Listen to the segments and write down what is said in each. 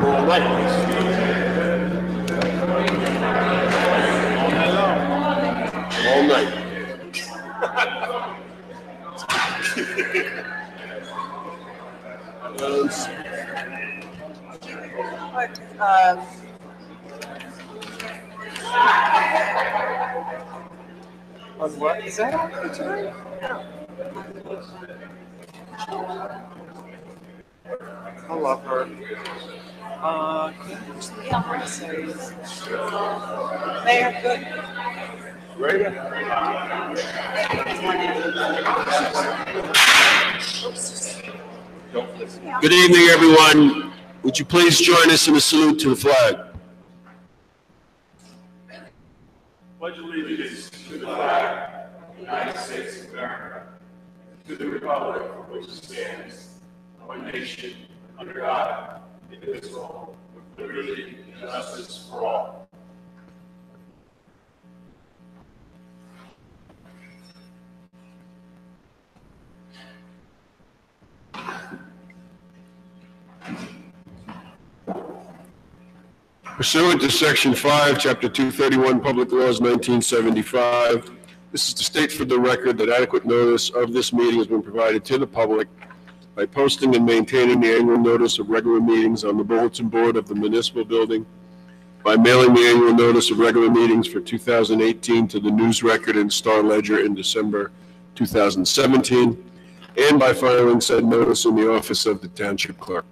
All night. All night. What is that? I love her. Mayor, good. Ready? Good evening, everyone. Would you please join us in a salute to the flag? Pledge allegiance to the flag of the United States of America, to the republic for which it stands, one nation, under God, indivisible, with liberty and justice for all. Pursuant to Section 5, Chapter 231, Public Laws 1975, this is to state for the record that adequate notice of this meeting has been provided to the public by posting and maintaining the annual notice of regular meetings on the bulletin board of the municipal building, by mailing the annual notice of regular meetings for 2018 to the News Record and Star Ledger in December 2017, and by filing said notice in the office of the Township Clerk.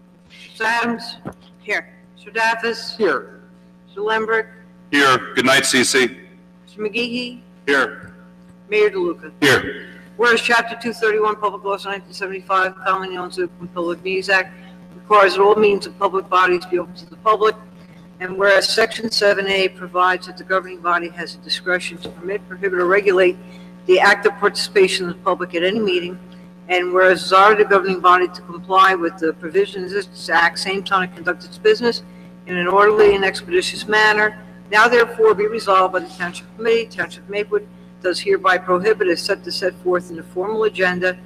Mr. Adams? Here. Mr. Daffis? Here. Mr. Lambert? Here. Good night, CC. Mr. McGee? Here. Mayor DeLuca? Here. Whereas Chapter 231, Public Laws 1975, commonly known as the Open Public Meetings Act, requires that all meetings of public bodies be open to the public, and whereas Section 7A provides that the governing body has the discretion to permit, prohibit, or regulate the active participation of the public at any meeting, and whereas desire the governing body to comply with the provisions of this act, same time to conduct its business in an orderly and expeditious manner, now therefore be resolved by the Township Committee, Township of Maplewood, does hereby prohibit as set forth in the formal agenda,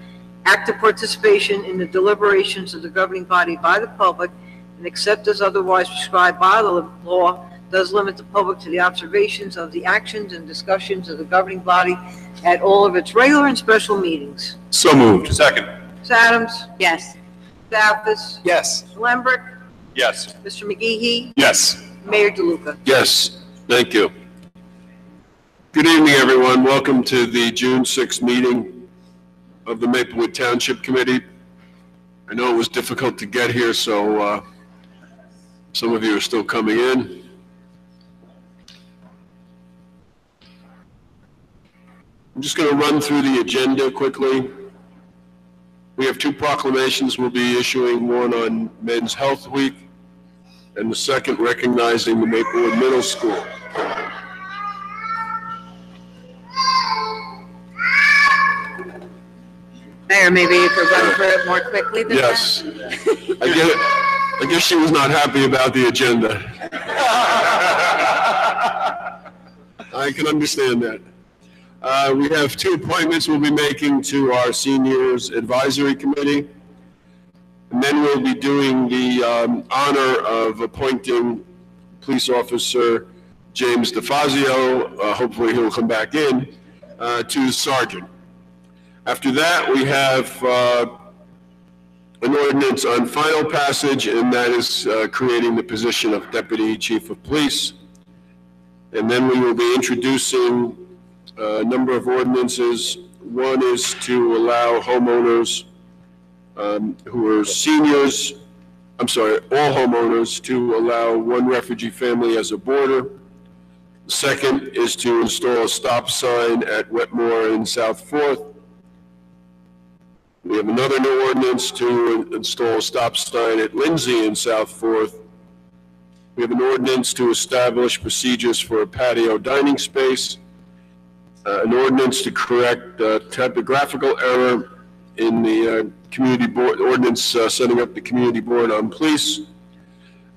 active participation in the deliberations of the governing body by the public, and except as otherwise prescribed by the law, does limit the public to the observations of the actions and discussions of the governing body at all of its regular and special meetings. So moved. Second. Ms. Adams? Yes. Daffis? Yes. Mr. Lambert? Yes. Mr. McGee? Yes. Mayor DeLuca? Yes, thank you. Good evening, everyone. Welcome to the June 6th meeting of the Maplewood Township Committee. I know it was difficult to get here, so some of you are still coming in. I'm just going to run through the agenda quickly. We have two proclamations. We'll be issuing one on Men's Health Week and the second recognizing the Maplewood Middle School. Mayor, maybe you could run through it more quickly than Yes. that? I guess she was not happy about the agenda. I can understand that. We have two appointments we'll be making to our Seniors Advisory Committee. And then we'll be doing the honor of appointing Police Officer James DeFazio, hopefully he'll come back in, to Sergeant. After that, we have an ordinance on final passage, and that is creating the position of Deputy Chief of Police. And then we will be introducing a number of ordinances. One is to allow homeowners who are seniors, all homeowners, to allow one refugee family as a boarder. The second is to install a stop sign at Wetmore and South 4th. We have another new ordinance to install a stop sign at Lindsay and South 4th. We have an ordinance to establish procedures for a patio dining space. An ordinance to correct typographical error in the community board ordinance setting up the community board on police.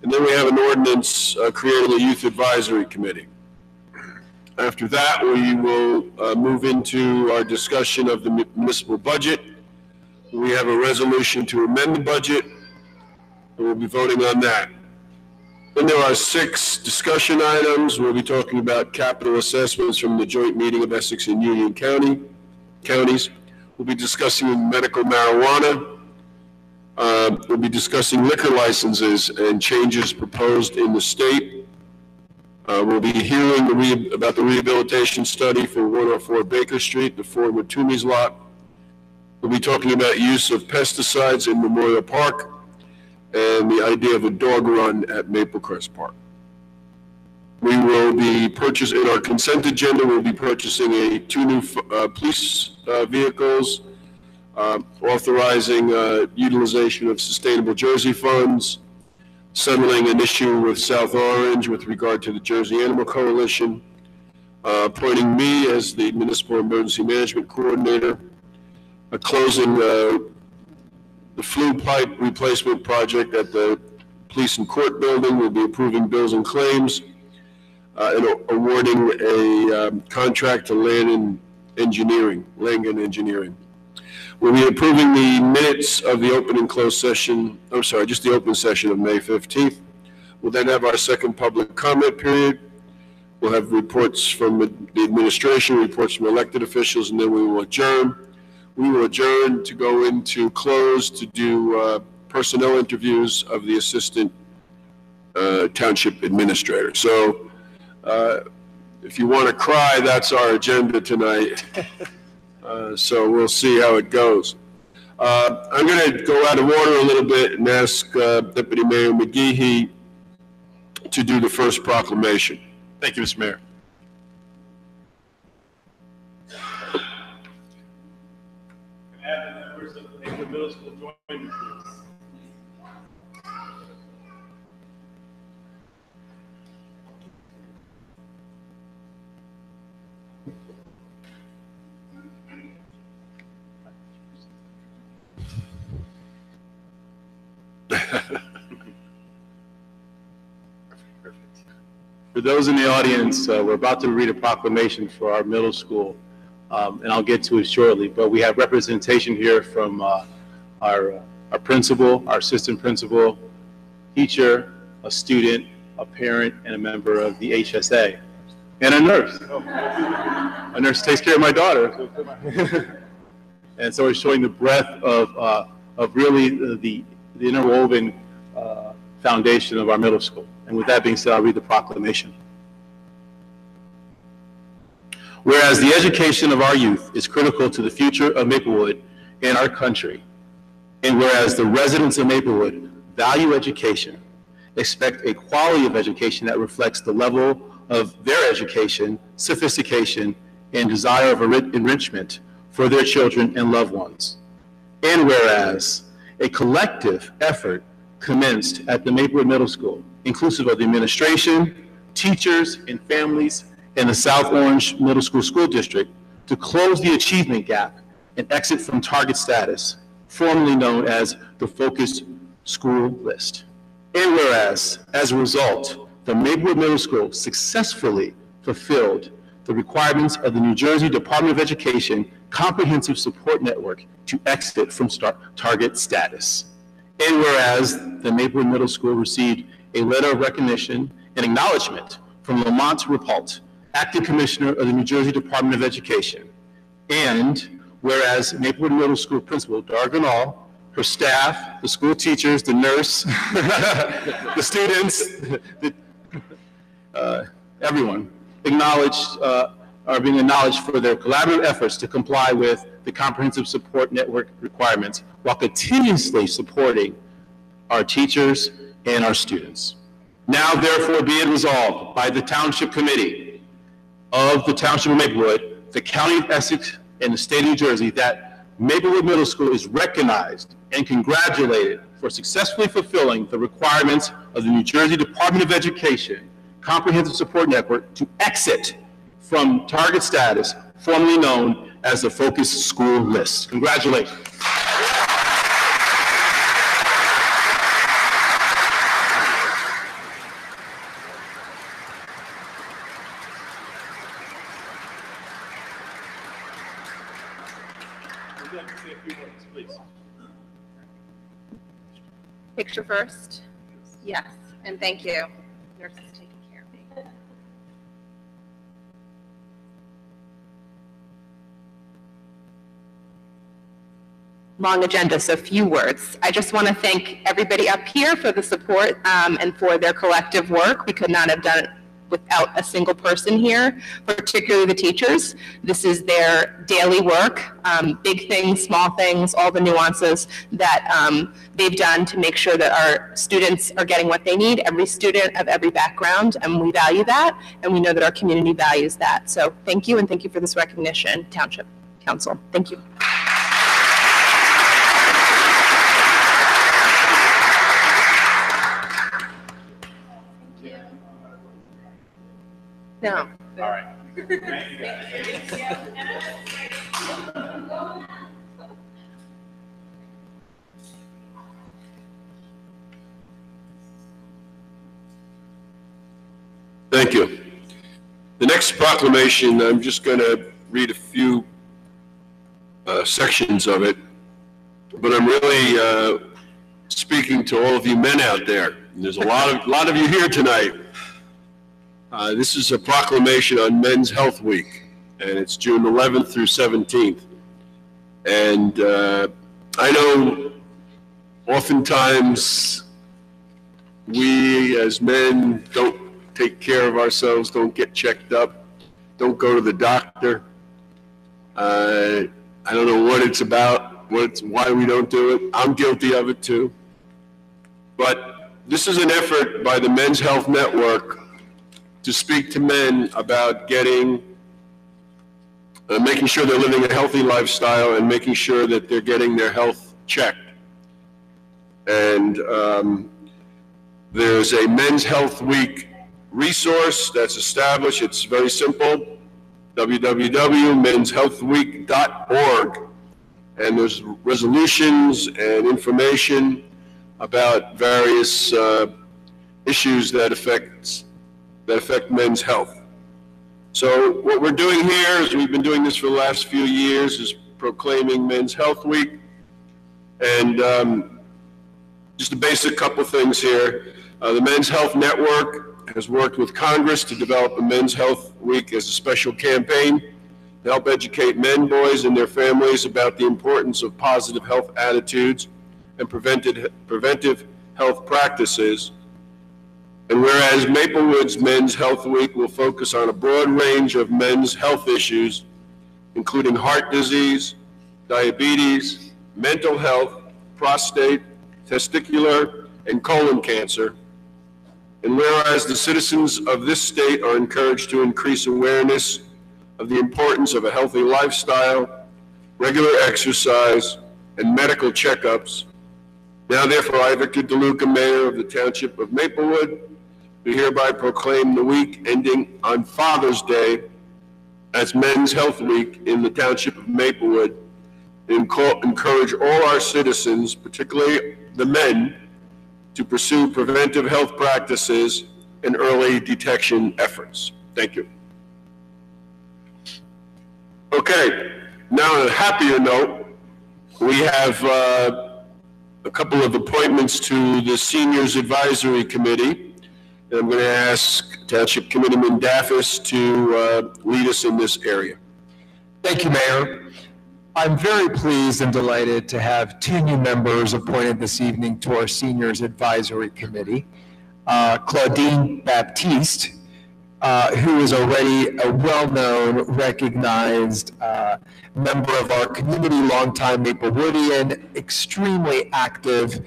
And then we have an ordinance creating a youth advisory committee. After that, we will move into our discussion of the municipal budget. We have a resolution to amend the budget, and we'll be voting on that. Then there are 6 discussion items. We'll be talking about capital assessments from the joint meeting of Essex and Union counties. We'll be discussing medical marijuana. We'll be discussing liquor licenses and changes proposed in the state. We'll be hearing about the rehabilitation study for 104 Baker Street, the former Toomey's lot. We'll be talking about use of pesticides in Memorial Park and the idea of a dog run at Maplecrest Park. We will be purchasing, in our consent agenda, we'll be purchasing 2 new police vehicles, authorizing utilization of sustainable Jersey funds, settling an issue with South Orange with regard to the Jersey Animal Coalition, appointing me as the Municipal Emergency Management Coordinator, closing the flue pipe replacement project at the Police and Court Building. We'll be approving bills and claims, and awarding a contract to Langen Engineering. We'll be approving the minutes of the open and closed session, just the open session of May 15th. We'll then have our second public comment period. We'll have reports from the administration, reports from elected officials, and then we will adjourn. We will adjourn to go into close to do personnel interviews of the assistant township administrator. So if you want to cry, that's our agenda tonight. So we'll see how it goes. I'm going to go out of order a little bit and ask Deputy Mayor McGehee to do the first proclamation. Thank you, Mr. Mayor. Members of the Maplewood Middle School join me, please. For those in the audience, we're about to read a proclamation for our middle school, and I'll get to it shortly, but we have representation here from our principal, our assistant principal, teacher, a student, a parent, and a member of the HSA, and a nurse. A nurse takes care of my daughter. And so we're showing the breadth of really the interwoven foundation of our middle school. And with that being said, I'll read the proclamation. Whereas the education of our youth is critical to the future of Maplewood and our country, and whereas the residents of Maplewood value education, expect a quality of education that reflects the level of their education, sophistication, and desire of enrichment for their children and loved ones, and whereas a collective effort commenced at the Maplewood Middle School, inclusive of the administration, teachers, and families in the South Orange Middle School School District, to close the achievement gap and exit from target status, formerly known as the Focused School List. And whereas, as a result, the Maplewood Middle School successfully fulfilled the requirements of the New Jersey Department of Education Comprehensive Support Network to exit from target status. And whereas the Maplewood Middle School received a letter of recognition and acknowledgement from Lamont Rapalt, Acting Commissioner of the New Jersey Department of Education. And whereas Maplewood Middle School Principal Darganal, her staff, the school teachers, the nurse, the students, everyone are being acknowledged for their collaborative efforts to comply with the Comprehensive Support Network requirements while continuously supporting our teachers and our students. Now, therefore, be it resolved by the Township Committee of the Township of Maplewood, the County of Essex, and the State of New Jersey that Maplewood Middle School is recognized and congratulated for successfully fulfilling the requirements of the New Jersey Department of Education Comprehensive Support Network to exit from target status, formerly known as the Focused School List. Congratulations. Picture first. Yes, and thank you. Nurse is taking care of me. Long agenda, so few words. I just want to thank everybody up here for the support and for their collective work. We could not have done it without a single person here, particularly the teachers. This is their daily work, big things, small things, all the nuances that they've done to make sure that our students are getting what they need, every student of every background, and we value that, and we know that our community values that. So thank you, and thank you for this recognition, Township Council. Thank you. No. All right. Thank you. The next proclamation, I'm just going to read a few sections of it, but I'm really speaking to all of you men out there. And there's a lot of you here tonight. This is a proclamation on Men's Health Week, and it's June 11th through 17th. And I know oftentimes we as men don't take care of ourselves, don't get checked up, don't go to the doctor. I don't know what it's about, why we don't do it. I'm guilty of it too. But this is an effort by the Men's Health Network to speak to men about making sure they're living a healthy lifestyle and making sure that they're getting their health checked. And there's a Men's Health Week resource that's established. It's very simple, www.menshealthweek.org. And there's resolutions and information about various issues that affect men's health. So what we're doing here is we've been doing this for the last few years, is proclaiming Men's Health Week. And just a basic couple things here. The Men's Health Network has worked with Congress to develop a Men's Health Week as a special campaign to help educate men, boys, and their families about the importance of positive health attitudes and preventive health practices. And whereas Maplewood's Men's Health Week will focus on a broad range of men's health issues, including heart disease, diabetes, mental health, prostate, testicular, and colon cancer. And whereas the citizens of this state are encouraged to increase awareness of the importance of a healthy lifestyle, regular exercise, and medical checkups, now therefore I, Victor DeLuca, Mayor of the Township of Maplewood, do hereby proclaim the week ending on Father's Day as Men's Health Week in the Township of Maplewood, and encourage all our citizens, particularly the men, to pursue preventive health practices and early detection efforts. Thank you. Okay, now on a happier note, we have a couple of appointments to the Seniors Advisory Committee. And I'm going to ask Township Committeeman Daffis to lead us in this area. Thank you, Mayor. I'm very pleased and delighted to have two new members appointed this evening to our Seniors Advisory Committee. Claudine Baptiste, who is already a well-known, recognized member of our community, longtime Maplewoodian, extremely active,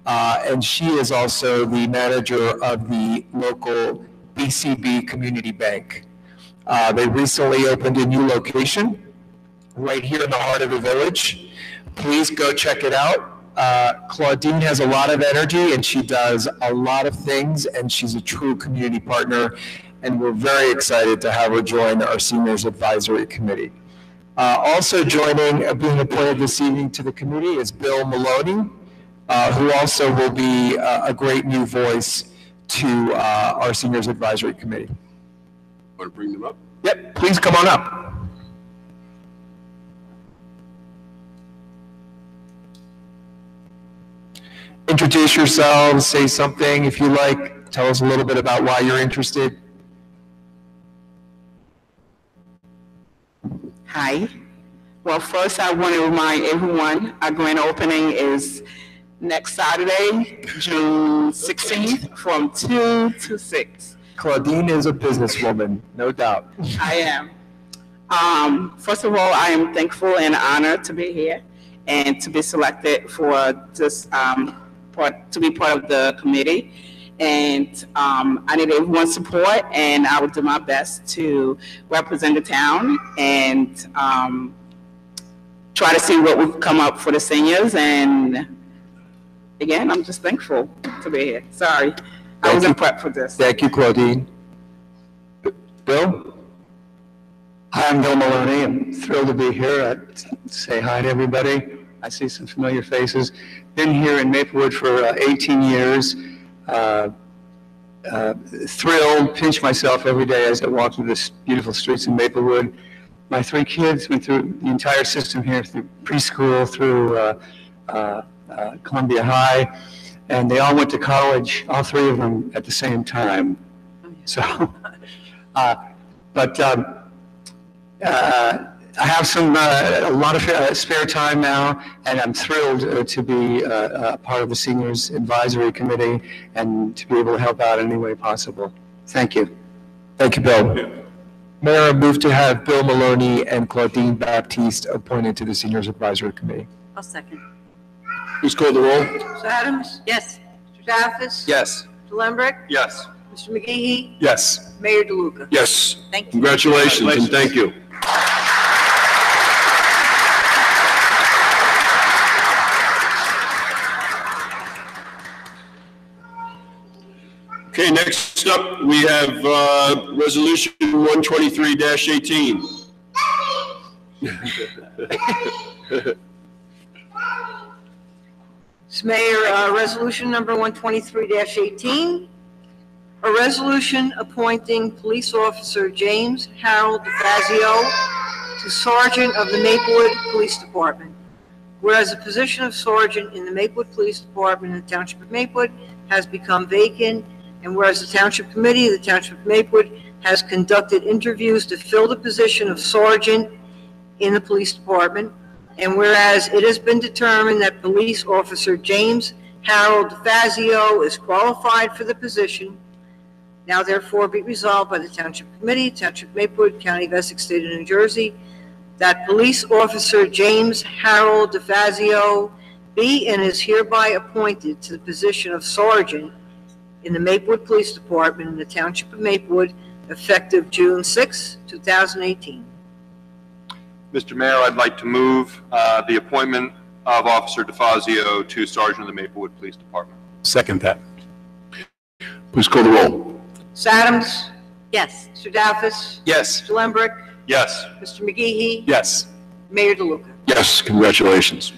and she is also the manager of the local BCB Community Bank. They recently opened a new location right here in the heart of the village. Please go check it out. Claudine has a lot of energy and she does a lot of things, and she's a true community partner, and we're very excited to have her join our Seniors Advisory Committee. Also joining, being appointed this evening to the committee is Bill Maloney, who also will be a great new voice to our Seniors Advisory Committee. Want to bring them up? Yep, please come on up. Introduce yourselves, say something if you like. tell us a little bit about why you're interested. Hi. Well, first I want to remind everyone our grand opening is next Saturday, June 16th from 2 to 6. Claudine is a businesswoman, no doubt. I am. First of all, I am thankful and honored to be here and to be selected for this to be part of the committee. And I need everyone's support, and I will do my best to represent the town and try to see what we've come up for the seniors. And again, I'm just thankful to be here. Sorry, I wasn't prepped for this. Thank you, Claudine. Bill? Hi, I'm Bill Maloney. I'm thrilled to be here. I'd say hi to everybody. I see some familiar faces. Been here in Maplewood for 18 years. Thrilled, pinch myself every day as I walk through the beautiful streets in Maplewood. My 3 kids went through the entire system here, through preschool, through Columbia High, and they all went to college, all 3 of them at the same time. So, I have a lot of spare time now, and I'm thrilled to be a part of the Seniors Advisory Committee and to be able to help out in any way possible. Thank you. Thank you, Bill. Mayor, I move to have Bill Maloney and Claudine Baptiste appointed to the Seniors Advisory Committee. I'll second. Please call the roll. Mr. Adams? Yes. Mr. Daffis? Yes. Mr. Lembrecht? Yes. Mr. McGehee? Yes. Mayor DeLuca? Yes. Thank you. Congratulations and thank you. Okay, next up, we have Resolution 123-18. Mr. Mayor, resolution number 123-18, a resolution appointing police officer James Harold DeFazio to Sergeant of the Maplewood Police Department. Whereas the position of Sergeant in the Maplewood Police Department in the Township of Maplewood has become vacant, and whereas the Township Committee of the Township of Maplewood has conducted interviews to fill the position of Sergeant in the Police Department, and whereas it has been determined that Police Officer James Harold DeFazio is qualified for the position, now therefore be resolved by the Township Committee, Township of Maplewood, County of Essex, State of New Jersey, that Police Officer James Harold DeFazio be and is hereby appointed to the position of Sergeant in the Maplewood Police Department in the Township of Maplewood, effective June 6, 2018. Mr. Mayor, I'd like to move the appointment of Officer DeFazio to Sergeant of the Maplewood Police Department. Second that. Please call the roll. Mr. Adams? Yes. Mr. Daffis? Yes. Mr. Lembrecht? Yes. Mr. McGehee? Yes. Mayor DeLuca? Yes, congratulations.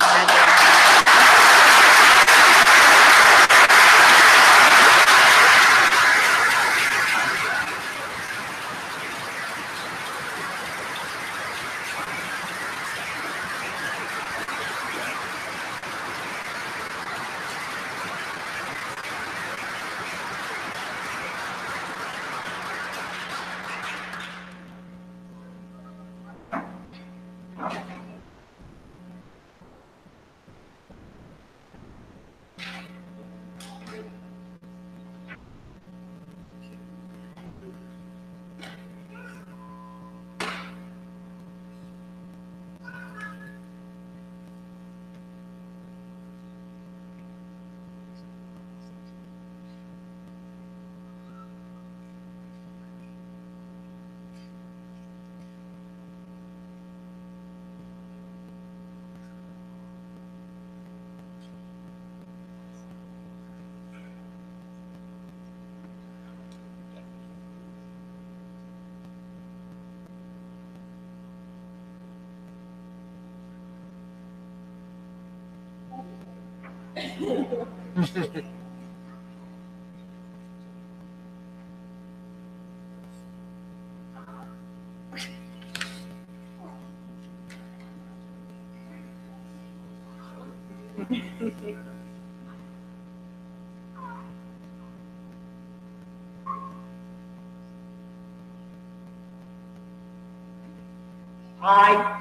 I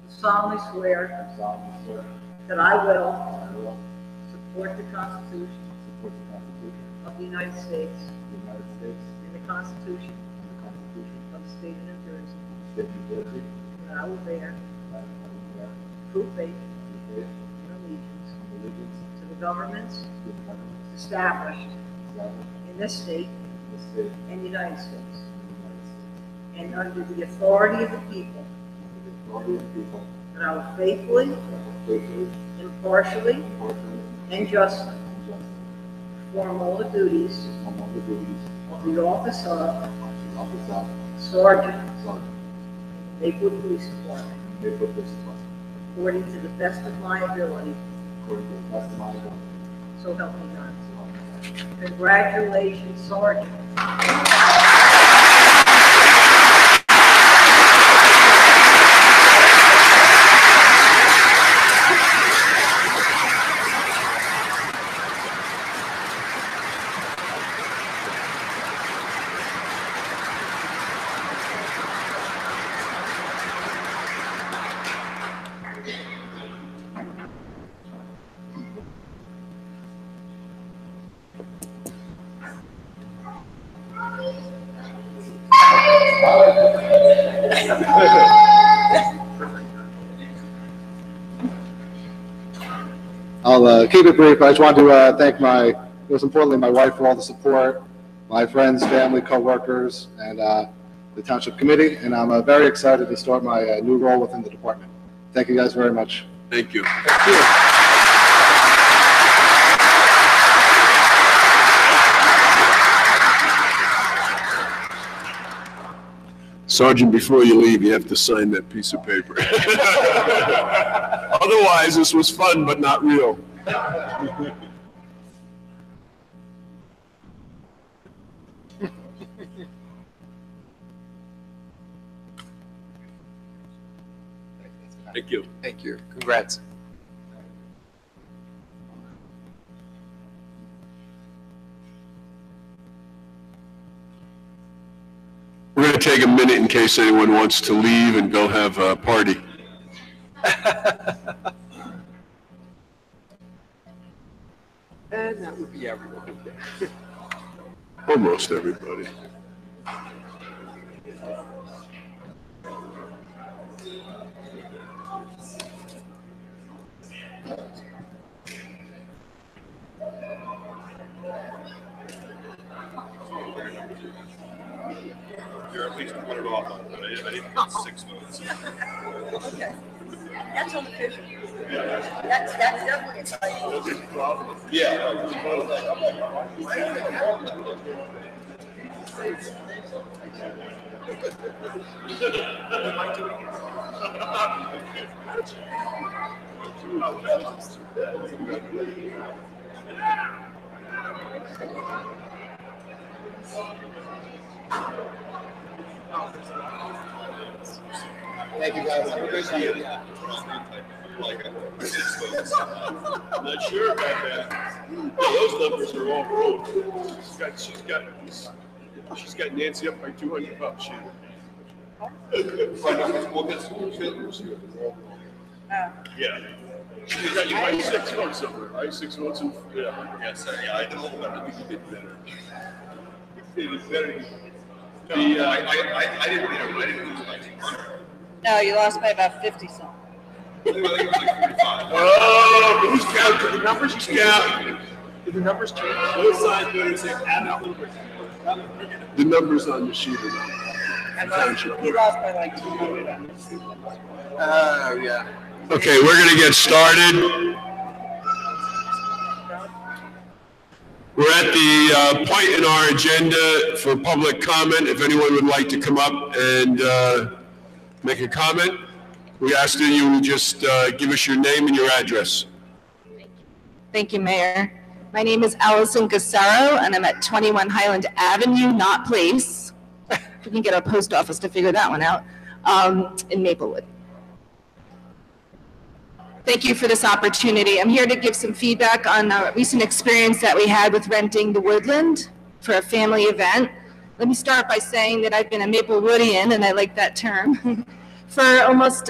solemnly swear that I will support the Constitution of the United States and the Constitution of the State of New Jersey, and I will bear true faith and allegiance to the governments established in this state and the United States, and under the authority of the people, that I will faithfully, impartially, and justly perform all the duties of the office of Sergeant Maplewood Police Department, according to the best of my ability, so help me God. Congratulations, Sergeant. I'll keep it brief. I just want to thank most importantly, my wife for all the support, my friends, family, co-workers, and the Township Committee, and I'm very excited to start my new role within the department. Thank you guys very much. Thank you. Thank you. Sergeant, before you leave, you have to sign that piece of paper. Otherwise, this was fun, but not real. Thank you. Thank you. Congrats. We're going to take a minute in case anyone wants to leave and go have a party. And that would be everyone. Almost everybody. You're at least put it off on, but I didn't get 6 votes. Okay. That's unofficial. That's definitely exciting. Yeah. Thank you guys. Have a great night. I'm not sure about that. Those numbers are all wrong. She's got Nancy up by 200 bucks. Yeah. She's got you by 6 votes somewhere, right? 6 votes and, yeah. Yes, yeah, I did a little better. You did better. You did better. I didn't win. I didn't lose by 200. No, you lost by about 50 something. I think it was like 45. Oh, who's counting? Did the numbers just count? Did the numbers change? Both sides better say the numbers on the sheet are not. He lost by like 200. Oh, yeah. Okay, we're going to get started. We're at the point in our agenda for public comment. If anyone would like to come up and make a comment, we ask that you just give us your name and your address. Thank you, Mayor. My name is Allison Gassaro, and I'm at 21 Highland Avenue, not Place. We can get our post office to figure that one out, in Maplewood. Thank you for this opportunity. I'm here to give some feedback on a recent experience that we had with renting the Woodland for a family event. Let me start by saying that I've been a Maplewoodian, and I like that term, for almost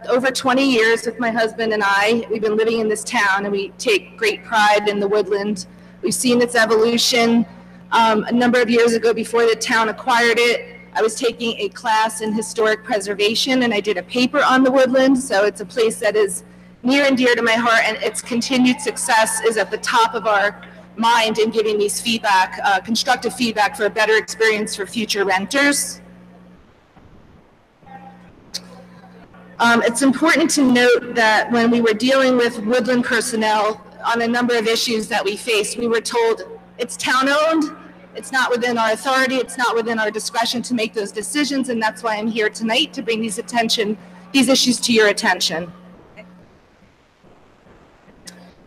over 20 years with my husband and I. We've been living in this town, and we take great pride in the woodland. We've seen its evolution. A number of years ago, before the town acquired it, I was taking a class in historic preservation, and I did a paper on the woodland, so it's a place that is near and dear to my heart, and its continued success is at the top of our mind in giving these feedback, constructive feedback for a better experience for future renters. It's important to note that when we were dealing with woodland personnel on a number of issues that we faced, we were told it's town-owned, it's not within our authority, it's not within our discretion to make those decisions, and that's why I'm here tonight to bring these issues to your attention.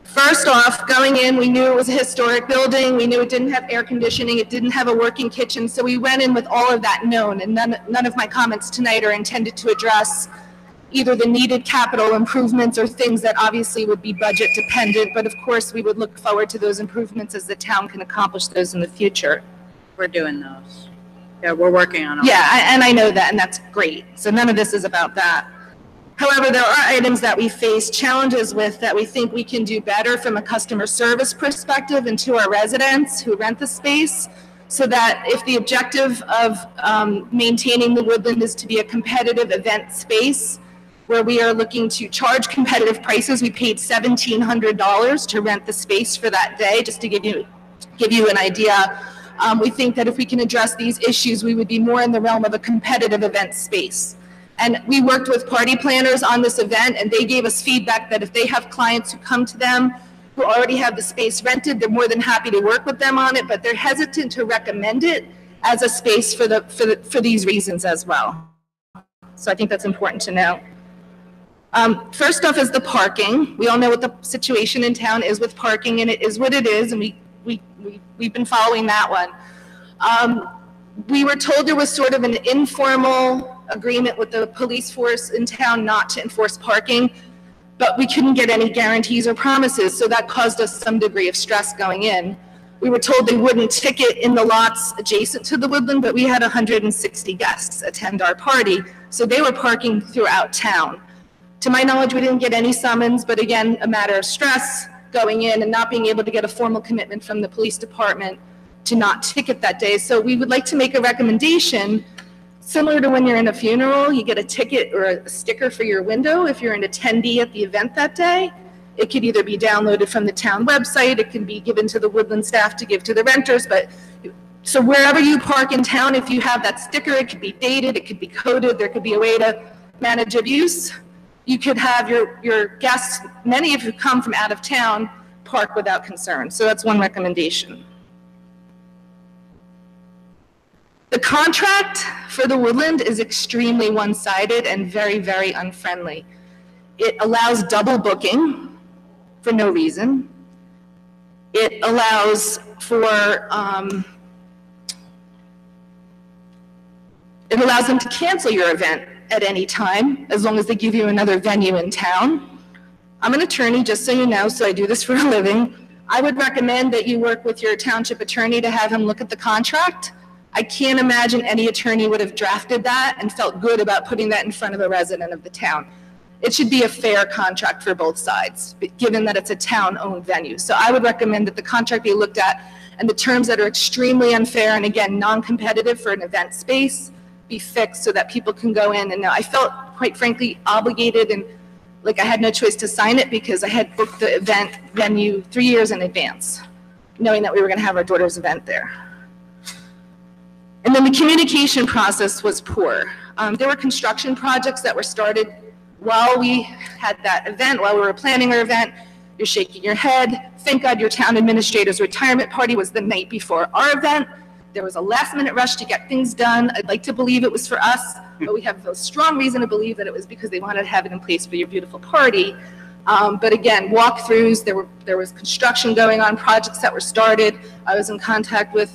First off, going in, we knew it was a historic building. We knew it didn't have air conditioning. It didn't have a working kitchen. So we went in with all of that known. And none of my comments tonight are intended to address either the needed capital improvements or things that obviously would be budget dependent. But of course, we would look forward to those improvements as the town can accomplish those in the future. We're doing those. Yeah, we're working on them. Yeah, and I know that, and that's great. So none of this is about that. However, there are items that we face challenges with that we think we can do better from a customer service perspective and to our residents who rent the space, so that if the objective of maintaining the woodland is to be a competitive event space where we are looking to charge competitive prices, we paid $1,700 to rent the space for that day, just to give you an idea. We think that if we can address these issues, we would be more in the realm of a competitive event space. And we worked with party planners on this event, and they gave us feedback that if they have clients who come to them who already have the space rented, they're more than happy to work with them on it, but they're hesitant to recommend it as a space for these reasons as well. So I think that's important to know. First off is the parking. We all know what the situation in town is with parking, and it is what it is, and we've been following that one. We were told there was sort of an informal agreement with the police force in town not to enforce parking, but we couldn't get any guarantees or promises, so that caused us some degree of stress going in. We were told they wouldn't ticket in the lots adjacent to the woodland, but we had 160 guests attend our party, so they were parking throughout town. To my knowledge, we didn't get any summons, but again, a matter of stress going in and not being able to get a formal commitment from the police department to not ticket that day. So we would like to make a recommendation similar to when you're in a funeral, you get a ticket or a sticker for your window if you're an attendee at the event that day. It could either be downloaded from the town website, it can be given to the woodland staff to give to the renters, but so wherever you park in town, if you have that sticker, it could be dated, it could be coded, there could be a way to manage abuse. You could have your guests, many of who come from out of town, park without concern. So that's one recommendation. The contract for the woodland is extremely one-sided and very, very unfriendly. It allows double booking for no reason. It allows for, it allows them to cancel your event at any time, as long as they give you another venue in town. I'm an attorney, just so you know, so I do this for a living. I would recommend that you work with your township attorney to have him look at the contract. I can't imagine any attorney would have drafted that and felt good about putting that in front of a resident of the town. It should be a fair contract for both sides, given that it's a town-owned venue. So I would recommend that the contract be looked at and the terms that are extremely unfair and, again, non-competitive for an event space be fixed so that people can go in. And I felt, quite frankly, obligated and like I had no choice to sign it because I had booked the event venue 3 years in advance, knowing that we were going to have our daughter's event there. And then the communication process was poor. There were construction projects that were started while we had that event, while we were planning our event. You're shaking your head. Thank God your town administrator's retirement party was the night before our event. There was a last-minute rush to get things done. I'd like to believe it was for us, but we have a strong reason to believe that it was because they wanted to have it in place for your beautiful party. But again, walkthroughs, there was construction going on, projects that were started. I was in contact with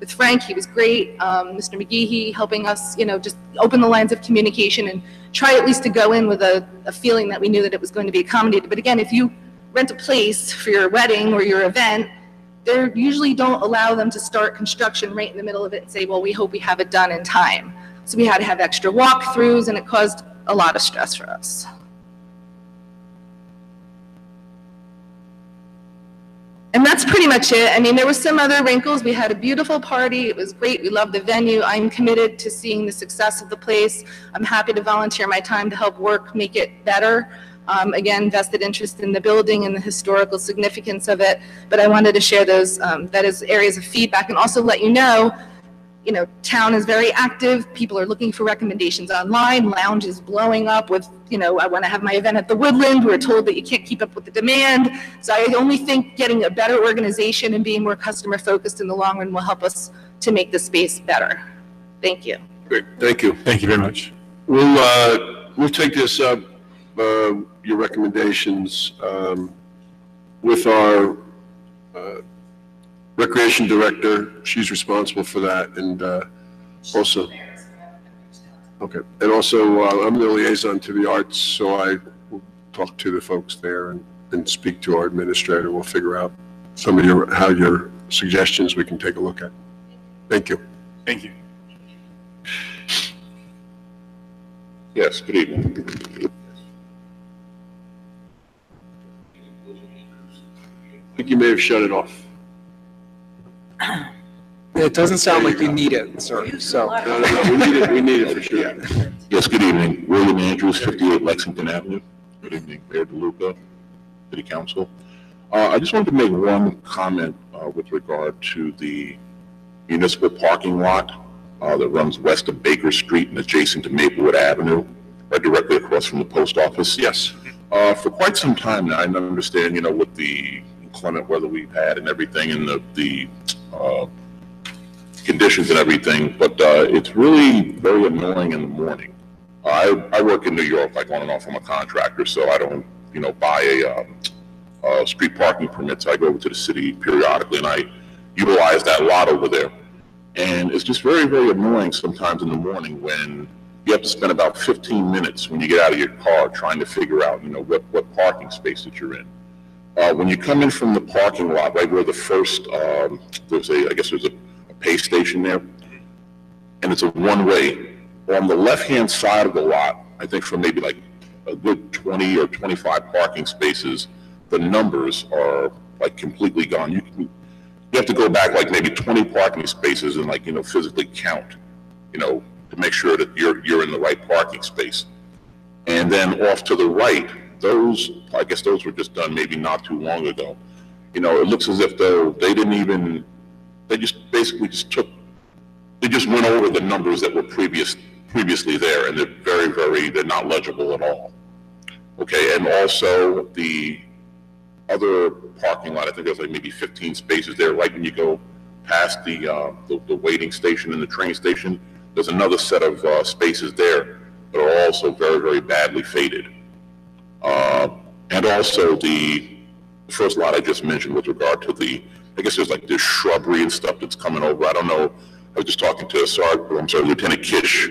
Frank. He was great. Mr. McGehee helping us, just open the lines of communication and try at least to go in with a feeling that we knew that it was going to be accommodated. But again, if you rent a place for your wedding or your event, they usually don't allow them to start construction right in the middle of it and say, well, we hope we have it done in time. So we had to have extra walkthroughs, and it caused a lot of stress for us. And that's pretty much it. I mean, there were some other wrinkles. We had a beautiful party. It was great. We loved the venue. I'm committed to seeing the success of the place. I'm happy to volunteer my time to help work, make it better. Again, vested interest in the building and the historical significance of it. But I wanted to share those, that is areas of feedback, and also let you know, town is very active. People are looking for recommendations online. Lounge is blowing up with, I want to have my event at the Woodland. We're told that you can't keep up with the demand. So I only think getting a better organization and being more customer focused in the long run will help us to make the space better. Thank you. Great, thank you. Thank you very much. We'll take this up, your recommendations, with our Recreation Director. She's responsible for that, and also, okay, and also I'm the liaison to the arts, so I will talk to the folks there and speak to our administrator. We'll figure out some of your suggestions we can take a look at. Thank you. Thank you. Yes, good evening. I think you may have shut it off. It doesn't sound like you need it, sir, so. No, we need it for sure. Yes, good evening. William Andrews, 58 Lexington Avenue. Good evening, Mayor DeLuca, City Council. I just wanted to make one comment with regard to the municipal parking lot that runs west of Baker Street and adjacent to Maplewood Avenue, right directly across from the post office. Yes. For quite some time now, I understand, with the inclement weather we've had and everything, and the conditions and everything, but it's really very annoying in the morning. I work in New York, like on and off. I'm a contractor, so I don't, buy a street parking permit. So I go over to the city periodically, and I utilize that lot over there. And it's just very, very annoying sometimes in the morning when you have to spend about 15 minutes when you get out of your car trying to figure out, what parking space that you're in. When you come in from the parking lot, right where the first, there's a pay station there, and it's a one-way. On the left-hand side of the lot, I think for maybe like a good 20 or 25 parking spaces, the numbers are like completely gone. You have to go back like maybe 20 parking spaces and physically count, to make sure that you're in the right parking space. And then off to the right, I guess those were just done maybe not too long ago. It looks as if though they just went over the numbers that were previously there, and they're not legible at all. Okay, and also the other parking lot, I think there's like maybe 15 spaces there, right when you go past the waiting station and the train station, there's another set of spaces there that are also very, very badly faded. And also the first lot I just mentioned with regard to I guess there's like this shrubbery and stuff that's coming over. I don't know. I was just talking to Lieutenant Kish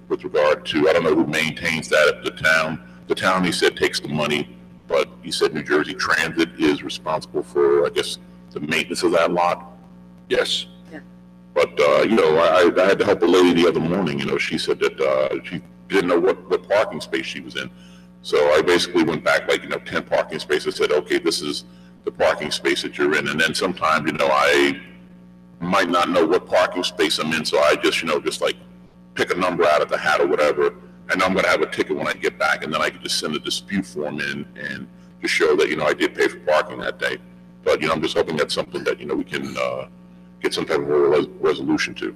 with regard to, I don't know who maintains that at the town. The town, he said, takes the money, but he said New Jersey Transit is responsible for, I guess, the maintenance of that lot. Yes. Yeah. But, I had to help a lady the other morning. She said that she didn't know what parking space she was in. So I basically went back 10 parking spaces, said, okay, this is the parking space that you're in. And then sometimes, I might not know what parking space I'm in. So I just, just like pick a number out of the hat or whatever. And I'm going to have a ticket when I get back. And then I can just send a dispute form in and just show that, I did pay for parking that day. But, I'm just hoping that's something that, we can get some type of a resolution to.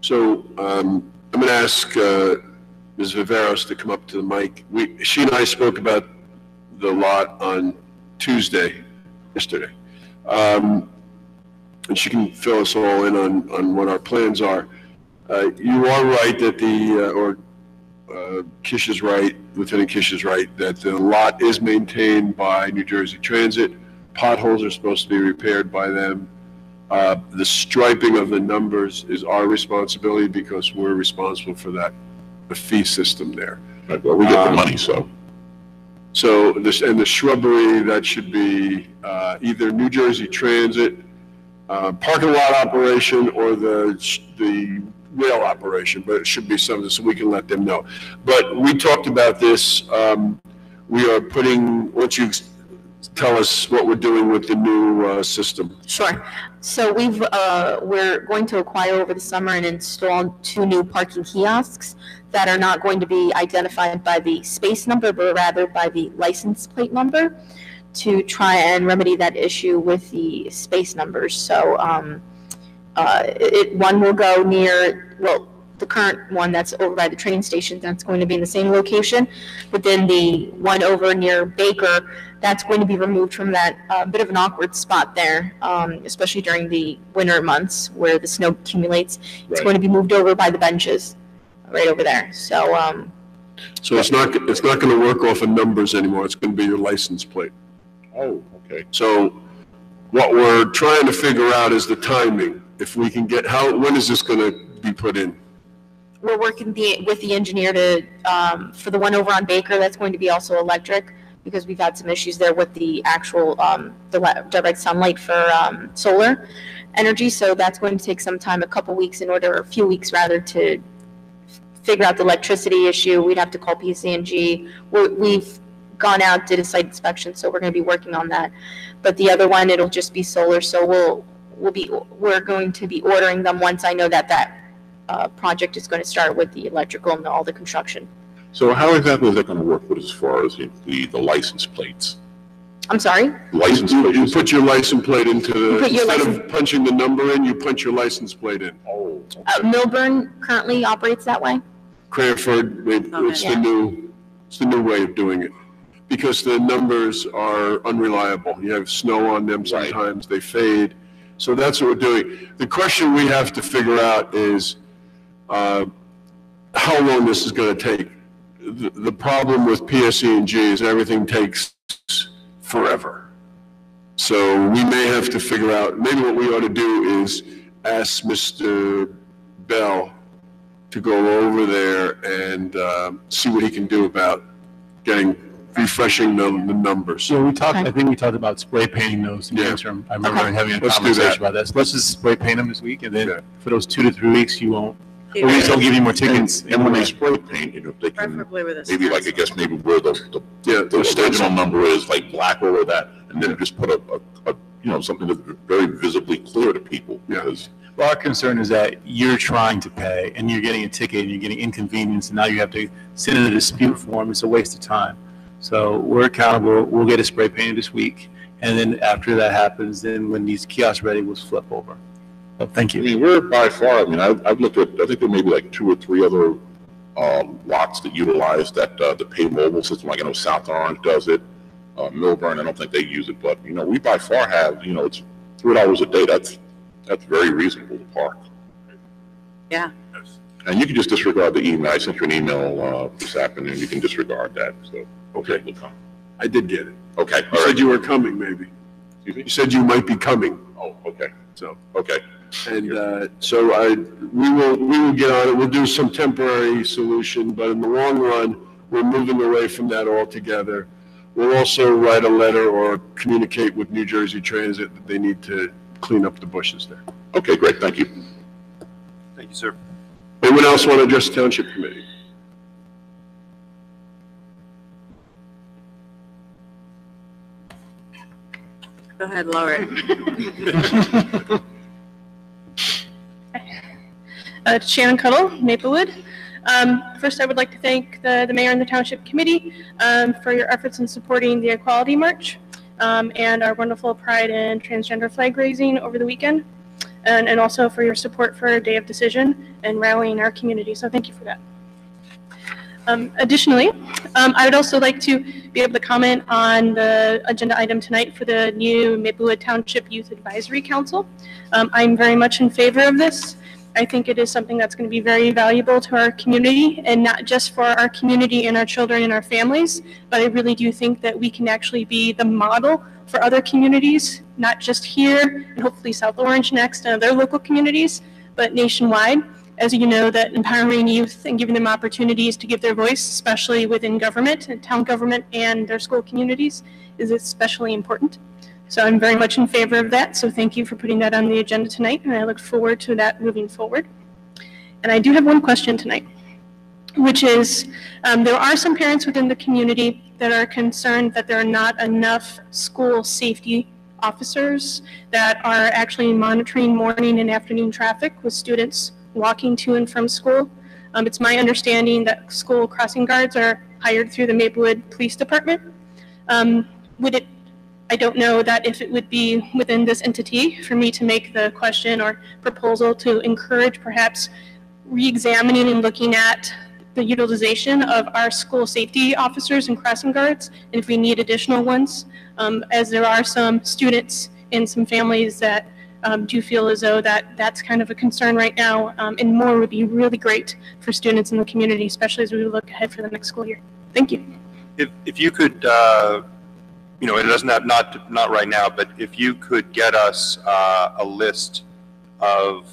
So I'm going to ask Ms. Viveros to come up to the mic. She and I spoke about the lot on yesterday. And she can fill us all in on what our plans are. You are right that Kish is right, Lieutenant Kish is right, that the lot is maintained by New Jersey Transit. Potholes are supposed to be repaired by them. The striping of the numbers is our responsibility because we're responsible for the fee system there. Right, well, we get the money, so. So the shrubbery, that should be either New Jersey Transit parking lot operation or the rail operation, but it should be something so we can let them know. But we talked about this. We are putting, once you tell us what we're doing with the new system. Sure. So we're going to acquire over the summer and install 2 new parking kiosks that are not going to be identified by the space number, but rather by the license plate number, to try and remedy that issue with the space numbers. So one will go near, well, the current one that's over by the train station, that's going to be in the same location, but then the one over near Baker, that's going to be removed from that bit of an awkward spot there, especially during the winter months where the snow accumulates. It's going to be moved over by the benches, right over there. So it's not going to work off of numbers anymore. It's going to be your license plate. Oh, okay. So what we're trying to figure out is the timing. If we can get, when is this going to be put in? we're working with the engineer to, for the one over on Baker, that's going to be also electric, because we've had some issues there with the actual, the direct sunlight for solar energy. So that's going to take some time, a couple weeks or a few weeks rather, to figure out the electricity issue. We'd have to call PSE&G. We've gone out, did a site inspection, so we're going to be working on that. But the other one, it'll just be solar. So we're going to be ordering them once I know that project is going to start with the electrical and all the construction. So how exactly is that going to work with as far as the license plates? I'm sorry? License You plates. put your license plate into the, instead of punching the number in, you punch your license plate in. Oh. Milburn currently operates that way. Cranford, it's the new way of doing it, because the numbers are unreliable. You have snow on them sometimes, they fade. So that's what we're doing. The question we have to figure out is how long this is going to take. The problem with PSE&G is everything takes forever. So we may have to figure out, maybe what we ought to do is ask Mr. Bell to go over there and see what he can do about refreshing the numbers. So we talked, I think we talked about spray painting those in the interim. I remember having a conversation about that. So let's just spray paint them this week, and then for those 2 to 3 weeks, you won't, or we just don't give you more tickets. And when they spray paint, if they can, Preferably with a maybe like, I guess maybe where the original number is, like black over that, and then just put a something that's very visibly clear to people. Because Well, our concern is that you're trying to pay, and you're getting a ticket, and you're getting inconvenience, and now you have to send in a dispute form. It's a waste of time. So we're accountable. We'll get a spray painted this week, and then after that happens, then when these kiosks ready, we'll flip over. So thank you. I mean, we're by far, I've looked at, I think there may be like 2 or 3 other lots that utilize that, the pay mobile system, like I know South Orange does it, Milburn, I don't think they use it, but, we by far have, it's $3 a day. That's very reasonable to park. Yeah. And you can just disregard the email. I sent you an email this afternoon. You can disregard that. So, okay, we'll come. I did get it. Okay. You said you were coming, maybe. Excuse me? You said you might be coming. Oh, okay. So, okay. And so we will get on it. We'll do some temporary solution, but in the long run, we're moving away from that altogether. We'll also write a letter or communicate with New Jersey Transit that they need to clean up the bushes there. Okay, great. Thank you. Thank you, sir. Anyone else want to address the Township Committee? Go ahead, Laura. Shannon Cuddle, Maplewood. First, I would like to thank the mayor and the Township Committee for your efforts in supporting the Equality March and our wonderful Pride and Transgender flag raising over the weekend, and also for your support for a Day of Decision and rallying our community. So thank you for that. Additionally, I would also like to be able to comment on the agenda item tonight for the new Maplewood Township Youth Advisory Council. I'm very much in favor of this. I think it is something that's going to be very valuable to our community, and not just for our community and our children and our families, but I really do think that we can actually be the model for other communities, not just here and hopefully South Orange next and other local communities, but nationwide. As you know, that empowering youth and giving them opportunities to give their voice, especially within government and town government and their school communities, is especially important. So I'm very much in favor of that. So thank you for putting that on the agenda tonight, and I look forward to that moving forward. And I do have one question tonight, which is there are some parents within the community that are concerned that there are not enough school safety officers that are actually monitoring morning and afternoon traffic with students walking to and from school. It's my understanding that school crossing guards are hired through the Maplewood Police Department. I don't know that if it would be within this entity for me to make the question or proposal to encourage perhaps re-examining and looking at the utilization of our school safety officers and crossing guards, and if we need additional ones, as there are some students and some families that do feel as though that's kind of a concern right now, and more would be really great for students in the community, especially as we look ahead for the next school year. Thank you. If you could, you know, it doesn't have, not right now, but if you could get us a list of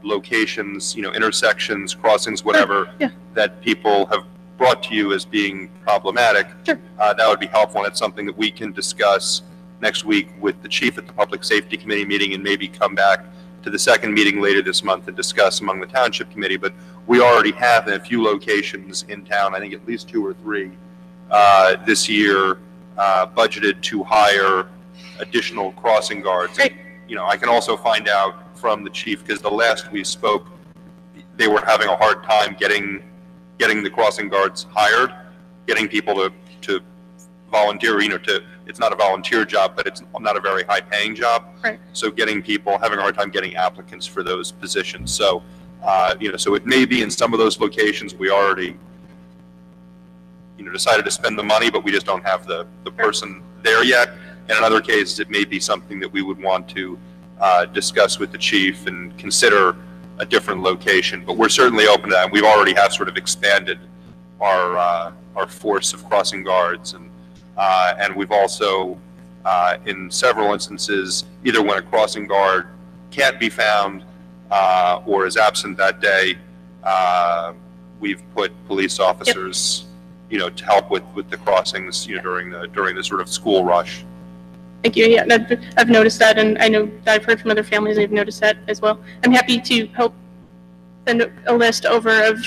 locations, you know, intersections, crossings, whatever, that people have brought to you as being problematic, that would be helpful. And it's something that we can discuss next week with the chief at the Public Safety Committee meeting, and maybe come back to the second meeting later this month and discuss among the Township Committee. But we already have in a few locations in town, I think at least 2 or 3 this year, budgeted to hire additional crossing guards. Great. You know, I can also find out from the chief, because the last we spoke, they were having a hard time getting the crossing guards hired, getting people to volunteer. You know, it's not a volunteer job, but it's not a very high paying job. Right. So having a hard time getting applicants for those positions. So, you know, so it may be in some of those locations we already, you know, decided to spend the money, but we just don't have the person there yet. And in other cases, it may be something that we would want to discuss with the chief and consider a different location. But we're certainly open to that. And we already have sort of expanded our force of crossing guards, and we've also, in several instances, either when a crossing guard can't be found or is absent that day, we've put police officers, you know, to help with the crossings, you know, during the sort of school rush. Thank you. Yeah, I've noticed that, and I know that I've heard from other families they've noticed that as well. I'm happy to help send a list over of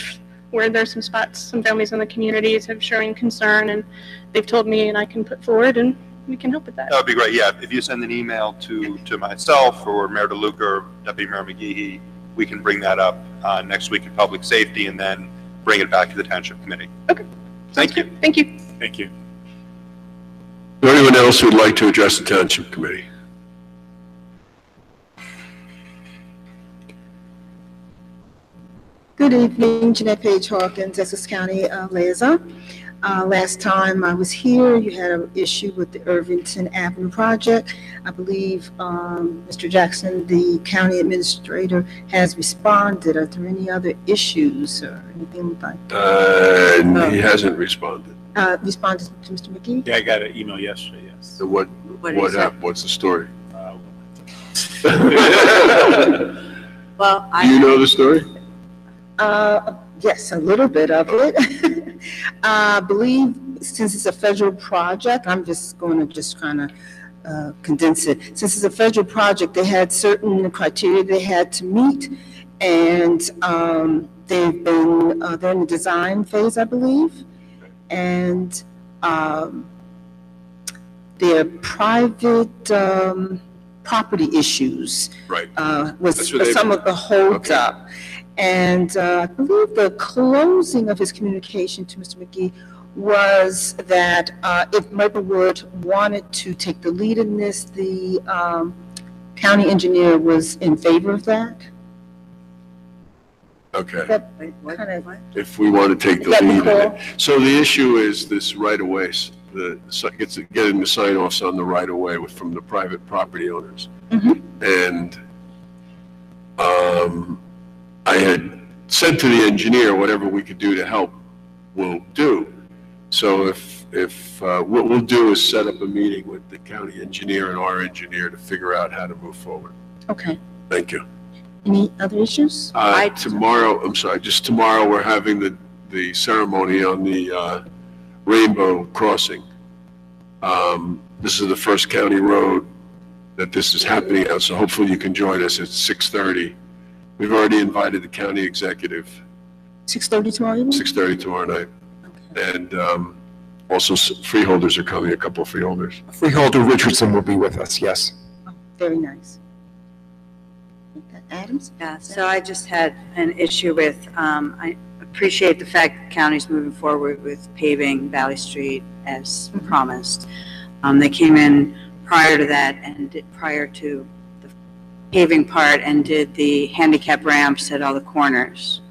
where there's some spots, some families in the communities have showing concern, and they've told me, and I can put forward, and we can help with that. That would be great. Yeah, if you send an email to myself or Mayor DeLuca or Deputy Mayor McGehee, we can bring that up next week at Public Safety, and then bring it back to the Township Committee. Okay. Thank you. Thank you. Thank you. Is there anyone else who would like to address the Township Committee? Good evening, Jeanette Page Hawkins, Essex County Liaison. Last time I was here, you had an issue with the Irvington Avenue project. I believe Mr. Jackson, the county administrator, has responded. Are there any other issues or anything like that? He hasn't responded. Responded to Mr. McGee? Yeah, I got an email yesterday, yes. So what happened? What's the story? Well, Do you know the story? Yes, a little bit of it. I believe since it's a federal project, I'm just going to kind of condense it. Since it's a federal project, they had certain criteria they had to meet, and they're in the design phase, I believe, and their private property issues was some of the holdup. Okay. And I believe the closing of his communication to Mr. McGee was that if Maplewood wanted to take the lead in this, the county engineer was in favor of that. Okay. If we want to take the lead in it. So the issue is this right-of-way, getting the sign-offs on the right-of-way from the private property owners. Mm-hmm. And I had said to the engineer, whatever we could do to help, we'll do. So if what we'll do is set up a meeting with the county engineer and our engineer to figure out how to move forward. Okay. Thank you. Any other issues? Tomorrow, just tomorrow we're having the ceremony on the Rainbow Crossing. This is the first county road that this is happening on, so hopefully you can join us at 6:30. We've already invited the county executive, 6:30 tomorrow evening? 6:30 tomorrow night. And also freeholders are coming, a couple of freeholders. Freeholder Richardson will be with us, yes. Very nice. Adams? Yeah, so I just had an issue with, I appreciate the fact the county's moving forward with paving Valley Street as promised. They came in prior to that and prior to the paving part and did the handicap ramps at all the corners,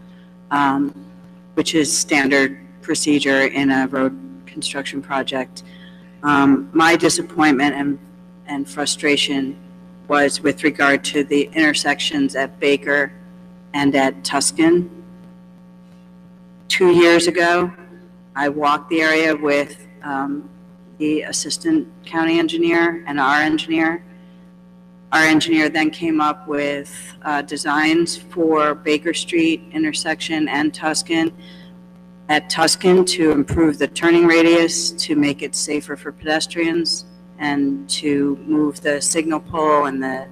which is standard procedure in a road construction project. My disappointment and frustration was with regard to the intersections at Baker and at Tuscan. 2 years ago, I walked the area with the assistant county engineer and our engineer. Our engineer then came up with designs for Baker Street intersection and Tuscan. At Tuscan to improve the turning radius, to make it safer for pedestrians, and to move the signal pole and the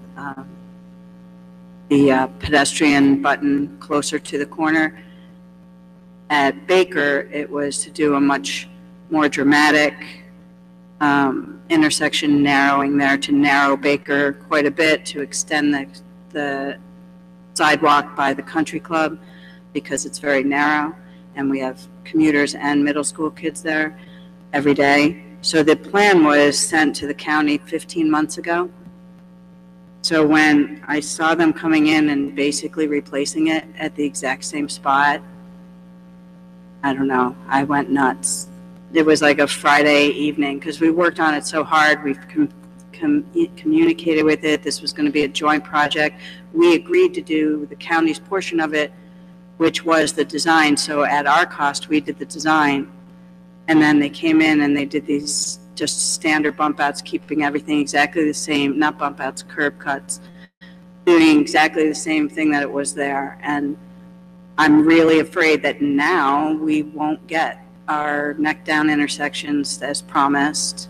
pedestrian button closer to the corner. At Baker, it was to do a much more dramatic intersection narrowing there, to narrow Baker quite a bit, to extend the sidewalk by the country club because it's very narrow, and we have commuters and middle school kids there every day. So the plan was sent to the county 15 months ago. So when I saw them coming in and basically replacing it at the exact same spot, I don't know, I went nuts. It was like a Friday evening because we worked on it so hard. We've communicated with it. This was going to be a joint project. We agreed to do the county's portion of it, which was the design. So at our cost, we did the design. And then they came in and they did these just standard bump outs, keeping everything exactly the same, not bump outs, curb cuts, doing exactly the same thing that it was there. And I'm really afraid that now we won't get our neck down intersections as promised.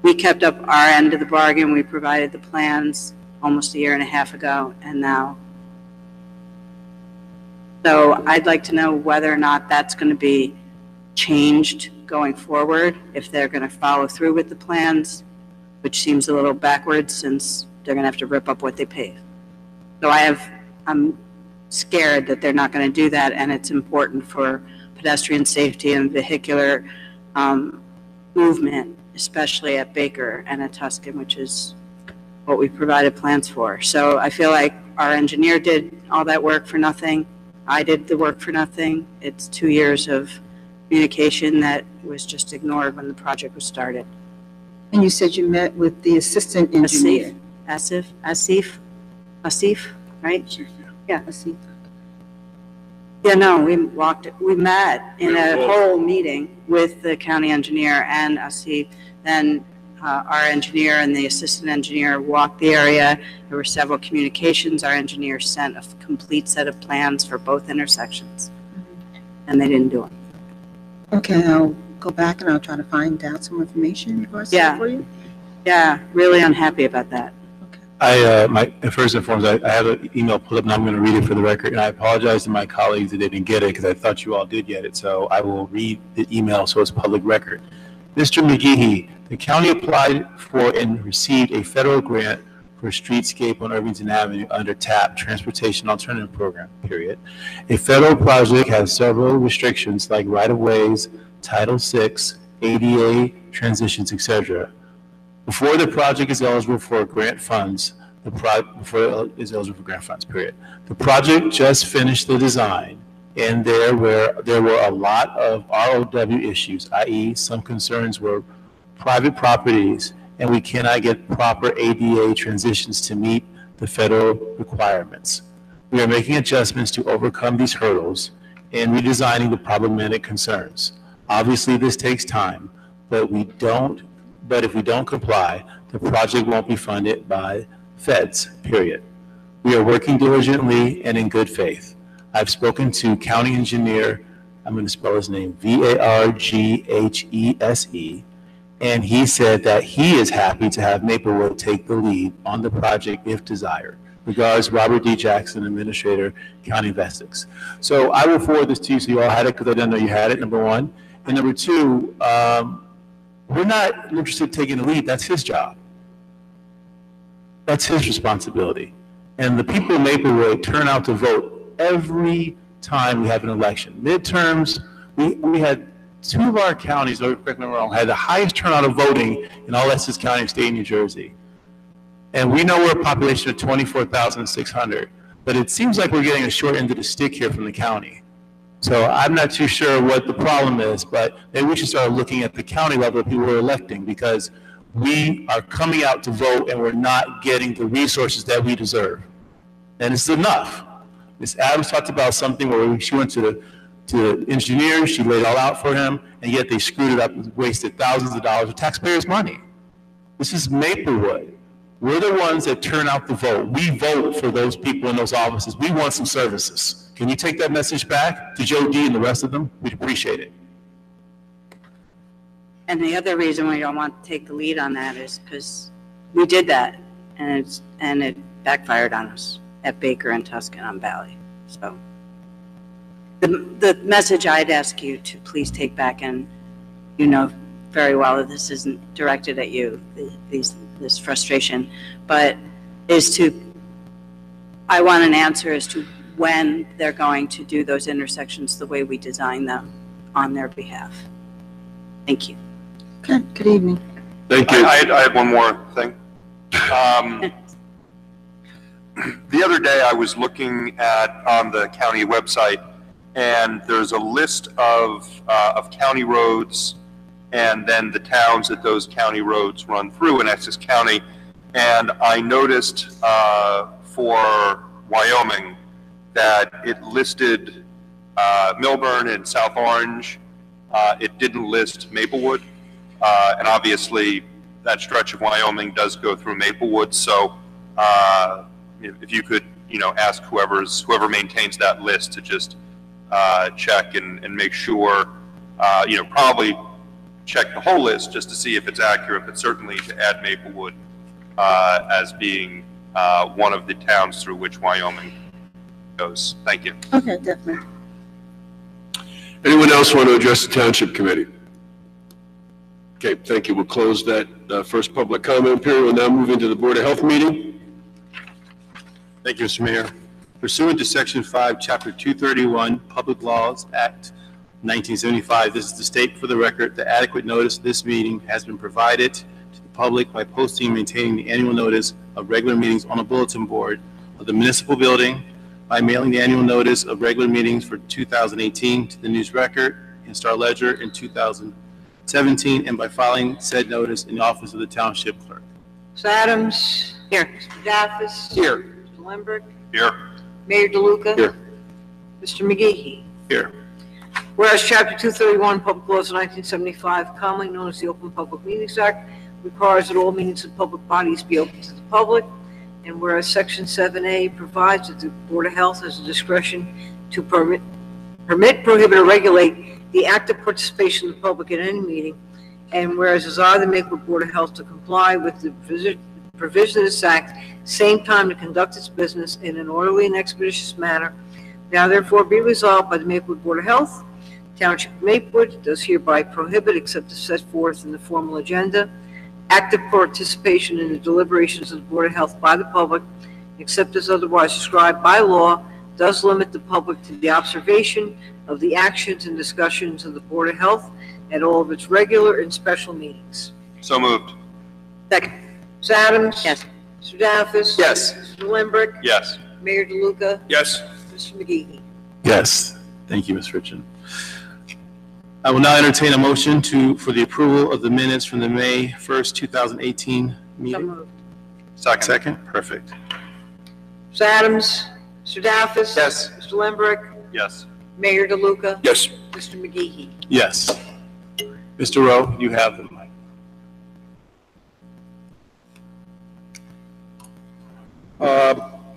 We kept up our end of the bargain. We provided the plans almost a year and a half ago, and now. So I'd like to know whether or not that's going to be changed going forward, if they're going to follow through with the plans, which seems a little backwards since they're going to have to rip up what they pave. So I'm scared that they're not going to do that, and it's important for pedestrian safety and vehicular movement, especially at Baker and at Tuscan, which is what we provided plans for. So I feel like our engineer did all that work for nothing. I did the work for nothing. It's 2 years of communication that was just ignored when the project was started. And you said you met with the assistant engineer. Asif, right? Asif, Yeah. Asif. Yeah, no, we met in a whole meeting with the county engineer and Asif. Then our engineer and the assistant engineer walked the area. There were several communications. Our engineer sent a complete set of plans for both intersections, and they didn't do it. Okay, I'll go back and I'll try to find out some information in regards to that for you. Yeah, really unhappy about that. First and foremost, I have an email pulled up and I'm going to read it for the record. And I apologize to my colleagues that they didn't get it because I thought you all did get it. So I will read the email so it's public record. Mr. McGehee, the county applied for and received a federal grant for streetscape on Irvington Avenue under TAP, Transportation Alternative Program, period. A federal project has several restrictions like right-of-ways, Title VI, ADA, transitions, etc. Before the project is eligible for grant funds, period. The project just finished the design, and there were a lot of ROW issues, i.e. some concerns were private properties, and we cannot get proper ADA transitions to meet the federal requirements. We are making adjustments to overcome these hurdles and redesigning the problematic concerns. Obviously, this takes time, but if we don't comply, the project won't be funded by feds, period. We are working diligently and in good faith. I've spoken to county engineer, I'm going to spell his name, Varghese, And he said that he is happy to have Maplewood take the lead on the project if desired. Regards, Robert D. Jackson, Administrator, County of Essex. So I will forward this to you so you all had it because I didn't know you had it, number one. And number two, we're not interested in taking the lead. That's his job. That's his responsibility. And the people of Maplewood turn out to vote every time we have an election. Midterms, we had two of our counties, correct me if I'm wrong, had the highest turnout of voting in all Essex County of state New Jersey. And we know we're a population of 24,600, but it seems like we're getting a short end of the stick here from the county. So I'm not too sure what the problem is, but maybe we should start looking at the county level of people we're electing, because we are coming out to vote and we're not getting the resources that we deserve. And it's enough. Ms. Adams talked about something where she went to the engineers, she laid it all out for him, and yet they screwed it up and wasted thousands of dollars of taxpayers' money. This is Maplewood. We're the ones that turn out the vote. We vote for those people in those offices. We want some services. Can you take that message back to Joe D and the rest of them? We'd appreciate it. And the other reason we don't want to take the lead on that is because we did that, and it backfired on us at Baker and Tuscan Valley. So the message I'd ask you to please take back, and you know very well that this isn't directed at you, this frustration, but I want an answer as to when they're going to do those intersections the way we design them on their behalf. Thank you. Okay, good evening. Thank you. I had one more thing. The other day I was looking on the county website, and there's a list of county roads and then the towns that those county roads run through in Essex County. And I noticed for Wyoming that it listed Milburn and South Orange. It didn't list Maplewood. And obviously that stretch of Wyoming does go through Maplewood. So if you could, ask whoever maintains that list to just check and make sure, probably check the whole list just to see if it's accurate, but certainly to add Maplewood as being one of the towns through which Wyoming goes. Thank you. Okay, definitely. Anyone else want to address the Township Committee? Okay, thank you. We'll close that first public comment period. We'll now move into the Board of Health meeting. Thank you, Mr. Mayor. Pursuant to Section 5, Chapter 231, Public Laws Act 1975, this is to state for the record that adequate notice of this meeting has been provided to the public by posting and maintaining the annual notice of regular meetings on a bulletin board of the municipal building, by mailing the annual notice of regular meetings for 2018 to the News Record and Star Ledger in 2017, and by filing said notice in the office of the Township Clerk. Mr. Adams? Here. Mr. Daffis? Here. Mr. Lindberg? Here. Mayor DeLuca? Here. Mr. McGee? Here. Whereas Chapter 231, Public Laws of 1975, commonly known as the Open Public Meetings Act, requires that all meetings of public bodies be open to the public, and whereas Section 7A provides that the Board of Health has the discretion to permit, prohibit, or regulate the active participation of the public at any meeting, and whereas desire the Maplewood Board of Health to comply with the provisions of this Act, same time to conduct its business in an orderly and expeditious manner, now therefore be resolved by the Maplewood Board of Health, Township of Maplewood does hereby prohibit, except as set forth in the formal agenda, active participation in the deliberations of the Board of Health by the public, except as otherwise described by law, does limit the public to the observation of the actions and discussions of the Board of Health at all of its regular and special meetings. So moved. Second. Ms. Adams? Yes. Mr. Daffis? Yes. Mr. Lindberg? Yes. Mayor DeLuca? Yes. Mr. McGee? Yes. Thank you, Ms. Richardson. I will now entertain a motion for the approval of the minutes from the May 1st, 2018 So meeting. moved. Second? Perfect. Ms. Adams? Mr. Daffis? Yes. Mr. Lindberg? Yes. Mayor DeLuca? Yes. Mr. McGee? Yes. Mr. Rowe, you have the mic.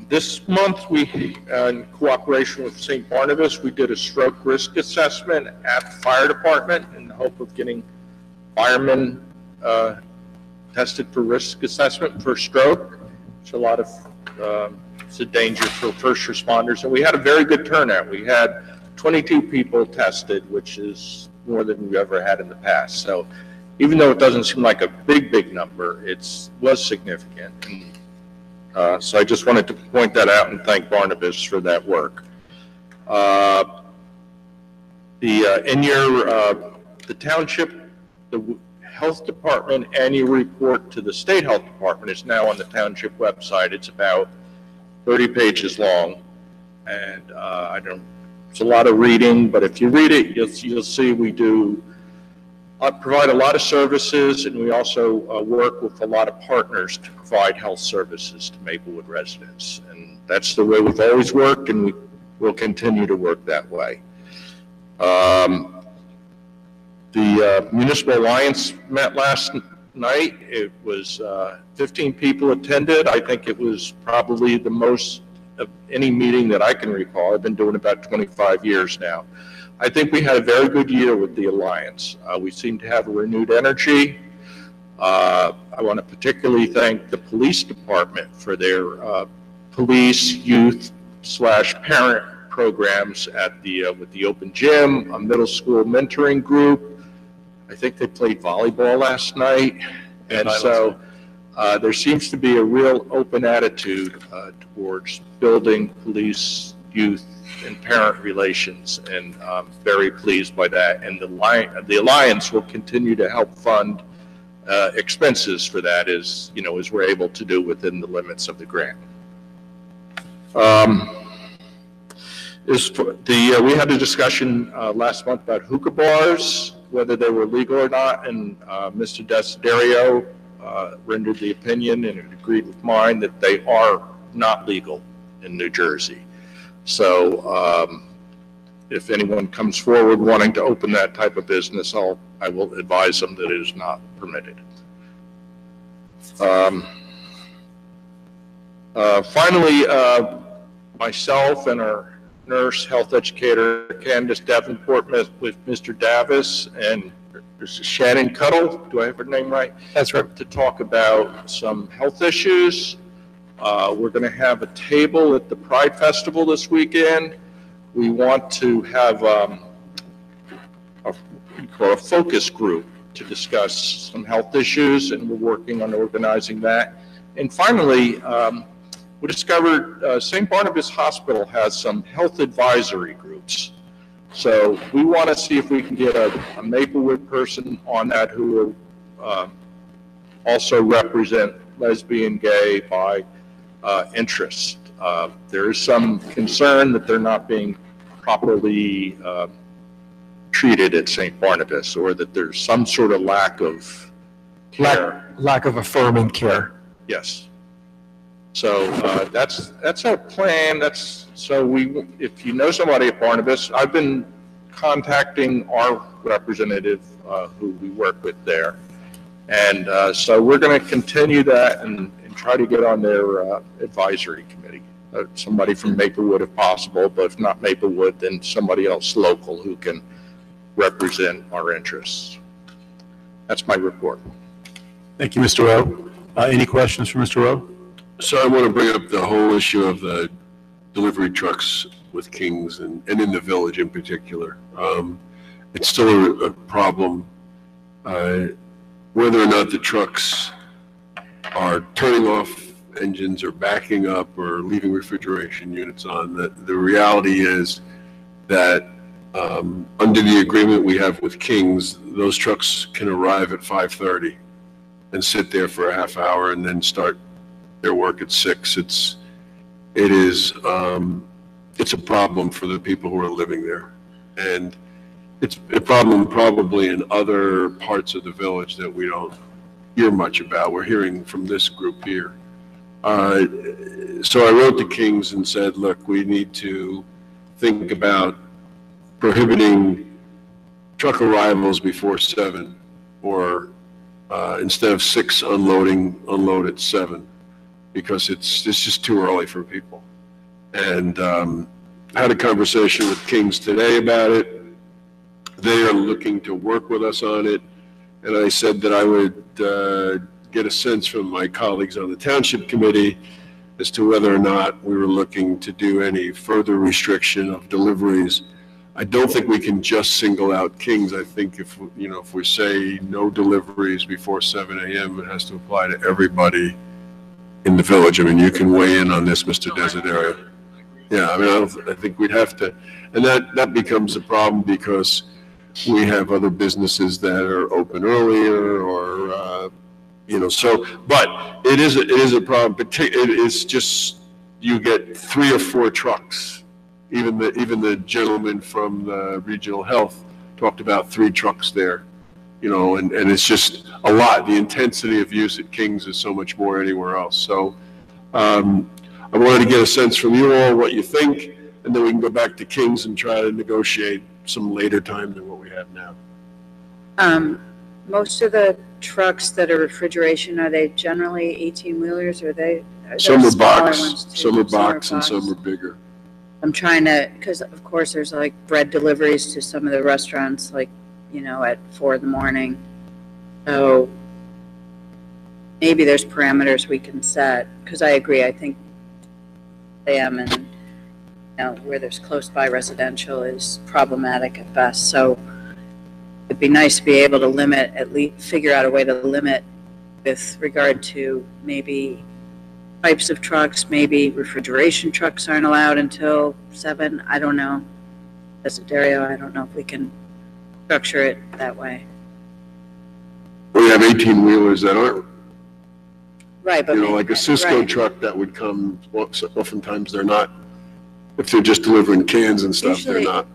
This month, we, in cooperation with St. Barnabas, we did a stroke risk assessment at the fire department in the hope of getting firemen tested for risk assessment for stroke. It's a lot of, it's a danger for first responders. And we had a very good turnout. We had 22 people tested, which is more than we've ever had in the past. So even though it doesn't seem like a big number, was significant. And, so I just wanted to point that out and thank Barnabas for that work. The township, the health department annual report to the state health department is now on the township website. It's about 30 pages long, and it's a lot of reading, but if you read it, you'll see we do provide a lot of services, and we also work with a lot of partners to provide health services to Maplewood residents. And that's the way we've always worked, and we will continue to work that way. The Municipal Alliance met last night. It was 15 people attended. I think it was probably the most of any meeting that I can recall. I've been doing about 25 years now. I think we had a very good year with the Alliance. We seem to have a renewed energy. I want to particularly thank the police department for their police, youth / parent programs at with the open gym, a middle school mentoring group. I think they played volleyball last night. And so there seems to be a real open attitude towards building police, youth, and parent relations, and I'm very pleased by that. And the Alliance will continue to help fund expenses for that, as we're able to do within the limits of the grant. We had a discussion last month about hookah bars, whether they were legal or not, and Mr. Desiderio rendered the opinion and agreed with mine that they are not legal in New Jersey. So if anyone comes forward wanting to open that type of business, I will advise them that it is not permitted. Finally, myself and our nurse health educator, Candace Davenport, met with Mr. Davis and Shannon Cuddle, do I have her name right? That's right. To talk about some health issues. We're going to have a table at the Pride Festival this weekend. We want to have a focus group to discuss some health issues, and we're working on organizing that. And finally, we discovered St. Barnabas Hospital has some health advisory groups. So we want to see if we can get a Maplewood person on that who will also represent lesbian, gay, bi interests. There is some concern that they're not being properly treated at St. Barnabas, or that there's some sort of lack of care. Lack of affirming care. Yes. So that's our plan. If you know somebody at Barnabas, I've been contacting our representative who we work with there, and so we're going to continue that and try to get on their advisory committee. Somebody from Maplewood if possible, but if not Maplewood, then somebody else local who can represent our interests. That's my report. Thank you, Mr. Rowe. Any questions for Mr. Rowe? So I want to bring up the whole issue of the delivery trucks with Kings and in the village in particular. It's still a problem. Whether or not the trucks are turning off engines or backing up or leaving refrigeration units on, the reality is that under the agreement we have with Kings, those trucks can arrive at 5:30 and sit there for a half hour and then start their work at 6. It's a problem for the people who are living there, and it's a problem probably in other parts of the village that we don't hear much about. We're hearing from this group here. So I wrote to Kings and said, look, we need to think about prohibiting truck arrivals before 7, or instead of 6 unload at 7, because it's just too early for people. And I had a conversation with Kings today about it. They are looking to work with us on it. and I said that I would get a sense from my colleagues on the Township Committee as to whether or not we were looking to do any further restriction of deliveries. I don't think we can just single out Kings. I think if we say no deliveries before 7 a.m., it has to apply to everybody in the village. I mean, you can weigh in on this, Mr. Desiderio. Yeah, I mean, I think we'd have to, and that becomes a problem because we have other businesses that are open earlier, or so. But it is a problem. It is just you get 3 or 4 trucks. Even the gentleman from the regional health talked about 3 trucks there, and it's just a lot. The intensity of use at Kings is so much more anywhere else. So I wanted to get a sense from you all what you think, and then we can go back to Kings and try to negotiate some later time than what we have now. Most of the trucks that are refrigeration, are they generally 18-wheelers, or Some are box, some are box, and some are bigger. I'm trying to, because of course there's like bread deliveries to some of the restaurants, like, at 4 in the morning. So maybe there's parameters we can set, because I agree, I think AM and where there's close by residential is problematic at best. So it'd be nice to be able to limit, at least figure out a way to limit with regard to maybe types of trucks, maybe refrigeration trucks aren't allowed until 7. I don't know. Desiderio, I don't know if we can structure it that way. We have 18-wheelers that aren't. Right, but like a Cisco truck that would come, oftentimes they're not, if they're just delivering cans and stuff, Usually, they're not I know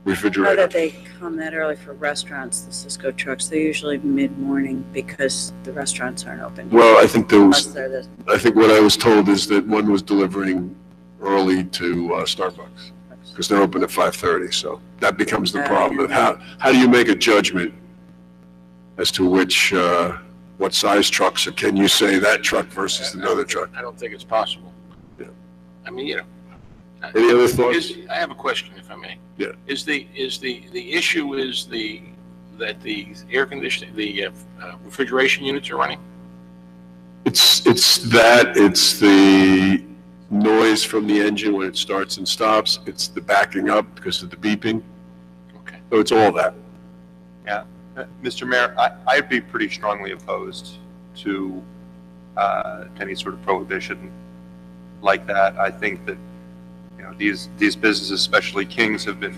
refrigerated. that they come that early for restaurants, the Cisco trucks. They're usually mid-morning because the restaurants aren't open. Well, I think Unless I think what I was told is that one was delivering early to Starbucks because they're open at 5:30. So that becomes the problem of how do you make a judgment as to which, what size trucks, or can you say that truck versus another truck? I don't think it's possible. Yeah. I mean, Any other thoughts? I have a question, if I may. Yeah. The issue is that the air conditioning, the refrigeration units are running? It's the noise from the engine when it starts and stops. It's the backing up because of the beeping. Okay. So it's all that. Yeah. Mr. Mayor, I'd be pretty strongly opposed to any sort of prohibition like that. I think that these businesses, especially Kings, have been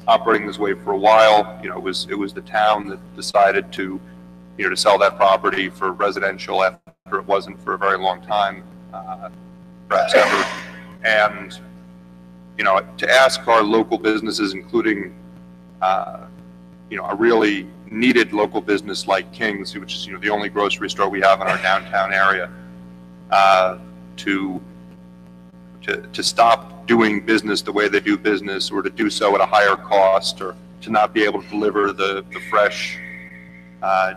operating this way for a while. It was the town that decided to sell that property for residential after it wasn't for a very long time, perhaps ever. And to ask our local businesses, including a really needed local business like Kings, which is the only grocery store we have in our downtown area, to stop doing business the way they do business, or to do so at a higher cost, or to not be able to deliver the fresh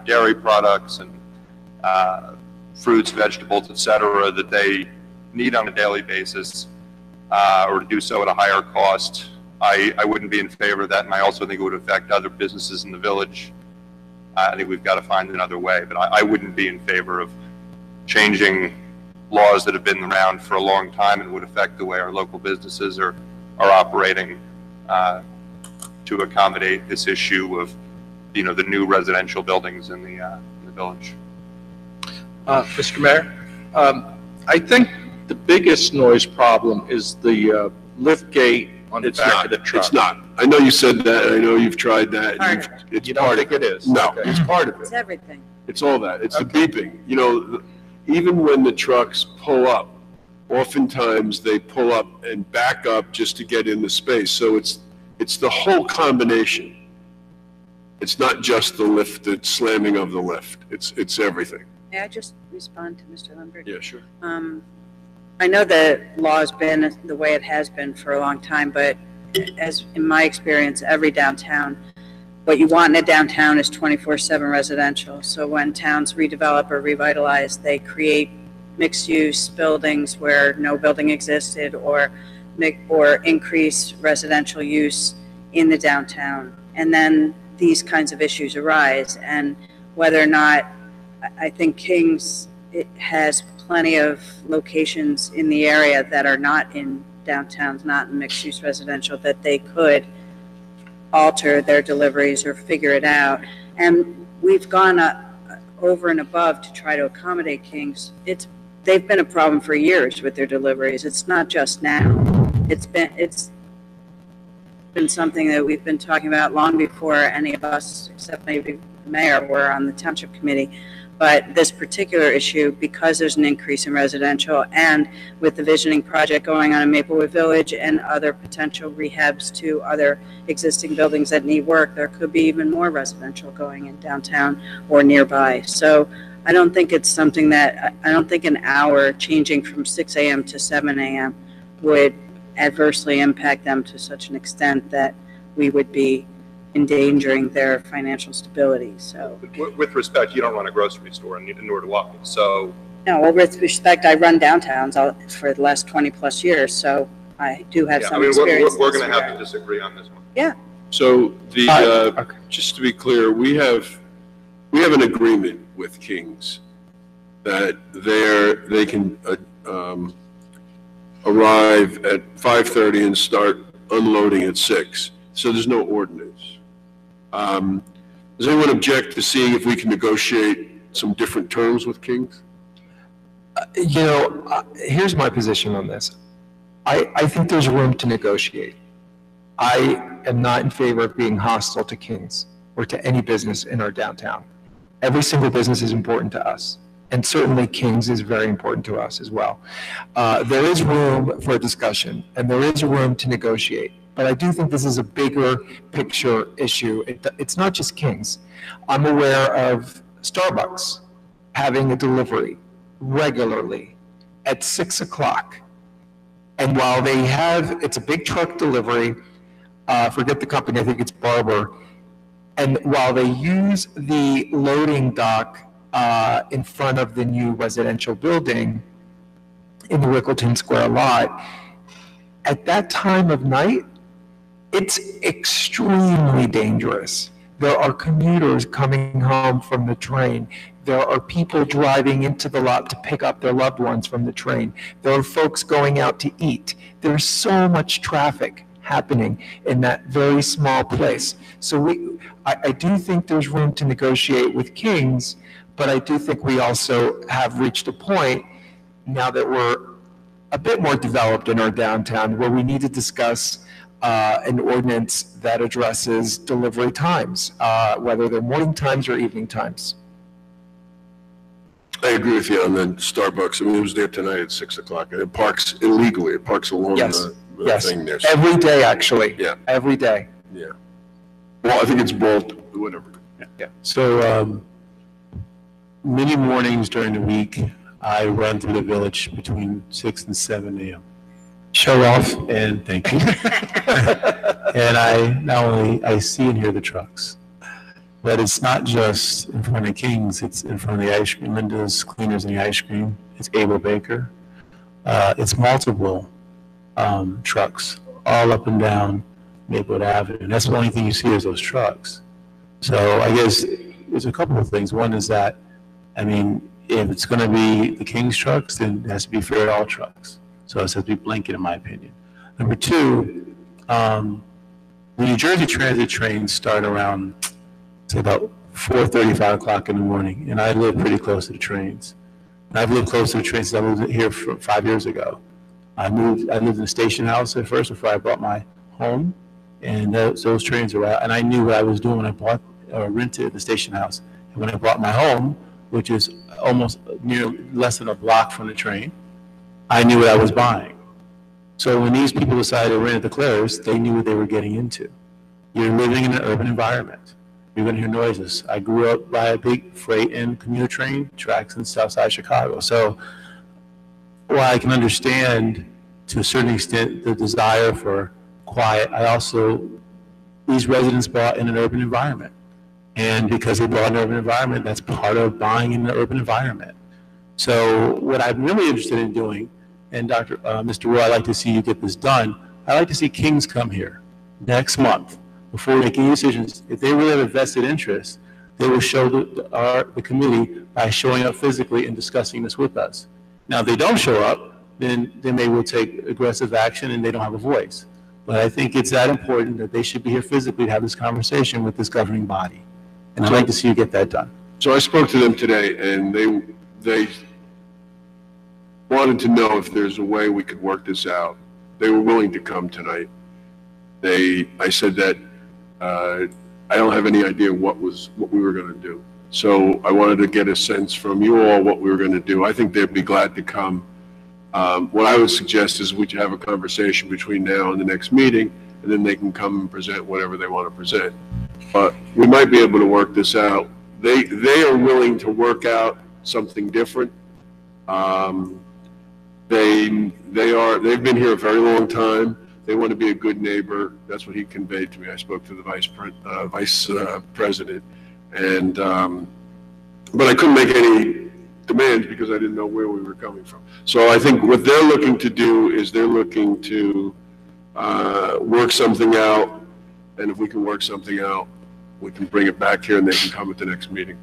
dairy products and fruits, vegetables, etc., that they need on a daily basis, or to do so at a higher cost. I wouldn't be in favor of that, and I also think it would affect other businesses in the village. I think we've got to find another way, but I wouldn't be in favor of changing laws that have been around for a long time and would affect the way our local businesses are operating to accommodate this issue of the new residential buildings in the village. Mr. Mayor, I think the biggest noise problem is the lift gate on the back of the truck. It's not. I know you said that. I know you've tried that. You don't think it is? No, Okay. it's part of it. It's everything. It's all that. It's the beeping. Even when the trucks pull up, oftentimes they pull up and back up just to get in the space. So it's the whole combination. It's not just the lift, the slamming of the lift. It's everything. May I just respond to Mr. Lambert? Yeah, sure. I know the law has been the way it has been for a long time, but as in my experience, every downtown, what you want in a downtown is 24/7 residential. So when towns redevelop or revitalize, they create mixed-use buildings where no building existed, or increase residential use in the downtown. And then these kinds of issues arise, and whether or not, I think Kings, it has plenty of locations in the area that are not in downtowns, not in mixed-use residential, that they could alter their deliveries or figure it out. And we've gone over and above to try to accommodate Kings. They've been a problem for years with their deliveries. It's not just now. It's been something that we've been talking about long before any of us, except maybe the mayor, were on the township committee. But this particular issue, because there's an increase in residential, and with the visioning project going on in Maplewood Village and other potential rehabs to other existing buildings that need work, there could be even more residential going in downtown or nearby. So I don't think it's something that, I don't think an hour changing from 6 a.m. to 7 a.m. would adversely impact them to such an extent that we would be endangering their financial stability. So With respect, you don't run a grocery store, and nor do I. So no, well, with respect, I run downtowns for the last 20 plus years, so I do have some experience. We're going to have to disagree on this one. Yeah. So just to be clear, we have an agreement with Kings that they can arrive at 5:30 and start unloading at 6. So there's no ordinance. Does anyone object to seeing if we can negotiate some different terms with Kings? Here's my position on this. I think there's room to negotiate. I am not in favor of being hostile to Kings or to any business in our downtown. Every single business is important to us, and certainly Kings is very important to us as well. There is room for a discussion, and there is room to negotiate. But I do think this is a bigger picture issue. It's not just Kings. I'm aware of Starbucks having a delivery regularly at 6 o'clock. And while it's a big truck delivery, forget the company, I think it's Barber. And while they use the loading dock in front of the new residential building in the Rickleton Square lot, at that time of night, it's extremely dangerous. There are commuters coming home from the train. There are people driving into the lot to pick up their loved ones from the train. There are folks going out to eat. There's so much traffic happening in that very small place. So I do think there's room to negotiate with Kings, but I do think we also have reached a point now that we're a bit more developed in our downtown where we need to discuss an ordinance that addresses delivery times, whether they're morning times or evening times. I agree with you on the Starbucks. I mean, it was there tonight at 6 o'clock, and it parks illegally. It parks along the thing there. So. Every day, actually. Yeah. Every day. Yeah. Well, I think it's both, whatever. Yeah. So many mornings during the week, I run through the village between 6 and 7 a.m. Show off. And thank you. And I not only I see and hear the trucks, but it's not just in front of Kings, it's in front of the ice cream, Linda's Cleaners and the Ice Cream. It's Abel Baker. It's multiple trucks all up and down Maplewood Avenue. And that's the only thing you see is those trucks. So I guess there's a couple of things. One is that, I mean, if it's going to be the Kings trucks, then it has to be fair to all trucks. So it has to be blanket, in my opinion. Number two, the New Jersey Transit trains start around, say, about 4:30, 5 o'clock in the morning, and I live pretty close to the trains. And I've lived close to the trains since I moved here 5 years ago. I lived in a station house at first before I bought my home, and those trains are out. And I knew what I was doing when I bought or rented the station house. And when I bought my home, which is almost less than a block from the train, I knew what I was buying. So when these people decided to rent at the Clares, they knew what they were getting into. You're living in an urban environment. You're going to hear noises. I grew up by a big freight and commuter train tracks in Southside Chicago. So while I can understand to a certain extent the desire for quiet, these residents bought in an urban environment. And because they bought an urban environment, that's part of buying in an urban environment. So what I'm really interested in doing, and Mr. Roy, I'd like to see you get this done. I'd like to see Kings come here next month before making any decisions, if they really have a vested interest, they will show the committee by showing up physically and discussing this with us. Now, if they don't show up, then they will take aggressive action and they don't have a voice. But I think it's that important that they should be here physically to have this conversation with this governing body. And I'd like to see you get that done. So I spoke to them today, and they wanted to know if there's a way we could work this out. They were willing to come tonight. I said that I don't have any idea what we were going to do. So I wanted to get a sense from you all what we were going to do. I think they'd be glad to come. What I would suggest is we should have a conversation between now and the next meeting, and then they can come and present whatever they want to present. But we might be able to work this out. They are willing to work out something different. They've been here a very long time. They want to be a good neighbor. That's what he conveyed to me. I spoke to the vice president, and but I couldn't make any demands because I didn't know where we were coming from. So I think what they're looking to do is they're looking to work something out, and if we can work something out, we can bring it back here and they can come at the next meeting.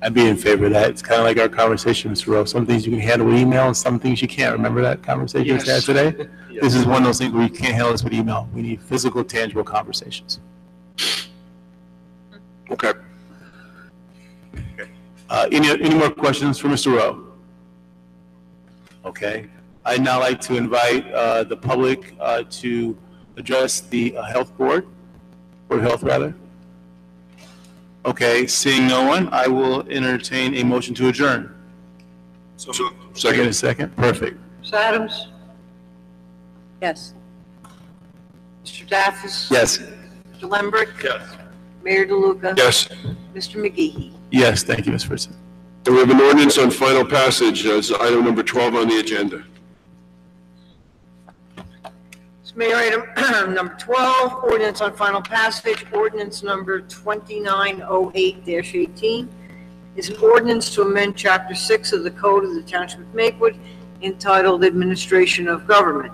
I'd be in favor of that. It's kind of like our conversation, Mr. Rowe. Some things you can handle with email and some things you can't. Remember that conversation we had today? Yes. This is one of those things where you can't handle this with email. We need physical, tangible conversations. Okay. Any more questions for Mr. Rowe? Okay. I'd now like to invite the public to address the health board, Board of Health rather. Okay, seeing no one, I will entertain a motion to adjourn. So Second. Perfect. Ms. Adams? Yes. Mr. Daffis? Yes. Mr. Lembrick? Yes. Mayor DeLuca? Yes. Mr. McGee? Yes, thank you, Mr. President. And we have an ordinance on final passage as item number 12 on the agenda. Mayor, item number 12, ordinance on final passage, ordinance number 2908-18 is an ordinance to amend Chapter 6 of the Code of the Township of Maplewood entitled Administration of Government.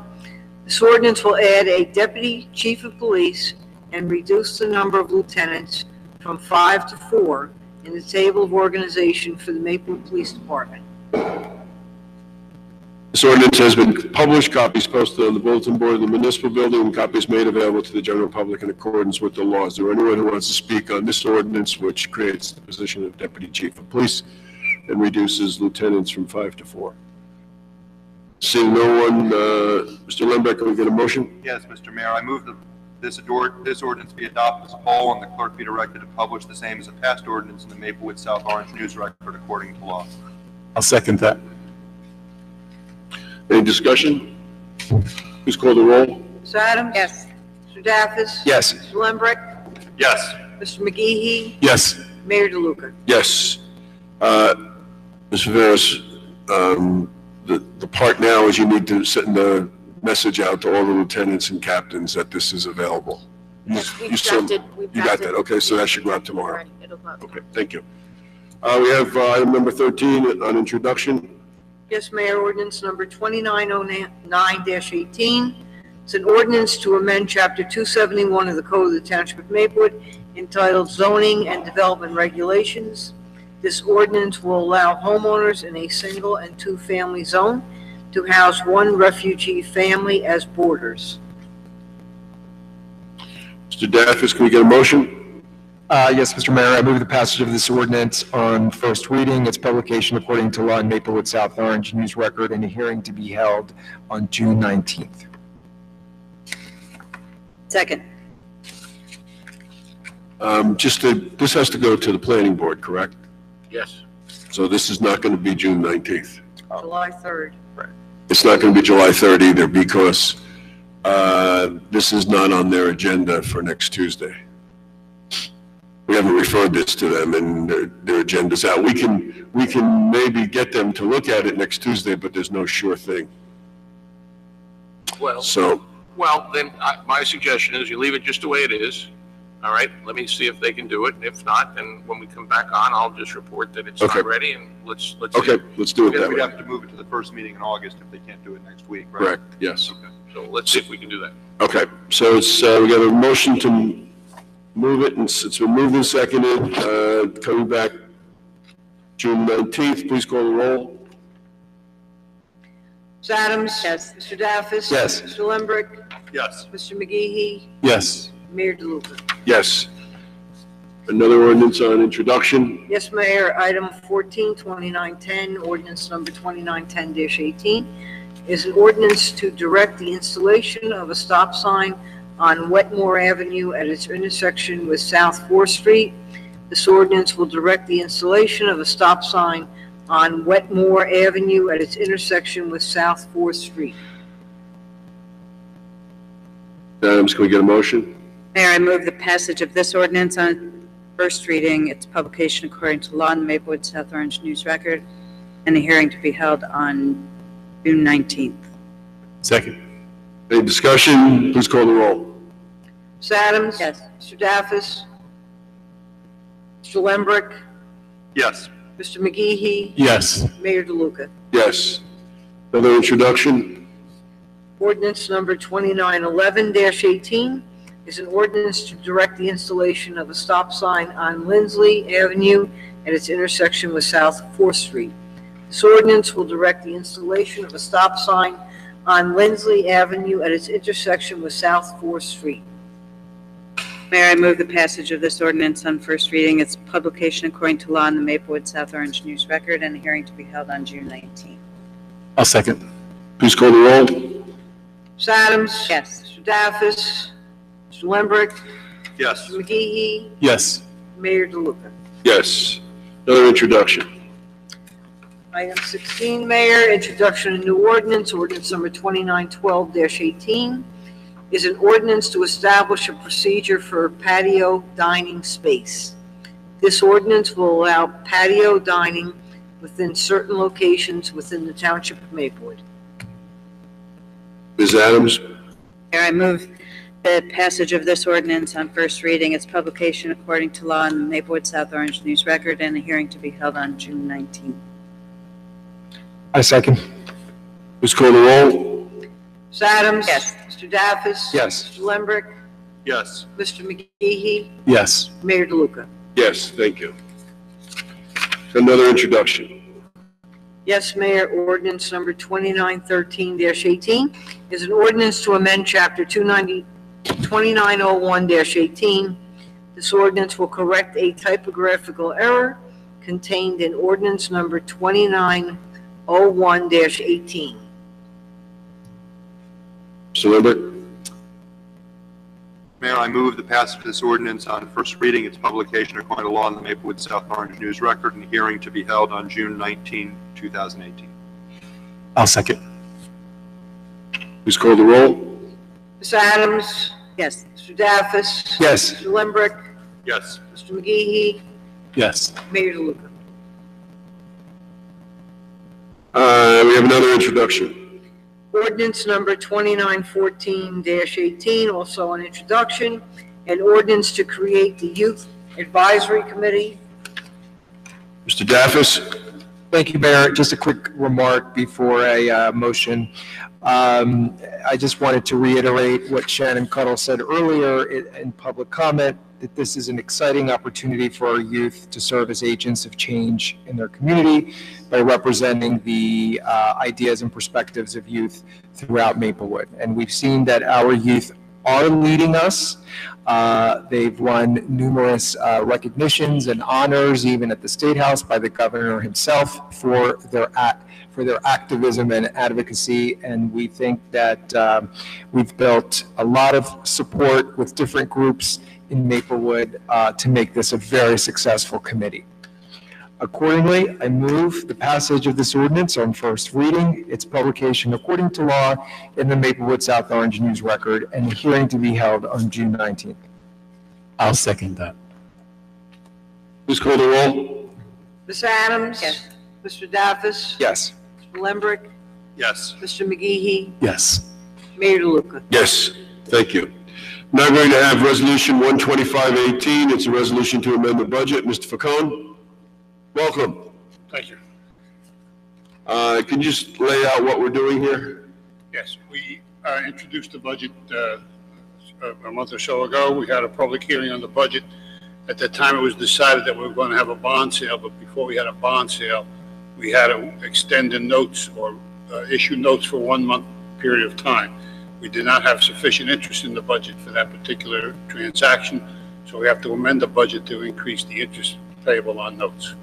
This ordinance will add a deputy chief of police and reduce the number of lieutenants from 5 to 4 in the table of organization for the Maplewood Police Department. This ordinance has been published, copies posted on the bulletin board of the municipal building, and copies made available to the general public in accordance with the laws. Is there anyone who wants to speak on this ordinance, which creates the position of Deputy Chief of Police and reduces lieutenants from 5 to 4? Seeing no one, Mr. Lembeck, can we get a motion? Yes, Mr. Mayor, I move that this ordinance be adopted as a whole and the clerk be directed to publish the same as a passed ordinance in the Maplewood South Orange News Record according to law. I'll second that. Any discussion? Please call the roll. Ms. Adams? Yes. Mr. Daffis? Yes. Mr. Lembrick? Yes. Mr. McGee? Yes. Mayor DeLuca? Yes. Mr. Veras, the part now is you need to send the message out to all the lieutenants and captains that this is available. You got that? Okay, so that should go out tomorrow. Okay, thank you. We have item number 13 on introduction. Yes, Mayor, ordinance number 2909-18. It's an ordinance to amend Chapter 271 of the Code of the Township of Maplewood entitled Zoning and Development Regulations. This ordinance will allow homeowners in a single and two-family zone to house one refugee family as boarders. Mr. Daffis, can we get a motion? Yes, Mr. Mayor, I move the passage of this ordinance on first reading, its publication according to law in Maplewood South Orange News Record, and a hearing to be held on June 19th. Second. This has to go to the planning board, correct? Yes. So this is not going to be June 19th. July 3rd. Right. It's not going to be July 3rd either because this is not on their agenda for next Tuesday. We haven't referred this to them and their agenda's out. We can maybe get them to look at it next Tuesday, but there's no sure thing. Well, So, then my suggestion is you leave it just the way it is. All right, let me see if they can do it. If not, then when we come back on, I'll just report that it's Okay. not ready and let's. Okay, let's do it that We'd way. have to move it to the first meeting in August if they can't do it next week, right? Correct, yes. Okay, so let's see if we can do that. Okay, so it's, we got a motion to move it, and it's been moved and seconded, coming back June 19th, please call the roll. Ms. Adams? Yes. Mr. Daffis? Yes. Mr. Lembrick? Yes. Mr. McGee? Yes. Mayor DeLuca? Yes. Another ordinance on introduction. Yes, Mayor. Item 14, 2910, ordinance number 2910-18, is an ordinance to direct the installation of a stop sign on Wetmore Avenue at its intersection with South 4th Street. This ordinance will direct the installation of a stop sign on Wetmore Avenue at its intersection with South 4th Street. Adams, can we get a motion? Mayor, I move the passage of this ordinance on first reading, its publication according to law in the Maplewood South Orange News Record, and a hearing to be held on June 19th. Second. Any discussion? Please call the roll. Ms. Adams? Yes. Mr. Daffis? Mr. Lembrick? Yes. Mr. McGee? Yes. Mayor DeLuca? Yes. Another introduction. Ordinance number 2911-18 is an ordinance to direct the installation of a stop sign on Lindsley Avenue at its intersection with South 4th Street. This ordinance will direct the installation of a stop sign on Lindsley Avenue at its intersection with South 4th Street. Mayor, I move the passage of this ordinance on first reading, its publication according to law in the Maplewood South Orange News Record, and a hearing to be held on June 19th. I'll second. Please call the roll. Ms. Adams? Yes. Mr. Daffis? Mr. Lembrick? Yes. Mr. McGee? Yes. Mayor DeLuca? Yes. Another introduction. Item 16, Mayor, introduction of new ordinance, ordinance number 2912-18, is an ordinance to establish a procedure for patio dining space. This ordinance will allow patio dining within certain locations within the Township of Maplewood. Ms. Adams? Mayor, I move the passage of this ordinance on first reading, its publication according to law in the Maplewood South Orange News Record, and a hearing to be held on June 19th. I second. Please call the roll. Ms. Adams? Yes. Mr. Daffis? Yes. Mr. Lembrick? Yes. Mr. McGee? Yes. Mayor DeLuca? Yes, thank you. Another introduction. Yes, Mayor, ordinance number 2913-18 is an ordinance to amend Chapter 2901-18. This ordinance will correct a typographical error contained in ordinance number 2901-18. Mr. Lembrick? Mayor, I move the passage of this ordinance on first reading, its publication according to law in the Maplewood South Orange News Record, and a hearing to be held on June 19, 2018. I'll second. Please call the roll. Ms. Adams? Yes. Mr. Daffis? Yes. Mr. Lembrick? Yes. Mr. McGee? Yes. Mayor DeLuca? We have another introduction. Ordinance number 2914-18, also an introduction, an ordinance to create the Youth Advisory Committee. Mr. Daffis? Thank you, Mayor. Just a quick remark before a motion. I just wanted to reiterate what Shannon Cuddle said earlier in public comment, that this is an exciting opportunity for our youth to serve as agents of change in their community by representing the ideas and perspectives of youth throughout Maplewood. And we've seen that our youth are leading us. They've won numerous recognitions and honors, even at the State House, by the governor himself for their activism and advocacy. And we think that we've built a lot of support with different groups in Maplewood to make this a very successful committee. Accordingly, I move the passage of this ordinance on first reading, its publication according to law in the Maplewood South Orange News Record, and a hearing to be held on June 19th. I'll second that. Please call the roll. Ms. Adams? Yes. Mr. Daffis? Yes. Mr. Lembrick? Yes. Mr. McGee? Yes. Mayor DeLuca? Yes, thank you. Now going to have Resolution 12518. It's a resolution to amend the budget. Mr. Facone, welcome. Thank you. Can you just lay out what we're doing here? Yes, we introduced the budget a month or so ago. We had a public hearing on the budget. At that time, it was decided that we were going to have a bond sale, but before we had a bond sale, we had to extend the notes or issue notes for 1 month period of time. We did not have sufficient interest in the budget for that particular transaction, so we have to amend the budget to increase the interest payable on notes.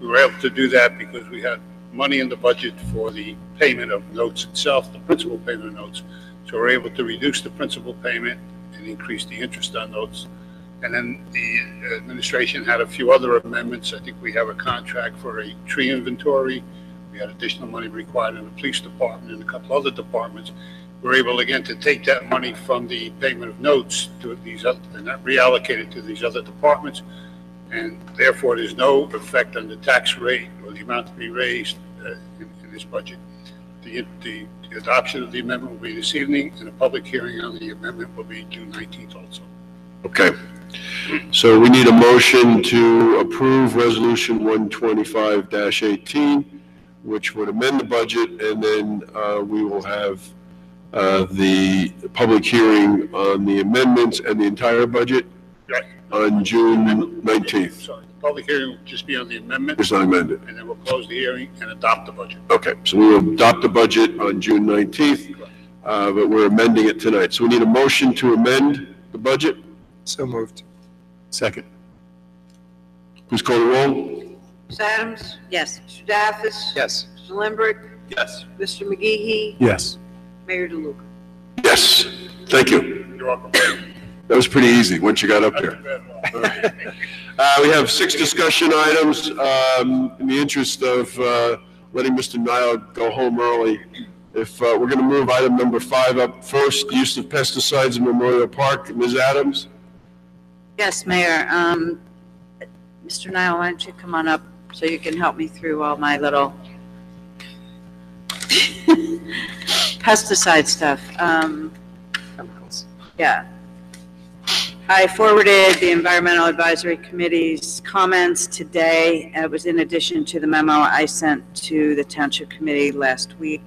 We were able to do that because we had money in the budget for the payment of notes itself, the principal payment of notes. So we're able to reduce the principal payment and increase the interest on notes. And then the administration had a few other amendments. I think we have a contract for a tree inventory. We had additional money required in the police department and a couple other departments. We're able again to take that money from the payment of notes to these other, and not reallocate it to these other departments. And therefore, there's no effect on the tax rate or the amount to be raised in this budget. The adoption of the amendment will be this evening, and a public hearing on the amendment will be June 19th also. Okay. So we need a motion to approve Resolution 125-18, which would amend the budget, and then we will have the public hearing on the amendments and the entire budget on June 19th. Sorry, the public hearing will just be on the amendment. It's not amended. And then we'll close the hearing and adopt the budget. Okay, so we will adopt the budget on June 19th, but we're amending it tonight. So we need a motion to amend the budget. So moved. Second. Please call the roll. Ms. Adams? Yes. Mr. Daffis? Yes. Mr. Lindberg? Yes. Mr. McGee? Yes. Mayor DeLuca? Yes, thank you. You're welcome. That was pretty easy once you got up there. We have 6 discussion items. In the interest of letting Mr. Nile go home early, if we're going to move item number 5 up first, use of pesticides in Memorial Park. Ms. Adams? Yes, Mayor. Mr. Nile, why don't you come on up so you can help me through all my little pesticide stuff. Chemicals. Yeah. I forwarded the Environmental Advisory Committee's comments today. It was in addition to the memo I sent to the Township Committee last week.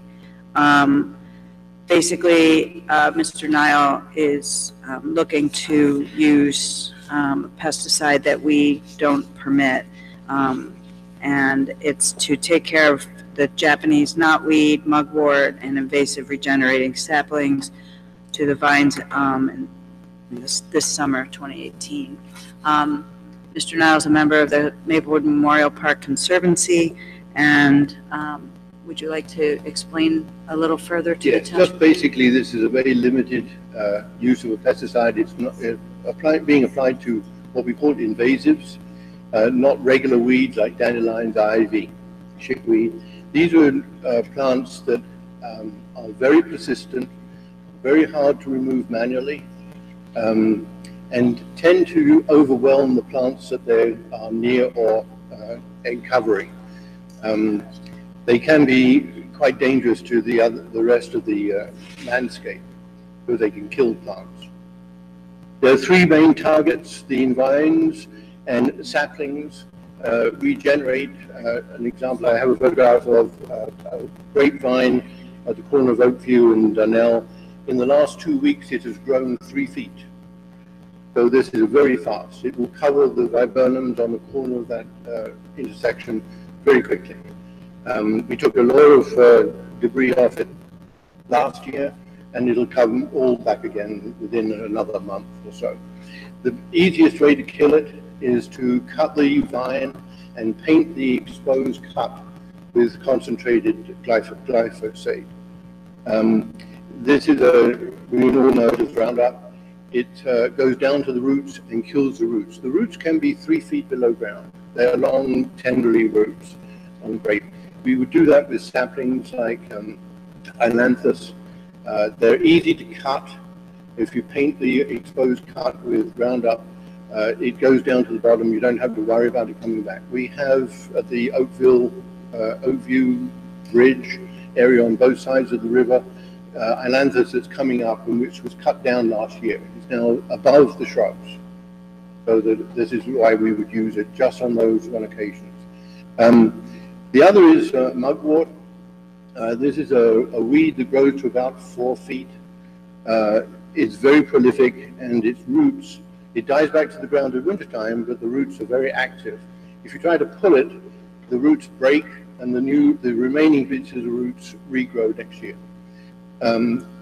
Basically, Mr. Nile is looking to use pesticide that we don't permit. And it's to take care of the Japanese knotweed, mugwort, and invasive regenerating saplings to the vines this summer, 2018. Mr. Nile is a member of the Maplewood Memorial Park Conservancy, and would you like to explain a little further to the township? Just basically, this is a very limited use of a pesticide. It's not being applied to what we call invasives, not regular weeds like dandelions, ivy, chickweed. These are plants that are very persistent, very hard to remove manually, and tend to overwhelm the plants that they are near or covering. They can be quite dangerous to the rest of the landscape, because they can kill plants. There are 3 main targets: the vines and saplings. Regenerate. An example, I have a photograph of a grapevine at the corner of Oakview and Donnell. In the last 2 weeks, it has grown 3 feet. So this is very fast. It will cover the viburnums on the corner of that intersection very quickly. We took a lot of debris off it last year, and it'll come all back again within another month or so. The easiest way to kill it is to cut the vine and paint the exposed cut with concentrated glyphosate. This is we all know it as Roundup. It goes down to the roots and kills the roots. The roots can be 3 feet below ground. They're long, tenderly roots on grape. We would do that with saplings like ailanthus. They're easy to cut. If you paint the exposed cut with Roundup, it goes down to the bottom. You don't have to worry about it coming back. We have at the Oakview Bridge area on both sides of the river ailanthus that's coming up and which was cut down last year. It's now above the shrubs. So this is why we would use it just on those one occasions. The other is mugwort. This is a weed that grows to about 4 feet. It's very prolific, and its roots, it dies back to the ground at wintertime, but the roots are very active. If you try to pull it, the roots break, and the remaining bits of the roots regrow next year.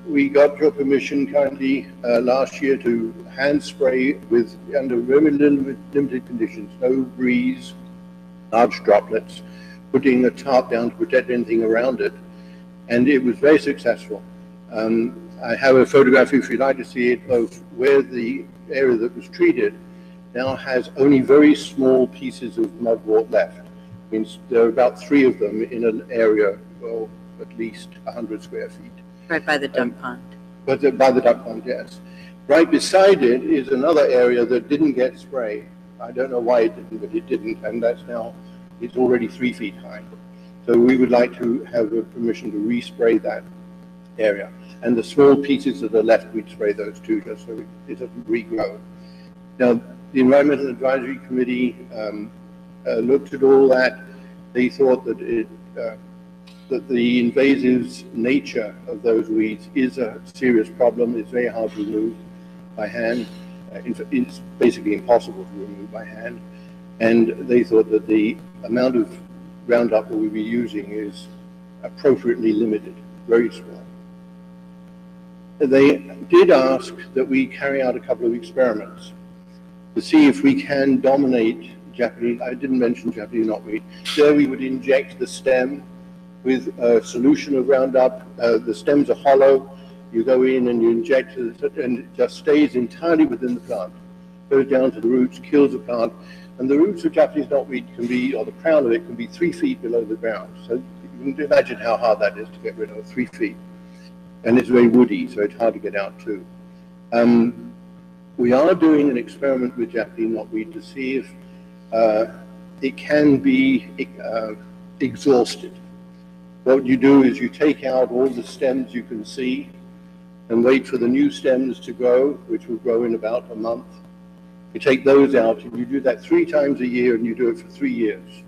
We got your permission currently last year to hand spray under very limited conditions, no breeze, large droplets, putting a tarp down to protect anything around it, and it was very successful. I have a photograph, if you'd like to see it, of where the area that was treated now has only very small pieces of mugwort left. It means there are about 3 of them in an area of at least 100 square feet. Right by the duck pond. But by the duck pond, yes. Right beside it is another area that didn't get spray. I don't know why it didn't, but it didn't, and that's now, it's already 3 feet high. So we would like to have a permission to respray that area. And the small pieces that are left, we'd spray those too, just so it doesn't regrow. Now, the Environmental Advisory Committee looked at all that. They thought that that the invasive nature of those weeds is a serious problem. It's very hard to remove by hand. It's basically impossible to remove by hand. And they thought that the amount of Roundup that we'll be using is appropriately limited, very small. They did ask that we carry out a couple of experiments to see if we can dominate Japanese, I didn't mention Japanese knotweed. There we would inject the stem with a solution of Roundup. The stems are hollow. You go in and you inject it, and it just stays entirely within the plant. Goes down to the roots, kills the plant. And the roots of Japanese knotweed can be, or the crown of it can be 3 feet below the ground. So you can imagine how hard that is to get rid of, 3 feet. And it's very woody, so it's hard to get out too. We are doing an experiment with Japanese knotweed to see if it can be exhausted. What you do is you take out all the stems you can see and wait for the new stems to grow, which will grow in about a month. You take those out, and you do that 3 times a year, and you do it for 3 years.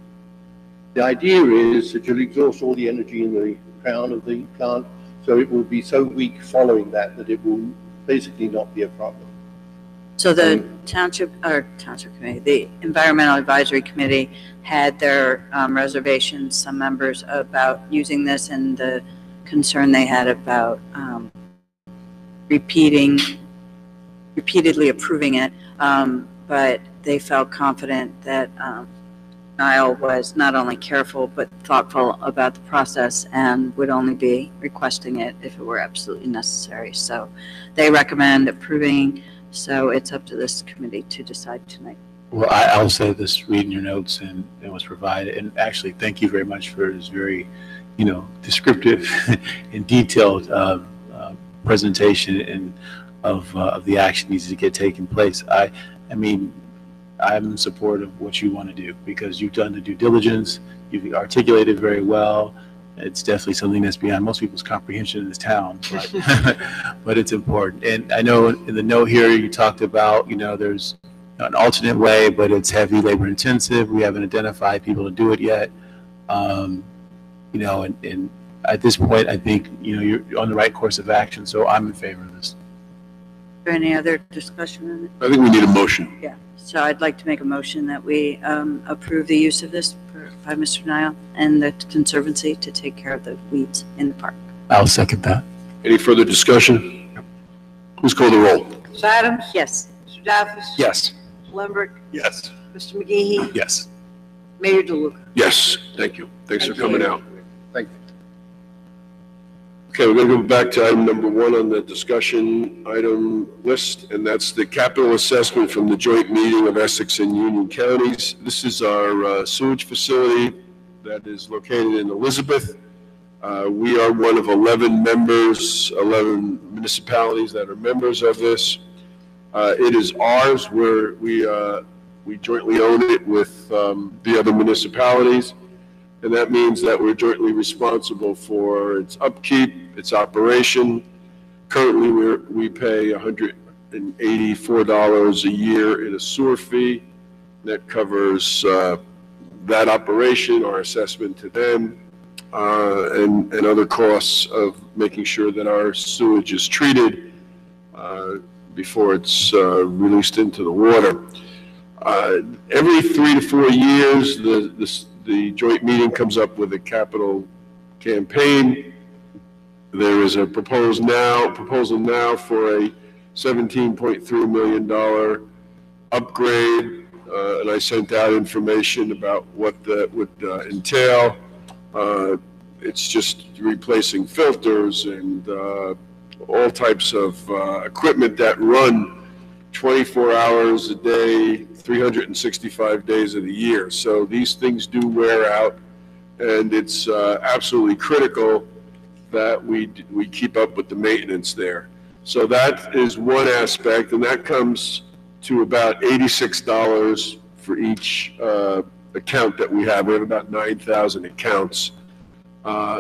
The idea is that you'll exhaust all the energy in the crown of the plant, so it will be so weak following that that it will basically not be a problem. So the Township Committee, the Environmental Advisory Committee had their reservations, some members, about using this and the concern they had about repeatedly approving it, but they felt confident that Niall was not only careful but thoughtful about the process and would only be requesting it if it were absolutely necessary. So they recommend approving. So it's up to this committee to decide tonight. Well, I'll say this, reading your notes and was provided, and actually thank you very much for this very, descriptive and detailed presentation and of the action needs to get taken place. I mean, I'm in support of what you want to do because you've done the due diligence, you've articulated very well. It's definitely something that's beyond most people's comprehension in this town, but, but it's important. And I know in the note here you talked about, there's an alternate way, but it's heavy labor intensive. We haven't identified people to do it yet. And at this point, I think, you're on the right course of action. So I'm in favor of this. Is there any other discussion on it? I think we need a motion. Yeah. So I'd like to make a motion that we approve the use of this by Mr. Niall and the Conservancy to take care of the weeds in the park. I'll second that. Any further discussion? Please call the roll. Ms. Adams? Yes. Mr. Daffis? Yes. Mr. Lundberg? Yes. Mr. McGehee? Yes. Mayor DeLuca? Yes, thank you. Thanks for coming out. Thank you. Okay, we're going to go back to item number 1 on the discussion item list, and that's the capital assessment from the joint meeting of Essex and Union counties. This is our sewage facility that is located in Elizabeth. We are one of 11 municipalities that are members of this. It is ours where we jointly own it with the other municipalities. and that means that we're jointly responsible for its upkeep, its operation. Currently, we pay $184 a year in a sewer fee. That covers that operation, our assessment to them, and other costs of making sure that our sewage is treated before it's released into the water. Every 3 to 4 years, the joint meeting comes up with a capital campaign. There is a proposal now for a $17.3 million upgrade, and I sent out information about what that would entail. It's just replacing filters and all types of equipment that run 24 hours a day, 365 days of the year. So these things do wear out, and it's absolutely critical that we keep up with the maintenance there. So that is one aspect, and that comes to about $86 for each account that we have. We have about 9,000 accounts,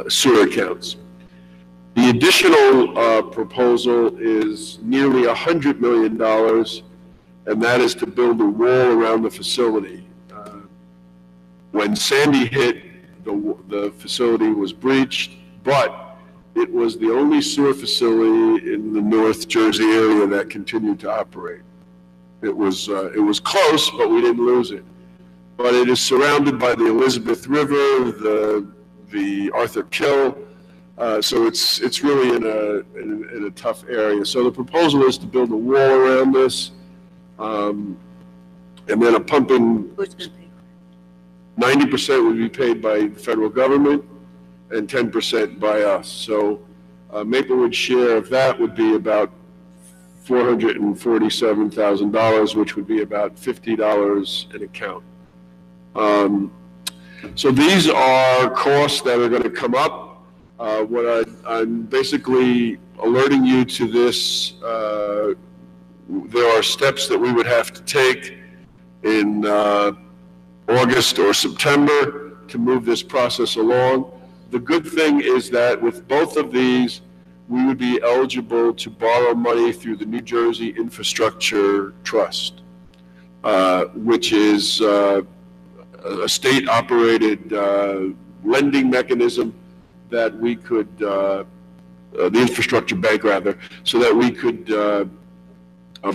sewer accounts. The additional proposal is nearly $100 million, and that is to build a wall around the facility. When Sandy hit, the facility was breached, but it was the only sewer facility in the North Jersey area that continued to operate. It was close, but we didn't lose it. But it is surrounded by the Elizabeth River, the Arthur Kill, so it's really in a tough area. So the proposal is to build a wall around this, and then a pumping. 90% would be paid by the federal government, and 10% by us. So Maplewood's share of that would be about $447,000, which would be about $50 an account. So these are costs that are going to come up. What I'm basically alerting you to this, there are steps that we would have to take in August or September to move this process along. The good thing is that with both of these, we would be eligible to borrow money through the New Jersey Infrastructure Trust, which is a state-operated lending mechanism that we could, the infrastructure bank rather, so that we could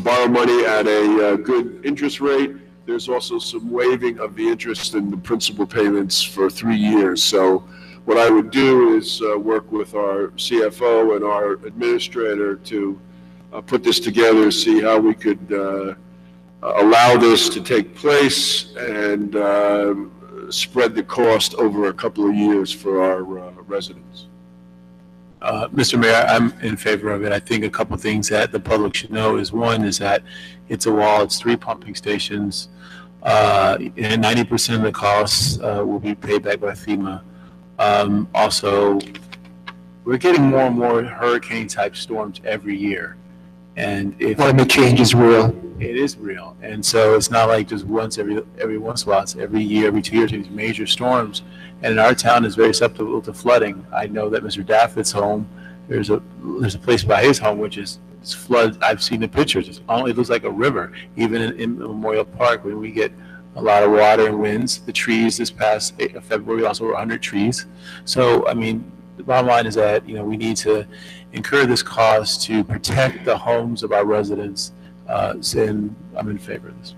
borrow money at a good interest rate. There's also some waiving of the interest and the principal payments for 3 years. So what I would do is work with our CFO and our administrator to put this together, see how we could allow this to take place and spread the cost over a couple of years for our residents. Mr. Mayor, I'm in favor of it. I think a couple of things that the public should know is, one is that it's a wall, it's 3 pumping stations, and 90% of the costs will be paid back by FEMA. Also, we're getting more and more hurricane-type storms every year. And if climate change is real. It is real. And so it's not like just once every once in a while, it's every year, every 2 years, these major storms. And our town is very susceptible to flooding. I know that Mr. Dafford's home, there's a place by his home which is flooded. I've seen the pictures. It looks like a river. Even in Memorial Park, when we get a lot of water and winds, the trees this past February, we lost over 100 trees. So, I mean, the bottom line is that, we need to incur this cost to protect the homes of our residents, and I'm in favor of this.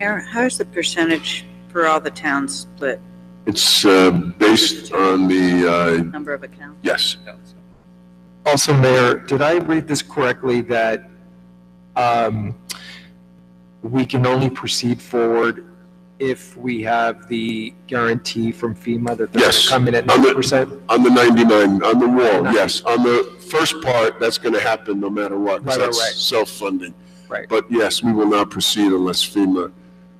Aaron, how's the percentage for all the towns split? It's based on the Number of accounts? yes. Also, Mayor, did I read this correctly that we can only proceed forward if we have the guarantee from FEMA that they're going to come in at 90%? On the 99, on the wall, yes. On the first part, that's going to happen no matter what. Right, That's right. self-funding. Right. But yes, we will not proceed unless FEMA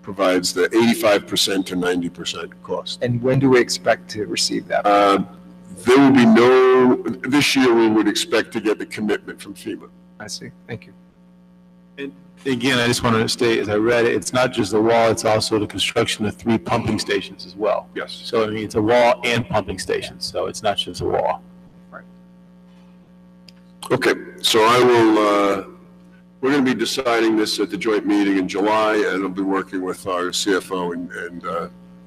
provides the 85% to 90% cost. And when do we expect to receive that? There will be this year we would expect to get the commitment from FEMA. I see. Thank you. And again, I just want to state, as I read it, it's not just the wall, it's also the construction of 3 pumping stations as well. Yes. So I mean, it's a wall and pumping stations, so it's not just a wall. Okay, so I will, we're going to be deciding this at the joint meeting in July, and I'll be working with our CFO and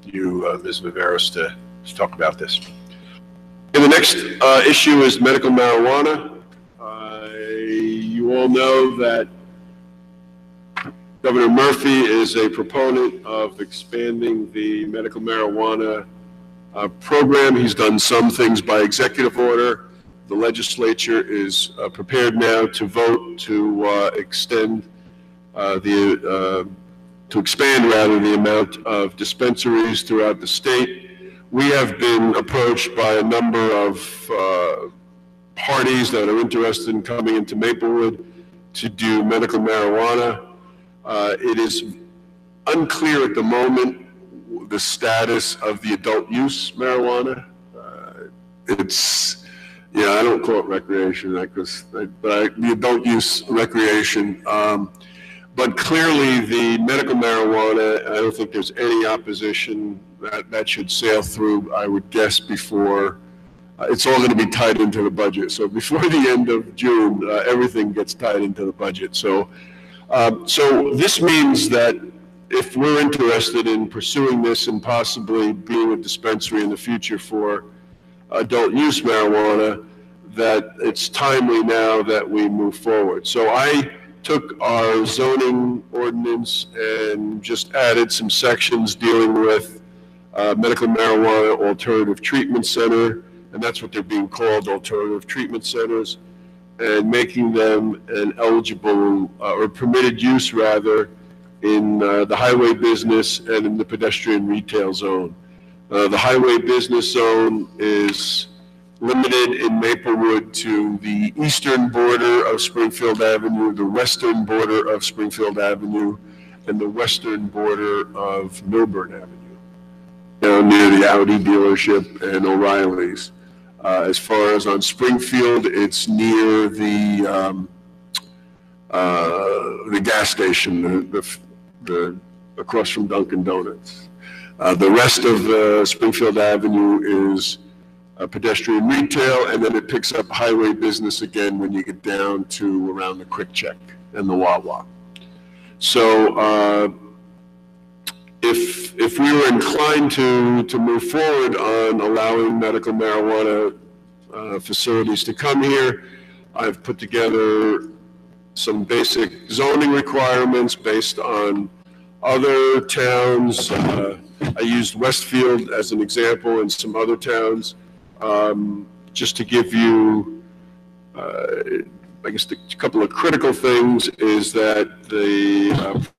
you, Ms. Viveros, to talk about this. And the next issue is medical marijuana. You all know that Governor Murphy is a proponent of expanding the medical marijuana program. He's done some things by executive order. The legislature is prepared now to vote to expand the amount of dispensaries throughout the state. We have been approached by a number of parties that are interested in coming into Maplewood to do medical marijuana. It is unclear at the moment the status of the adult use marijuana. I don't call it recreation, but the adult use recreation. But clearly the medical marijuana, I don't think there's any opposition that should sail through, I would guess, before, it's all going to be tied into the budget. So before the end of June, everything gets tied into the budget. So this means that if we're interested in pursuing this and possibly being a dispensary in the future for adult use marijuana, that it's timely now that we move forward. So I took our zoning ordinance and just added some sections dealing with medical marijuana alternative treatment center, and that's what they're being called, alternative treatment centers, and making them an eligible or permitted use rather in the highway business and in the pedestrian retail zone. The highway business zone is limited in Maplewood to the eastern border of Springfield Avenue, the western border of Springfield Avenue, and the western border of Milburn Avenue, down near the Audi dealership and O'Reilly's. As far as on Springfield, it's near the gas station, the across from Dunkin' Donuts. The rest of Springfield Avenue is pedestrian retail, and then it picks up highway business again when you get down to around the Quick Check and the Wawa. So if we were inclined to move forward on allowing medical marijuana facilities to come here, I've put together some basic zoning requirements based on other towns. I used Westfield as an example and some other towns. Just to give you, I guess, a couple of critical things is that the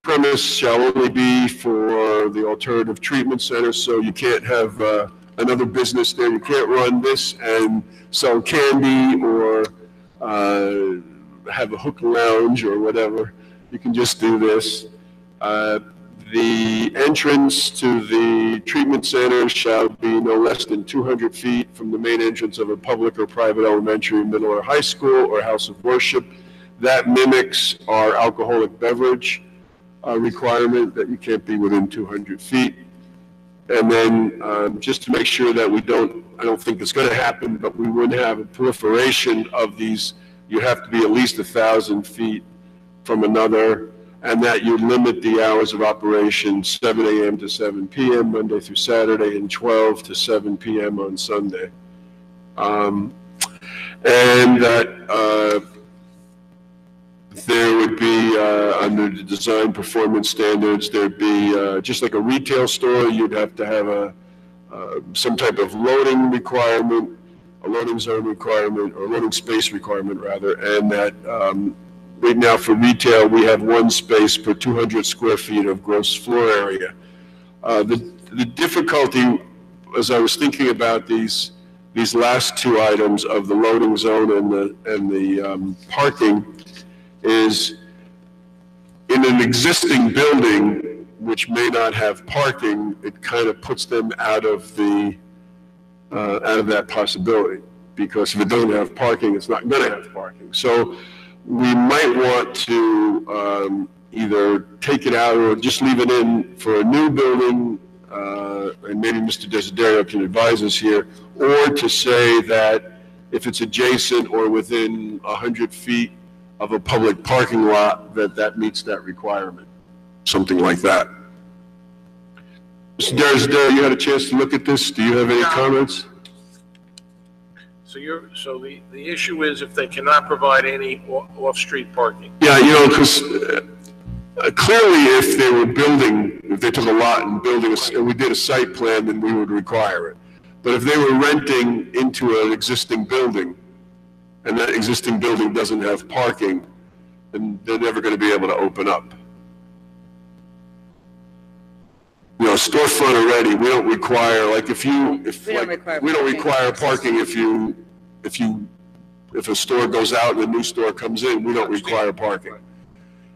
premise shall only be for the alternative treatment center, so you can't have another business there. You can't run this and sell candy or have a hookah lounge or whatever. You can just do this. The entrance to the treatment center shall be no less than 200 feet from the main entrance of a public or private elementary, middle, or high school or house of worship. That mimics our alcoholic beverage requirement that you can't be within 200 feet. And then just to make sure that I don't think it's going to happen, but we wouldn't have a proliferation of these. You have to be at least 1,000 feet from another, and that you limit the hours of operation 7 a.m. to 7 p.m. Monday through Saturday and 12 to 7 p.m. on Sunday. And that there would be, under the design performance standards, there'd be, just like a retail store, you'd have to have some type of loading requirement, a loading zone requirement, or loading space requirement rather, and that right now for retail, we have 1 space per 200 square feet of gross floor area. The difficulty, as I was thinking about these last 2 items of the loading zone and the parking, is in an existing building which may not have parking, it kind of puts them out of that possibility, because if it doesn't have parking, it's not going to have parking. So we might want to either take it out or just leave it in for a new building, and maybe Mr. Desiderio can advise us here, or to say that if it's adjacent or within 100 feet of a public parking lot, that meets that requirement, something like that. Mr. Desiderio, you had a chance to look at this. Do you have any comments? So the issue is if they cannot provide any off-street parking. Yeah, because clearly if they were building, if they took a lot and building, and we did a site plan, then we would require it. But if they were renting into an existing building, and that existing building doesn't have parking, then they're never going to be able to open up. Storefront already, we don't require, like we don't require parking if a store goes out and a new store comes in, we don't require parking.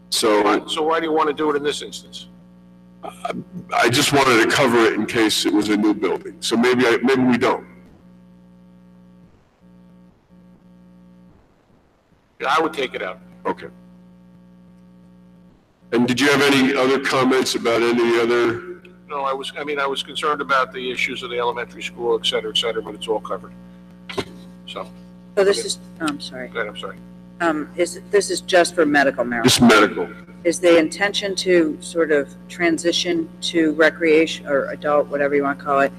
So why do you want to do it in this instance? I just wanted to cover it in case it was a new building. So maybe we don't. I would take it out. Okay. And did you have any other comments about any other? No, I was concerned about the issues of the elementary school, et cetera, but it's all covered. So this is, I'm sorry. Go ahead, I'm sorry. This is just for medical marijuana? Just medical. Is the intention to sort of transition to recreation or adult, whatever you want to call it,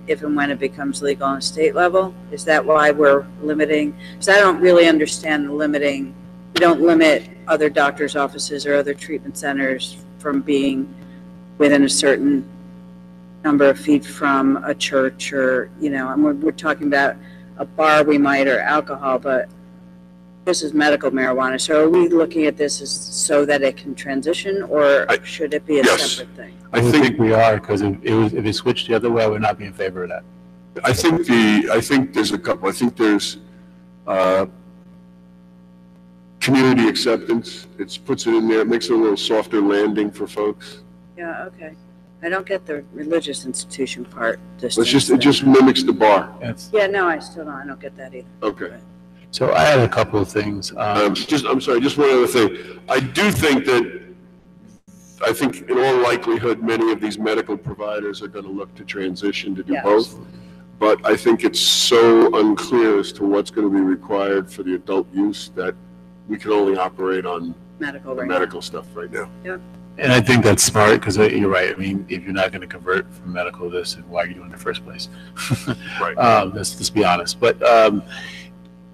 if and when it becomes legal on a state level? Is that why we're limiting? Because I don't really understand the limiting. We don't limit other doctors' offices or other treatment centers from being within a certain number of feet from a church or, and we're talking about a bar we might or alcohol, but this is medical marijuana. So are we looking at this as so that it can transition, or should it be a separate thing? I think we are, because if it switched the other way, I would not be in favor of that. I think there's a couple. I think there's community acceptance. It puts it in there, it makes it a little softer landing for folks. Yeah, okay. I don't get the religious institution part. It just mimics the bar. Yeah, no, I don't get that either. Okay. So I had a couple of things. I'm sorry, just one other thing. I do think I think in all likelihood, many of these medical providers are going to look to transition to do both. But I think it's so unclear as to what's going to be required for the adult use that we can only operate on medical stuff right now. Yeah. And I think that's smart, because you're right. I mean, if you're not going to convert from medical to this, then why are you doing it in the first place? Right. Let's be honest. But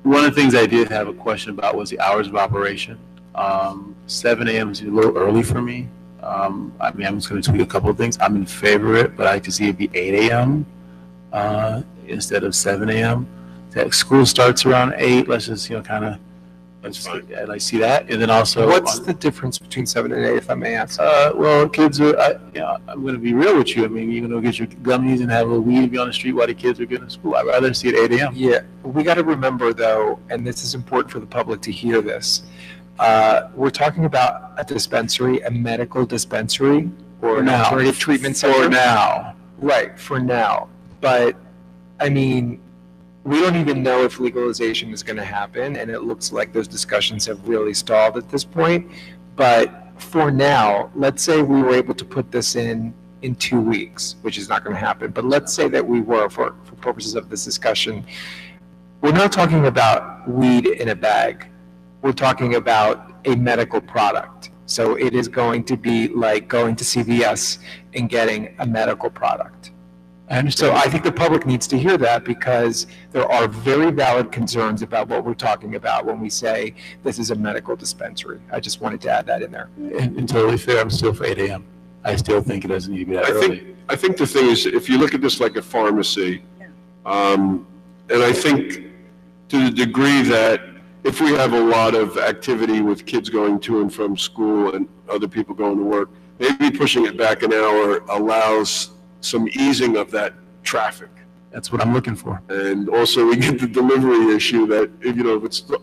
one of the things I did have a question about was the hours of operation. 7 a.m. is a little early for me. I'm just going to tweak a couple of things. I'm in favor of it, but I like to see it be 8 a.m. Instead of 7 a.m. That school starts around 8. Let's just, kind of. And I see that, and then also. What's the difference between 7 and 8, if I may ask? Well, kids are. I'm going to be real with you. I mean, you're going to get your gummies and have a little weed and be on the street while the kids are getting to school. I'd rather see it 8 a.m. Yeah, we got to remember though, and this is important for the public to hear this. We're talking about a dispensary, a medical dispensary, or an alternative treatment center. For now. Right, for now. But I mean, we don't even know if legalization is going to happen, and it looks like those discussions have really stalled at this point. But for now, let's say we were able to put this in 2 weeks, which is not going to happen. But let's say that we were, for purposes of this discussion, we're not talking about weed in a bag. We're talking about a medical product. So it is going to be like going to CVS and getting a medical product. And so I think the public needs to hear that, because there are very valid concerns about what we're talking about when we say this is a medical dispensary. I just wanted to add that in there. And totally fair, I'm still for 8 a.m. I still think it doesn't need to be that early. I think the thing is, if you look at this like a pharmacy, and I think to the degree that if we have a lot of activity with kids going to and from school and other people going to work, maybe pushing it back an hour allows some easing of that traffic. That's what I'm looking for. And also we get the delivery issue that, if it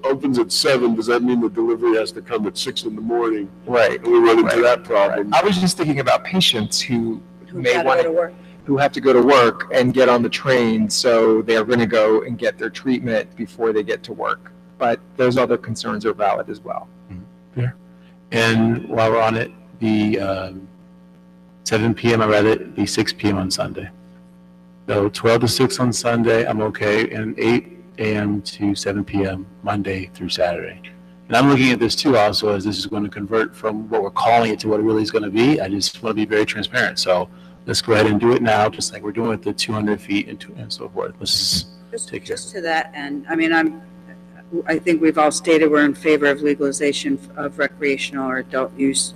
opens at 7, does that mean the delivery has to come at 6 in the morning? Right. And we run into that problem. I was just thinking about patients who may want to, who have to go to work and get on the train, so they're going to go and get their treatment before they get to work. but those other concerns are valid as well. Fair. And while we're on it, the 7 p.m., I'd rather it be 6 p.m. on Sunday. So 12 to 6 on Sunday, I'm okay, and 8 a.m. to 7 p.m. Monday through Saturday. And I'm looking at this too also as this is going to convert from what we're calling it to what it really is going to be. I just want to be very transparent. So let's go ahead and do it now, just like we're doing with the 200 feet and so forth. Let's take care. Just to that end, I mean, I think we've all stated we're in favor of legalization of recreational or adult use.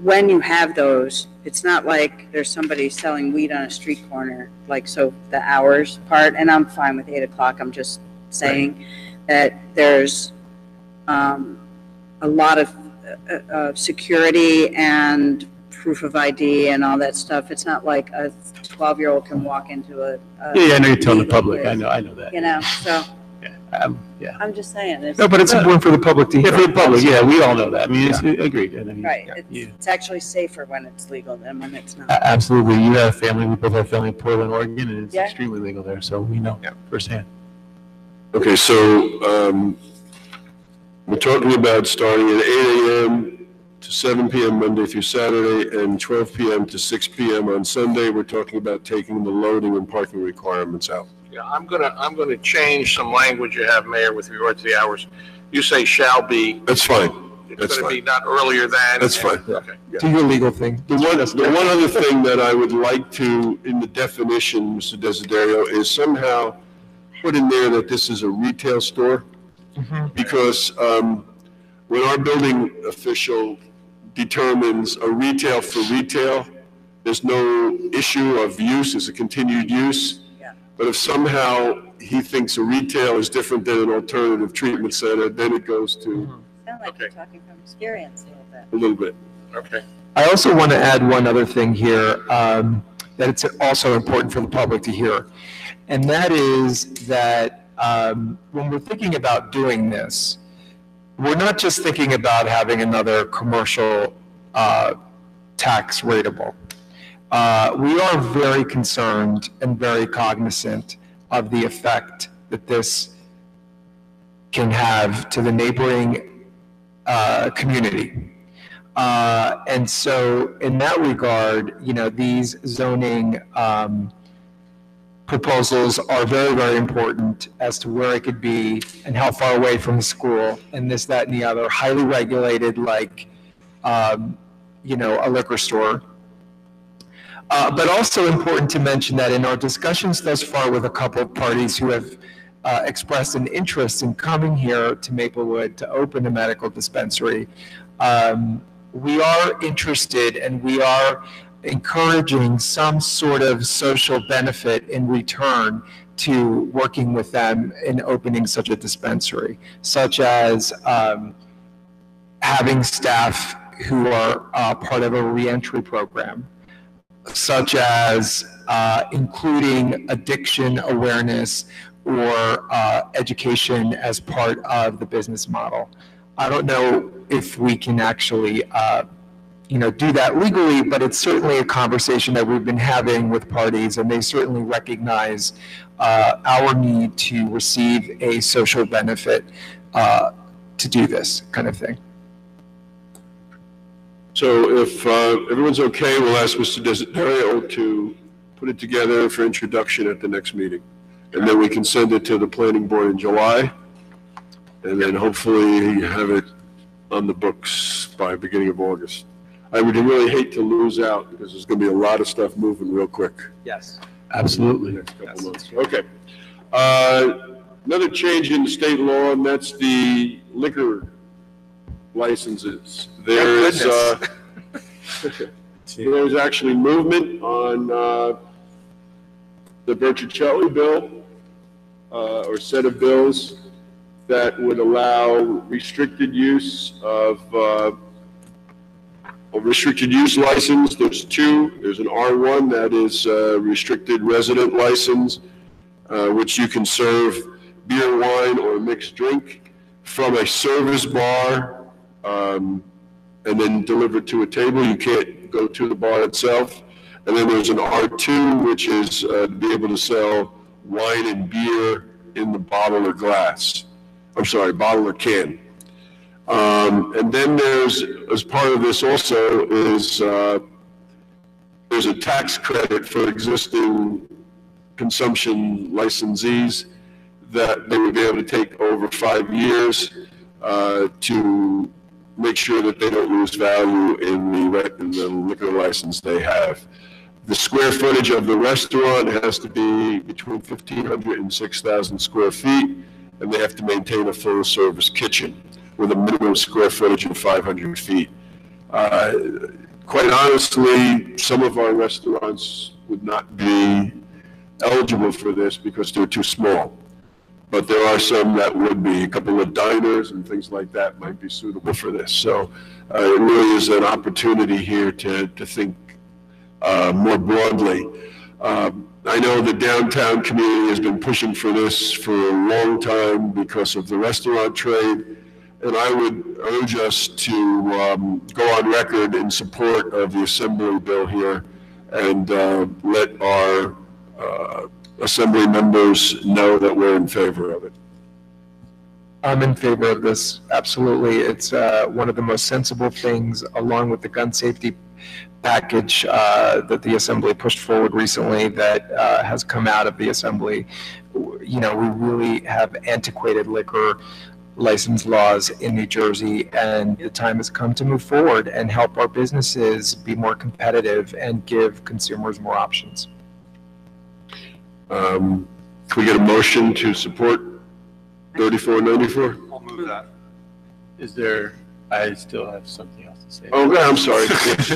When you have those, it's not like there's somebody selling weed on a street corner, like, so the hours part, and I'm fine with 8 o'clock. I'm just saying that there's a lot of security and proof of ID and all that stuff. It's not like a 12-year-old can walk into a Yeah, I know you're telling the public. I know that. You know, so. Yeah. I'm just saying. No, but it's important for the public to hear. Yeah, for the public, yeah, we all know that. I mean, it's agreed. I mean, Right, it's actually safer when it's legal than when it's not. Absolutely. You have family, we both have family in Portland, Oregon, and it's extremely legal there, so we know firsthand. Okay, so we're talking about starting at 8 a.m. to 7 p.m. Monday through Saturday and 12 p.m. to 6 p.m. on Sunday. We're talking about taking the loading and parking requirements out. Yeah, I'm gonna change some language you have, Mayor, with regard to the hours. You say shall be. That's fine. It's gonna be not earlier than. That's fine. Okay. Do your legal thing. The one other thing that I would like to, in the definition, Mr. Desiderio, is somehow put in there that this is a retail store. Because when our building official determines a retail for retail, there's no issue of use, it's a continued use. But if somehow he thinks a retail is different than an alternative treatment center, then it goes to Sound like you're talking from experience a little bit. a little bit. Okay. I also want to add one other thing here that it's also important for the public to hear. And that is that when we're thinking about doing this, we're not just thinking about having another commercial tax rateable. We are very concerned and very cognizant of the effect that this can have to the neighboring community. And so in that regard, you know, these zoning proposals are very, very important as to where it could be and how far away from the school and this, that, and the other, highly regulated like, you know, a liquor store. But also important to mention that in our discussions thus far with a couple of parties who have expressed an interest in coming here to Maplewood to open a medical dispensary, we are interested and we are encouraging some sort of social benefit in return to working with them in opening such a dispensary, such as having staff who are part of a reentry program, such as including addiction awareness or education as part of the business model. I don't know if we can actually you know, do that legally, but it's certainly a conversation that we've been having with parties, and they certainly recognize our need to receive a social benefit to do this kind of thing. So if everyone's okay, we'll ask Mr. Desiderio to put it together for introduction at the next meeting. And then we can send it to the planning board in July. And then hopefully have it on the books by beginning of August. I would really hate to lose out because there's going to be a lot of stuff moving real quick. Yes. Absolutely. Next couple months. Okay. Another change in the state law, and that's the liquor licenses. There is actually movement on the Bertuccelli bill or set of bills that would allow restricted use of a restricted use license. There's two. There's an R1 that is a restricted resident license, which you can serve beer, wine, or mixed drink from a service bar and then deliver to a table. You can't go to the bar itself. And then there's an R2, which is to be able to sell wine and beer in the bottle or glass. I'm sorry, bottle or can. And then there's, as part of this also, is there's a tax credit for existing consumption licensees that they would be able to take over 5 years to make sure that they don't lose value in the liquor license they have. The square footage of the restaurant has to be between 1,500 and 6,000 square feet, and they have to maintain a full-service kitchen with a minimum square footage of 500 feet. Quite honestly, some of our restaurants would not be eligible for this because they're too small. But there are some that would be. A couple of diners and things like that might be suitable for this. So it really is an opportunity here to think more broadly. I know the downtown community has been pushing for this for a long time because of the restaurant trade. And I would urge us to go on record in support of the Assembly bill here and let our Assembly members know that we're in favor of it. I'm in favor of this, absolutely. It's one of the most sensible things, along with the gun safety package that the Assembly pushed forward recently that has come out of the Assembly. You know, we really have antiquated liquor license laws in New Jersey, and the time has come to move forward and help our businesses be more competitive and give consumers more options. Can we get a motion to support 3494? I'll move that. Is there, I still have something else to say. Oh, I'm sorry.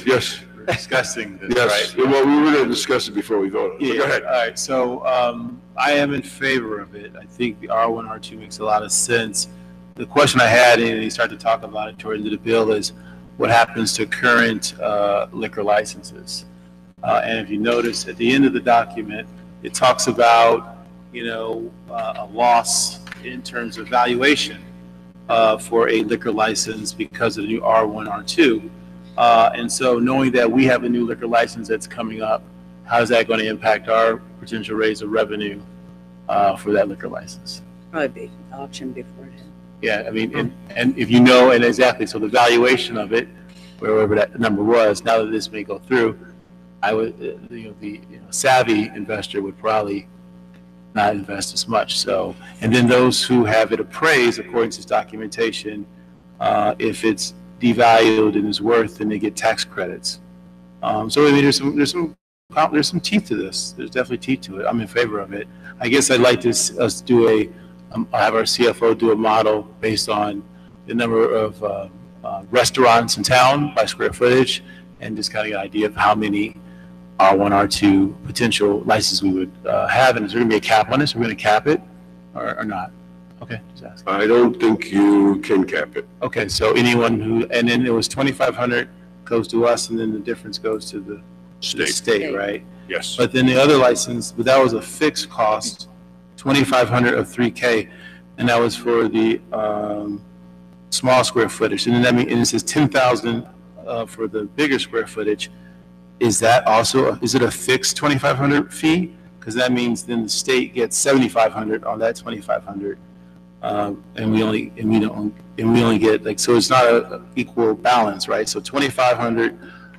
Yes. We're discussing this, Yes. right? Well, we were going to discuss it before we voted. Yeah, Go ahead. all right, so I am in favor of it. I think the R1, R2 makes a lot of sense. The question I had, and you start to talk about it toward the end of the bill, is what happens to current liquor licenses? And if you notice, at the end of the document, it talks about, you know, a loss in terms of valuation for a liquor license because of the new R1, R2. And so knowing that we have a new liquor license that's coming up, how is that going to impact our potential raise of revenue for that liquor license? Probably be auction before it. Yeah, I mean, and if you know, and exactly, so the valuation of it, wherever that number was, now that this may go through, I would, the savvy investor would probably not invest as much. So, and then those who have it appraised according to this documentation, if it's devalued and is worth, then they get tax credits. So I mean, there's some teeth to this. There's definitely teeth to it. I'm in favor of it. I guess I'd like to us do have our CFO do a model based on the number of restaurants in town by square footage, and just kind of get an idea of how many R1, R2 potential licenses we would have. And is there going to be a cap on this? Are we going to cap it or not? Okay, just ask. I don't think you can cap it. Okay, so anyone who, and then it was 2,500 goes to us, and then the difference goes to the state, right? Yes. But then the other license, but that was a fixed cost, 2,500 of 3K, and that was for the small square footage. And then that means, and it says 10,000 for the bigger square footage. Is that also, is it a fixed 2,500 fee? Because that means then the state gets 7,500 on that 2,500. And we only get, like, so it's not an equal balance, right? So 2,500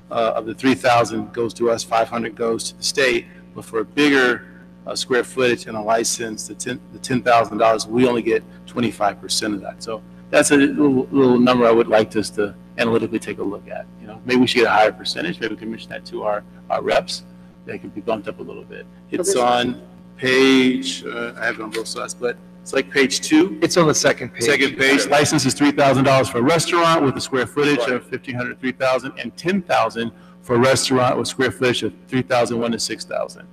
of the 3,000 goes to us, 500 goes to the state, but for a bigger square footage and a license, the $10,000, we only get 25% of that. So that's a little number I would like us to analytically take a look at. You know, maybe we should get a higher percentage. Maybe we can mention that to our reps. They could be bumped up a little bit. It's on page, I have it on both sides, but it's like page 2. It's on the second page. Second page. License is $3,000 for a restaurant with a square footage of 1,500 to 3,000, and 10,000 for a restaurant with square footage of 3,001 to 6,000.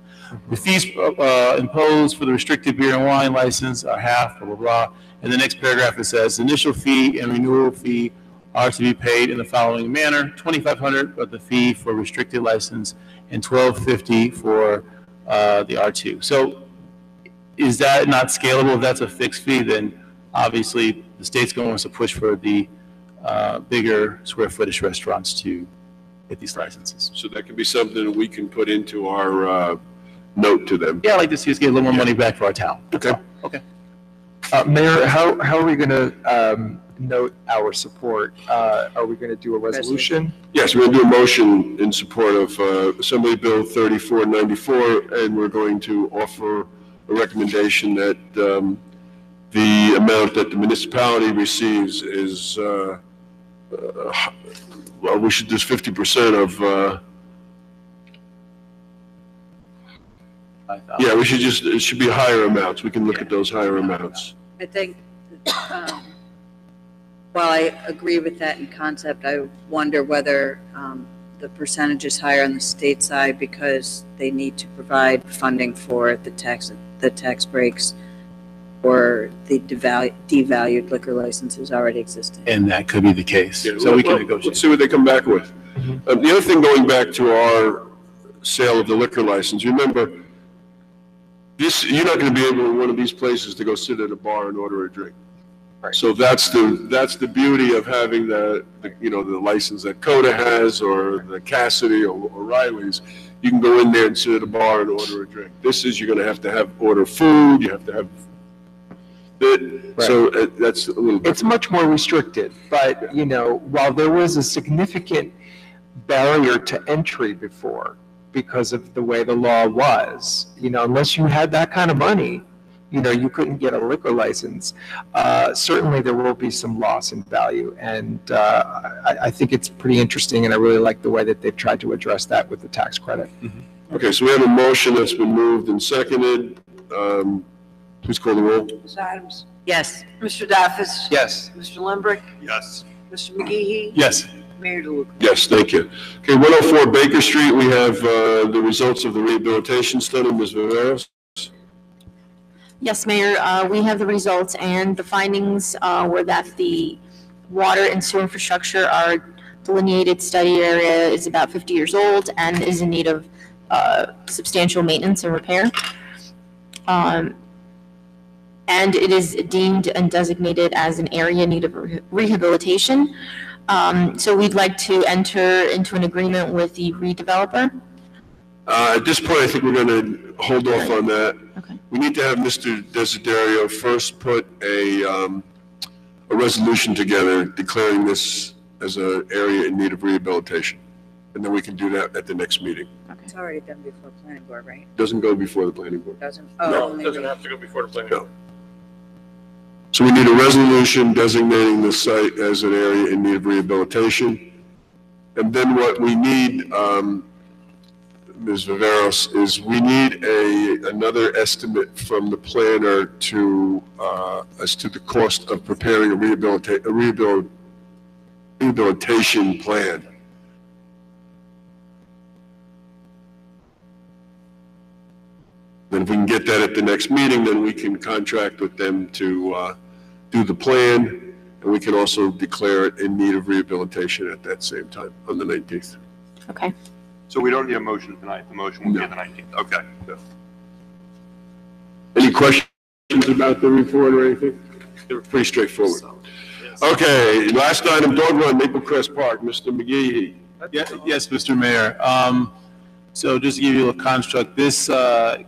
The fees imposed for the restricted beer and wine license are half, blah, blah, blah. In the next paragraph, it says, initial fee and renewal fee are to be paid in the following manner: $2,500 of the fee for restricted license and $1,250 for the R2. So is that not scalable? If that's a fixed fee, then obviously the state's going to want us to push for the bigger square footage restaurants to get these licenses. So that could be something that we can put into our note to them. Yeah, I'd like to see us get a little more money back for our town. Okay. Okay. Mayor, how are we going to note our support? Are we going to do a resolution? Yes, we're going to do a motion in support of Assembly Bill 3494, and we're going to offer a recommendation that the amount that the municipality receives is, well, we should do 50% of, yeah, we should just, it should be higher amounts. We can look at those higher amounts. I think, while I agree with that in concept, I wonder whether the percentage is higher on the state side because they need to provide funding for the tax breaks or the devalued liquor licenses already existing. And that could be the case. Yeah, So we can negotiate. Let's see what they come back with. The other thing, going back to our sale of the liquor license, remember, this, you're not going to be able in one of these places to go sit at a bar and order a drink. Right. So that's the beauty of having the license that Coda has, or the Cassidy or O'Reilly's. You can go in there and sit at a bar and order a drink. This is, you're going to have order food. You have to have it. Right. So that's a little. It's much more restricted, but while there was a significant barrier to entry before because of the way the law was, unless you had that kind of money, you couldn't get a liquor license. Certainly there will be some loss in value, and I think it's pretty interesting, and I really like the way that they've tried to address that with the tax credit. Mm-hmm. Okay, so we have a motion that's been moved and seconded. Please call the roll. Ms. Adams? Yes. Mr. Daffis? Yes. Mr. Limbrick? Yes. Mr. McGee? Yes. Mayor DeLuca? Yes, thank you. Okay, 104 Baker Street, we have the results of the rehabilitation study. Ms. Viveros? Yes, Mayor, we have the results, and the findings were that the water and sewer infrastructure, our delineated study area is about 50 years old and is in need of substantial maintenance and repair. And it is deemed and designated as an area in need of rehabilitation. So we'd like to enter into an agreement with the redeveloper. At this point, I think we're going to hold off on that. Okay. We need to have Mr. Desiderio first put a resolution together declaring this as an area in need of rehabilitation. And then we can do that at the next meeting. It's already done before planning board, right? Doesn't go before the planning board. Doesn't? No. Oh, It doesn't have to go before the planning board. So we need a resolution designating the site as an area in need of rehabilitation. And then what we need, Ms. Viveros, is we need another estimate from the planner as to the cost of preparing a rehabilitation plan. And if we can get that at the next meeting, then we can contract with them to do the plan, and we can also declare it in need of rehabilitation at that same time on the 19th. Okay. So we don't need a motion tonight. The motion will be on the 19th. Okay. Yeah. Any questions about the report or anything? They're pretty straightforward. Okay, last item, dog run, Maple Crest Park, Mr. McGee. Yes, Mr. Mayor. So just to give you a construct, this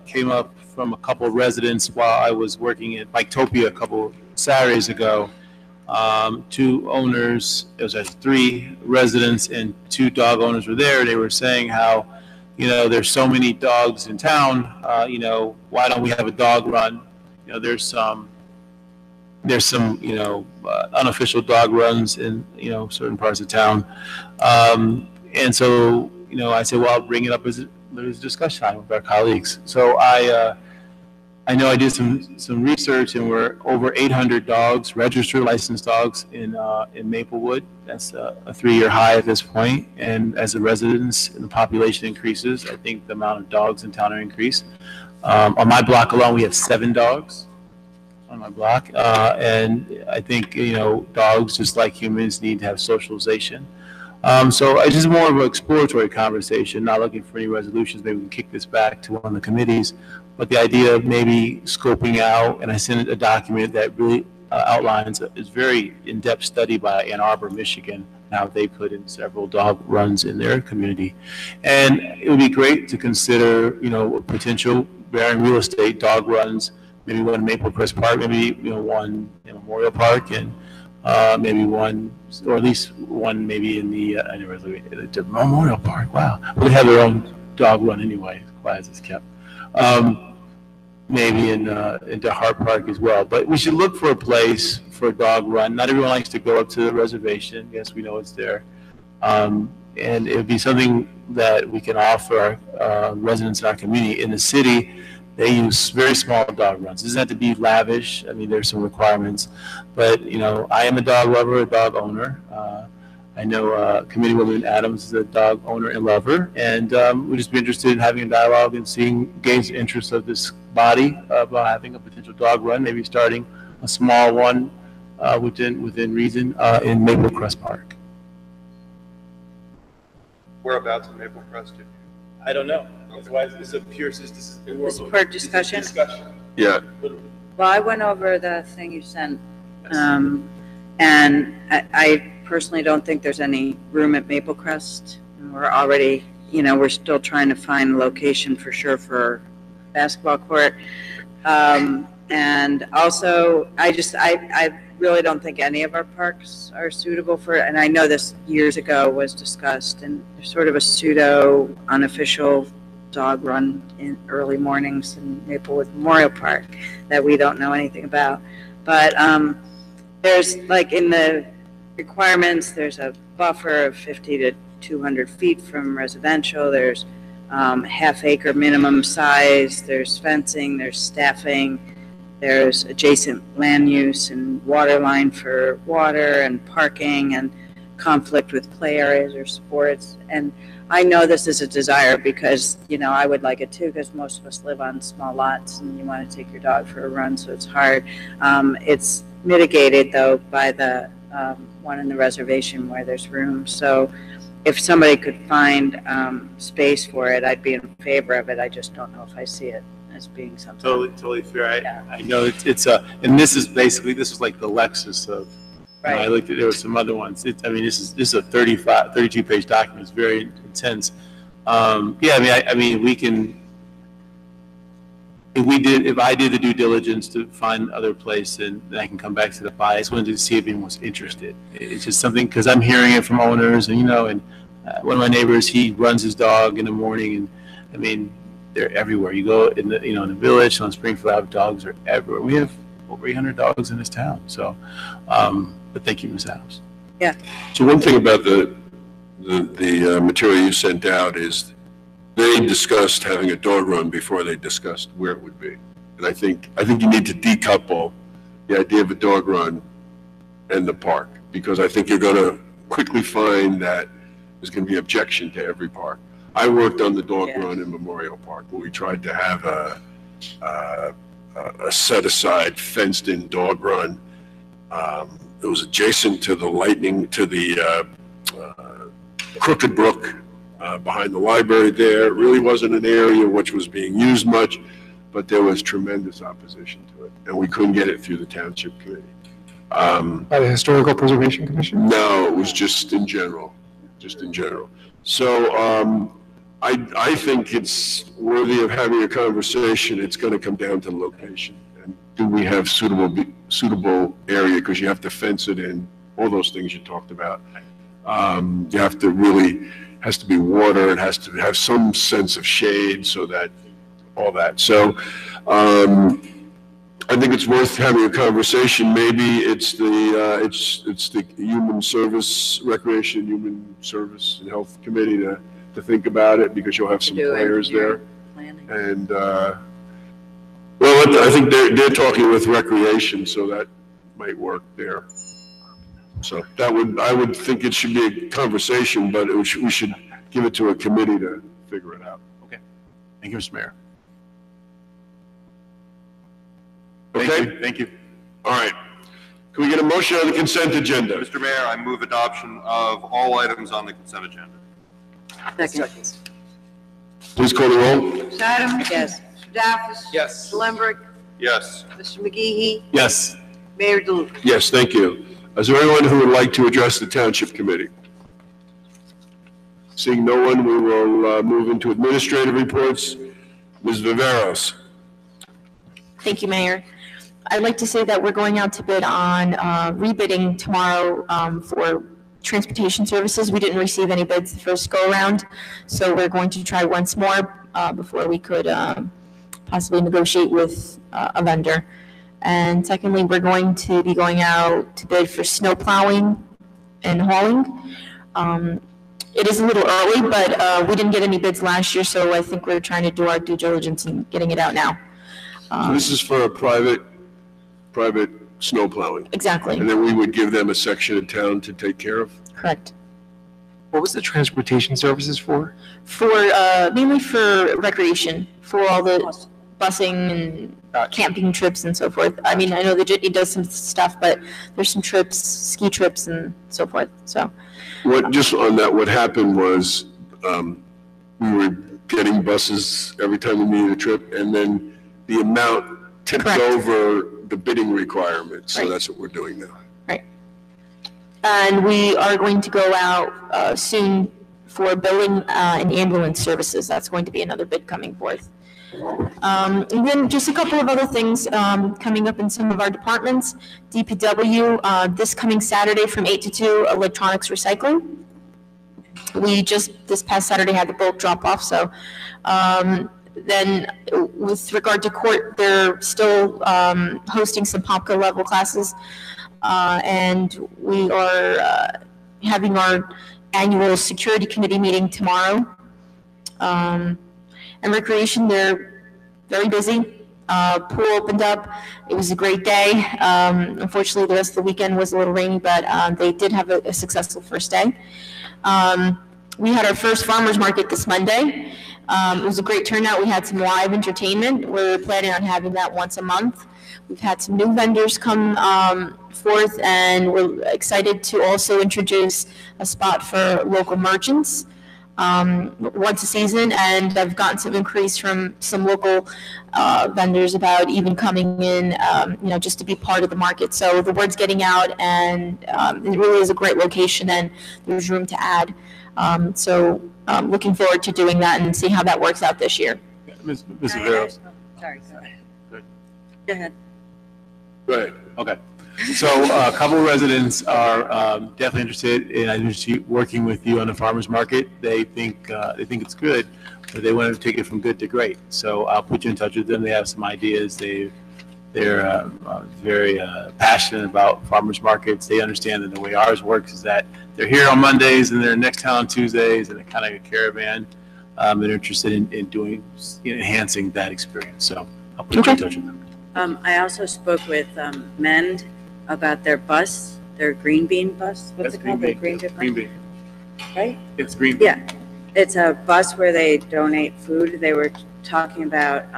came up from a couple of residents while I was working at Biketopia a couple Saturdays ago. Two owners, it was 3 residents and 2 dog owners were there. They were saying how, there's so many dogs in town, why don't we have a dog run? There's some unofficial dog runs in, certain parts of town. And so, I said, well, I'll bring it up as a discussion time with our colleagues. So I know I did some research, and we're over 800 dogs, registered licensed dogs in Maplewood. That's a 3-year high at this point. And as the residents and the population increases, I think the amount of dogs in town are increased. On my block alone, we have 7 dogs on my block. And I think, dogs, just like humans, need to have socialization. So it's just more of an exploratory conversation, not looking for any resolutions. Maybe we can kick this back to one of the committees. But the idea of maybe scoping out, and I sent a document that really outlines a very in-depth study by Ann Arbor, Michigan, how they put in several dog runs in their community. And it would be great to consider, potential bearing real estate dog runs maybe one in Maple Crest Park, maybe, one in Memorial Park, and maybe one, or at least one maybe in the Memorial Park. Wow. We have their own dog run anyway, as it's kept. Maybe into Hart Park as well. But we should look for a place for a dog run. Not everyone likes to go up to the reservation. Yes, we know it's there. And it would be something that we can offer our residents in our community. In the city, they use very small dog runs. It doesn't have to be lavish. I mean, there's some requirements. But, I am a dog lover, a dog owner. I know Committeewoman Adams is a dog owner and lover, and we'd just be interested in having a dialogue and gauge the interest of this body of having a potential dog run, maybe starting a small one within reason in Maple Crest Park. Whereabouts in Maple Crest? I don't know. That's why it's a pure For discussion? Yeah. Well, I went over the thing you sent, and I personally don't think there's any room at Maple Crest. We're already, we're still trying to find a location for sure for basketball court. And also, I really don't think any of our parks are suitable for it. And I know this years ago was discussed, and there's sort of a pseudo unofficial dog run in early mornings in Maplewood Memorial Park that we don't know anything about. But there's like in the requirements, there's a buffer of 50 to 200 feet from residential. There's half-acre minimum size. There's fencing. There's staffing. There's adjacent land use and water line for water and parking and conflict with play areas or sports. And I know this is a desire because, I would like it too, because most of us live on small lots and you want to take your dog for a run, so it's hard. It's mitigated though by the one in the reservation where there's room. So if somebody could find space for it, I'd be in favor of it. I just don't know if I see it as being something. Totally fair. I know it's and this is like the Lexus of. Right. I looked at, there were some other ones. This is a 32-page document. It's very intense. We can. If I did the due diligence to find other place, then I can come back to the body. I just wanted to see if anyone was interested. It's just something, because I'm hearing it from owners, and one of my neighbors, he runs his dog in the morning, and they're everywhere. You go in the in the village on Springfield Ave, dogs are everywhere. We have over 800 dogs in this town. So, but thank you, Ms. Adams. Yeah. So one thing about the material you sent out is they discussed having a dog run before they discussed where it would be. And I think you need to decouple the idea of a dog run and the park, because I think you're going to quickly find that there's going to be objection to every park. I worked on the dog run in Memorial Park, where we tried to have a set-aside, fenced-in dog run. It was adjacent to the Crooked Brook behind the library there. It really wasn't an area which was being used much, but there was tremendous opposition to it, and we couldn't get it through the Township Committee. By the Historical Preservation Commission? No, it was just in general. So I think it's worthy of having a conversation. It's going to come down to location. And do we have suitable area? Because you have to fence it in, all those things you talked about. You have to really, has to be water. It has to have some sense of shade, so that, all that. So I think it's worth having a conversation. Maybe it's the Human Service, Recreation, Human Service and Health Committee to think about it, because you'll have some players there. And I think they're talking with Recreation, so that might work there. So I would think it should be a conversation, but we should give it to a committee to figure it out. Okay. Thank you, Mr. Mayor. Okay? Thank you. All right. Can we get a motion on the consent agenda? Mr. Mayor, I move adoption of all items on the consent agenda. Second. Please call the roll. Ms. Adams? Yes. Mr. Daffis? Yes. Mr. Lembert? Yes. Mr. McGehee? Yes. Mayor DeLuca? Yes, thank you. Is there anyone who would like to address the Township Committee? Seeing no one, we will move into administrative reports. Ms. Viveros. Thank you, Mayor. I'd like to say that we're going out to bid on rebidding tomorrow for transportation services. We didn't receive any bids the first go-around, so we're going to try once more before we could possibly negotiate with a vendor. And secondly, we're going to be going out to bid for snow plowing and hauling. It is a little early, but we didn't get any bids last year, so I think we're trying to do our due diligence and getting it out now. So this is for a private snow plowing? Exactly. And then we would give them a section of town to take care of? Correct. What was the transportation services for? For, mainly for recreation, for all the busing and camping trips and so forth. I mean, I know the Jitney does some stuff, but there's some trips, ski trips and so forth, so. Just on that, what happened was, we were getting buses every time we needed a trip, and then the amount tipped over the bidding requirement, so that's what we're doing now. Right. And we are going to go out soon for billing and ambulance services. That's going to be another bid coming forth. And then just a couple of other things coming up in some of our departments. DPW, this coming Saturday from 8 to 2, electronics recycling. We just, this past Saturday, had the bulk drop off, so then with regard to court, they're still hosting some POPCA level classes, and we are having our annual security committee meeting tomorrow. And recreation, they're very busy. Pool opened up. It was a great day. Unfortunately, the rest of the weekend was a little rainy, but they did have a successful first day. We had our first farmers market this Monday. It was a great turnout. We had some live entertainment. We're planning on having that once a month. We've had some new vendors come forth, and we're excited to also introduce a spot for local merchants once a season. And I've gotten some increase from some local vendors about even coming in, just to be part of the market. So the word's getting out, and it really is a great location, and there's room to add. Looking forward to doing that and see how that works out this year. Ms. Averos. Sorry. Go ahead. Go ahead. Okay. So a couple of residents are definitely interested in working with you on the farmers market. They think it's good, but they want to take it from good to great. So I'll put you in touch with them. They have some ideas. They're very passionate about farmers markets. They understand that the way ours works is that they're here on Mondays and they're next town on Tuesdays, and they're kind of a caravan. They're interested in doing, enhancing that experience. So I'll put you in touch with them. I also spoke with Mend about their bus, their green bean bus. What's it called? The green bean. Green bean. Right? It's green bean. Yeah. It's a bus where they donate food. They were talking about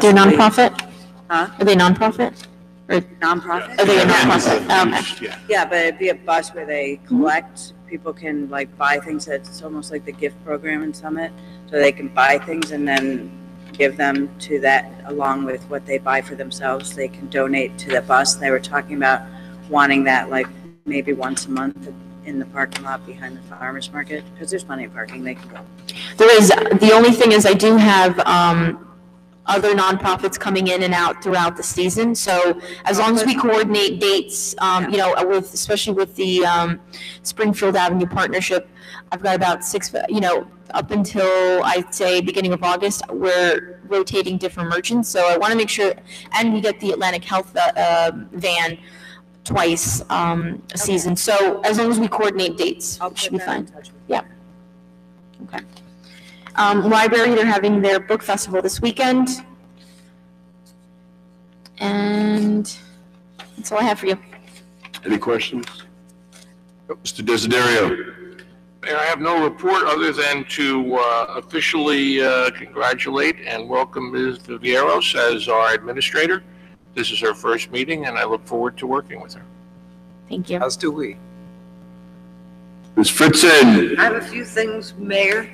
They're nonprofit? Huh? Are they nonprofit? Or nonprofit? Are they a nonprofit? Yeah, but it'd be a bus where they collect. People can buy things. It's almost like the gift program in Summit. So they can buy things and then give them to that along with what they buy for themselves. They can donate to the bus. They were talking about wanting that maybe once a month in the parking lot behind the farmers market, because there's plenty of parking. They can go. There is. The only thing is I do have other nonprofits coming in and out throughout the season. So as long as we coordinate dates, especially with the Springfield Avenue partnership, I've got about 6, up until I'd say beginning of August, we're rotating different merchants. So I want to make sure, and we get the Atlantic Health van twice a season. So as long as we coordinate dates, it should be fine. Yeah. Okay. Library, they're having their book festival this weekend. And that's all I have for you. Any questions? Mr. Desiderio. Mayor, I have no report other than to officially congratulate and welcome Ms. Vivieros as our administrator. This is her first meeting, and I look forward to working with her. Thank you. As do we. Ms. Fritzen. I have a few things, Mayor.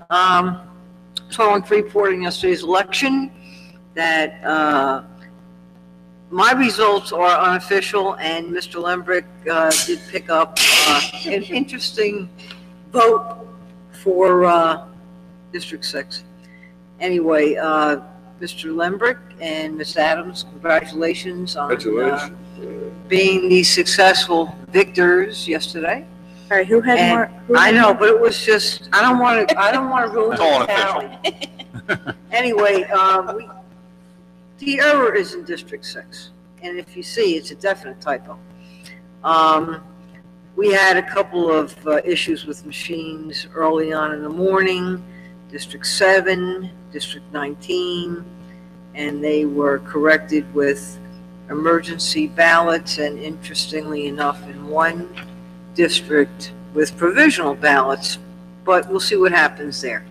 Following reporting yesterday's election, that my results are unofficial, and Mr. Lembrick did pick up an interesting vote for District 6. Anyway, Mr. Lembrick and Ms. Adams, congratulations on Congratulations. being the successful victors yesterday. All right, who had And more? I know, but it was just, I don't want to ruin It's all the tally. Anyway, the error is in District 6, and if you see, it's a definite typo. We had a couple of issues with machines early on in the morning, District 7, District 19, and they were corrected with emergency ballots, and interestingly enough, in one district with provisional ballots, but we'll see what happens there.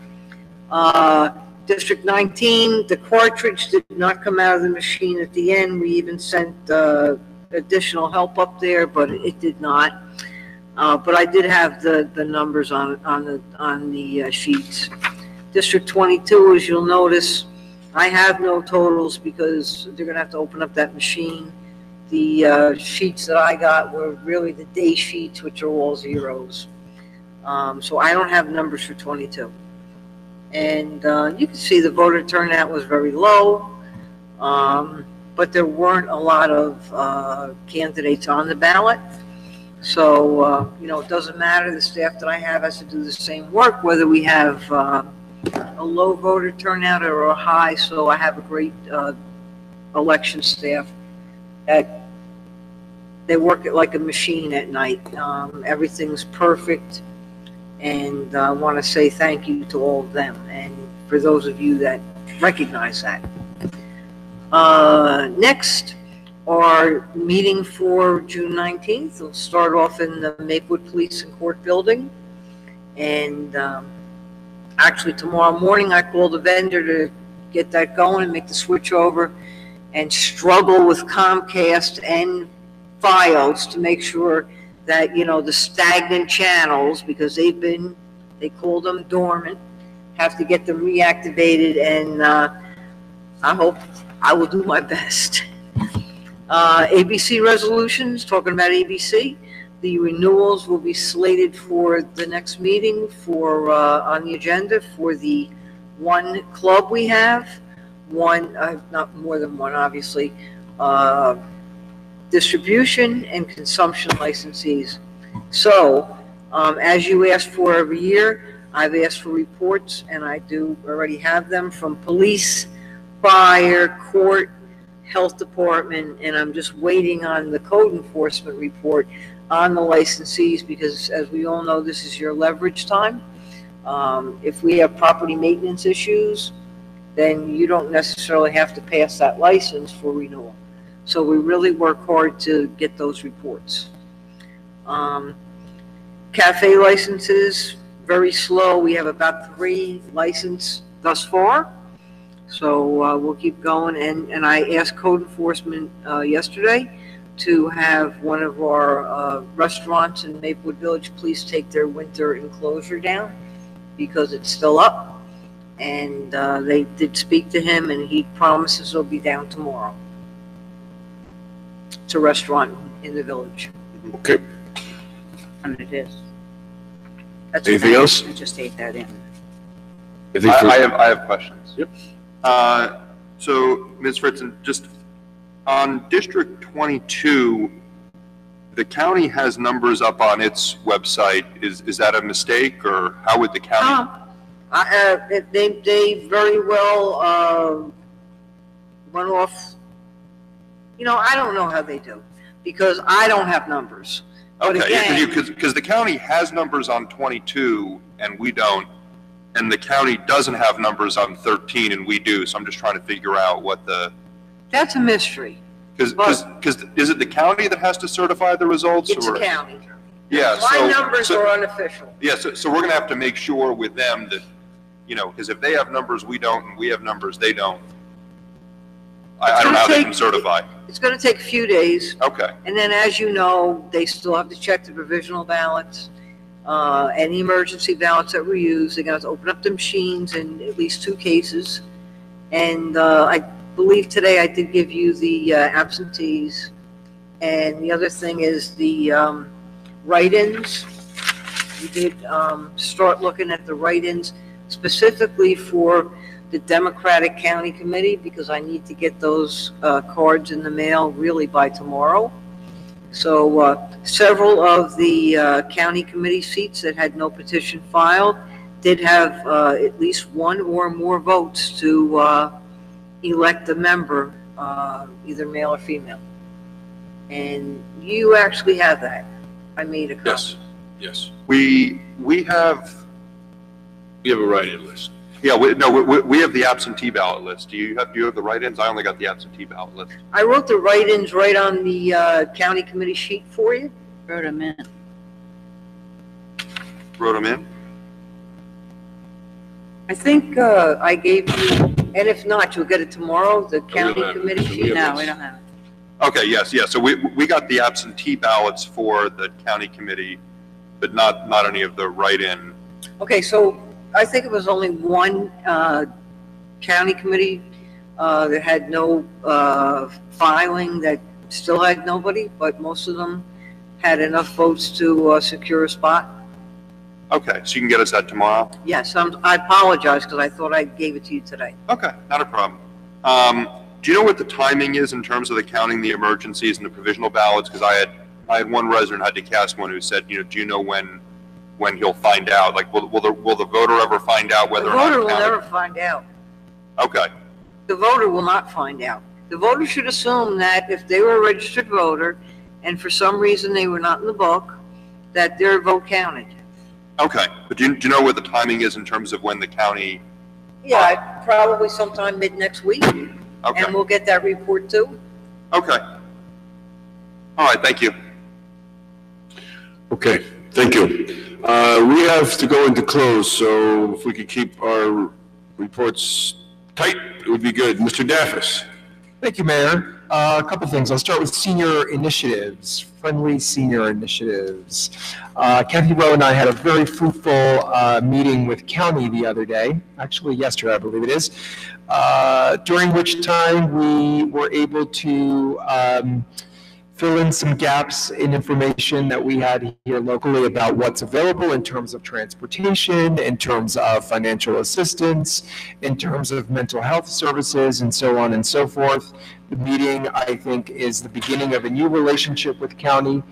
District 19, the cartridge did not come out of the machine at the end. We even sent additional help up there, but it did not. But I did have the numbers on the sheets. District 22, as you'll notice, I have no totals because they're going to have to open up that machine. The sheets that I got were really the day sheets, which are all zeros. So I don't have numbers for 22. And you can see the voter turnout was very low, but there weren't a lot of candidates on the ballot. So, it doesn't matter. The staff that I have has to do the same work, whether we have a low voter turnout or a high. So I have a great election staff. They work it like a machine at night. Everything's perfect. And I want to say thank you to all of them, and for those of you that recognize that. Next, our meeting for June 19th. We'll start off in the Maplewood Police and Court Building. And actually tomorrow morning, I called a vendor to get that going and make the switch over, and struggle with Comcast and Fios to make sure that, the stagnant channels, because they call them dormant, have to get them reactivated, and I hope I will do my best. ABC resolutions, talking about ABC, the renewals will be slated for the next meeting on the agenda for the one club we have, not more than one, obviously, distribution and consumption licensees. So, as you ask for every year, I've asked for reports, and I do already have them from police, fire, court, health department, and I'm just waiting on the code enforcement report on the licensees, because as we all know, this is your leverage time. If we have property maintenance issues, then you don't necessarily have to pass that license for renewal. So we really work hard to get those reports. Cafe licenses, very slow. We have about 3 licensed thus far. So we'll keep going. And I asked code enforcement yesterday to have one of our restaurants in Maplewood Village please take their winter enclosure down, because it's still up. And they did speak to him, and he promises it'll be down tomorrow. It's a restaurant in the village. Okay. And it is. That's Anything okay. else? I just ate that in. I have questions. Yep. So, Ms. Fritzen, just on District 22, the county has numbers up on its website. Is that a mistake, or how would the county? They very well went off. I don't know how they do, because I don't have numbers. But Okay, again, because the county has numbers on 22 and we don't, and the county doesn't have numbers on 13 and we do, so I'm just trying to figure out what that's a mystery. Because is it the county that has to certify the results? It's or? a county. Yeah. My numbers are unofficial. Yeah, so we're going to have to make sure with them that, because if they have numbers we don't and we have numbers they don't, I don't know how they can certify. It's going to take a few days. Okay. And then, as you know, they still have to check the provisional ballots, any emergency ballots that were used. They're going to have to open up the machines in at least 2 cases. And I believe today I did give you the absentees. And the other thing is the write-ins. We did start looking at the write-ins specifically for the Democratic County Committee, because I need to get those cards in the mail really by tomorrow. So several of the county committee seats that had no petition filed did have at least one or more votes to elect a member, either male or female. And you actually have that. I made a copy. Yes, yes. We have. You have a write-in list. Yeah, we have the absentee ballot list. Do you have the write-ins? I only got the absentee ballot list. I wrote the write-ins right on the county committee sheet for you. Wrote them in. Wrote them in? I think I gave you, and if not, you'll get it tomorrow, the county committee sheet. No, we don't have it. Okay, yes, yes. So we got the absentee ballots for the county committee, but not any of the write-in. Okay, so I think it was only one county committee that had no filing, that still had nobody, but most of them had enough votes to secure a spot. Okay, so you can get us that tomorrow? Yes, I apologize because I thought I gave it to you today. Okay, not a problem. Do you know what the timing is in terms of the counting the emergencies and the provisional ballots? Because I had one resident had to cast one who said, do you know when he'll find out? Like, will the voter ever find out whether or not? The voter will never find out. Okay. The voter will not find out. The voter should assume that if they were a registered voter and for some reason they were not in the book, that their vote counted. Okay, but do you know what the timing is in terms of when the county? Yeah, probably sometime mid next week. Okay. And we'll get that report too. Okay. All right, thank you. Okay, thank you. We have to go into close, so if we could keep our reports tight, it would be good. Mr. Daffis. Thank you, Mayor. A couple things. I'll start with senior initiatives, friendly senior initiatives. Kathy Rowe and I had a very fruitful meeting with county the other day, actually yesterday, I believe it is, during which time we were able to fill in some gaps in information that we had here locally about what's available in terms of transportation, in terms of financial assistance, in terms of mental health services, and so on and so forth. The meeting, I think, is the beginning of a new relationship with county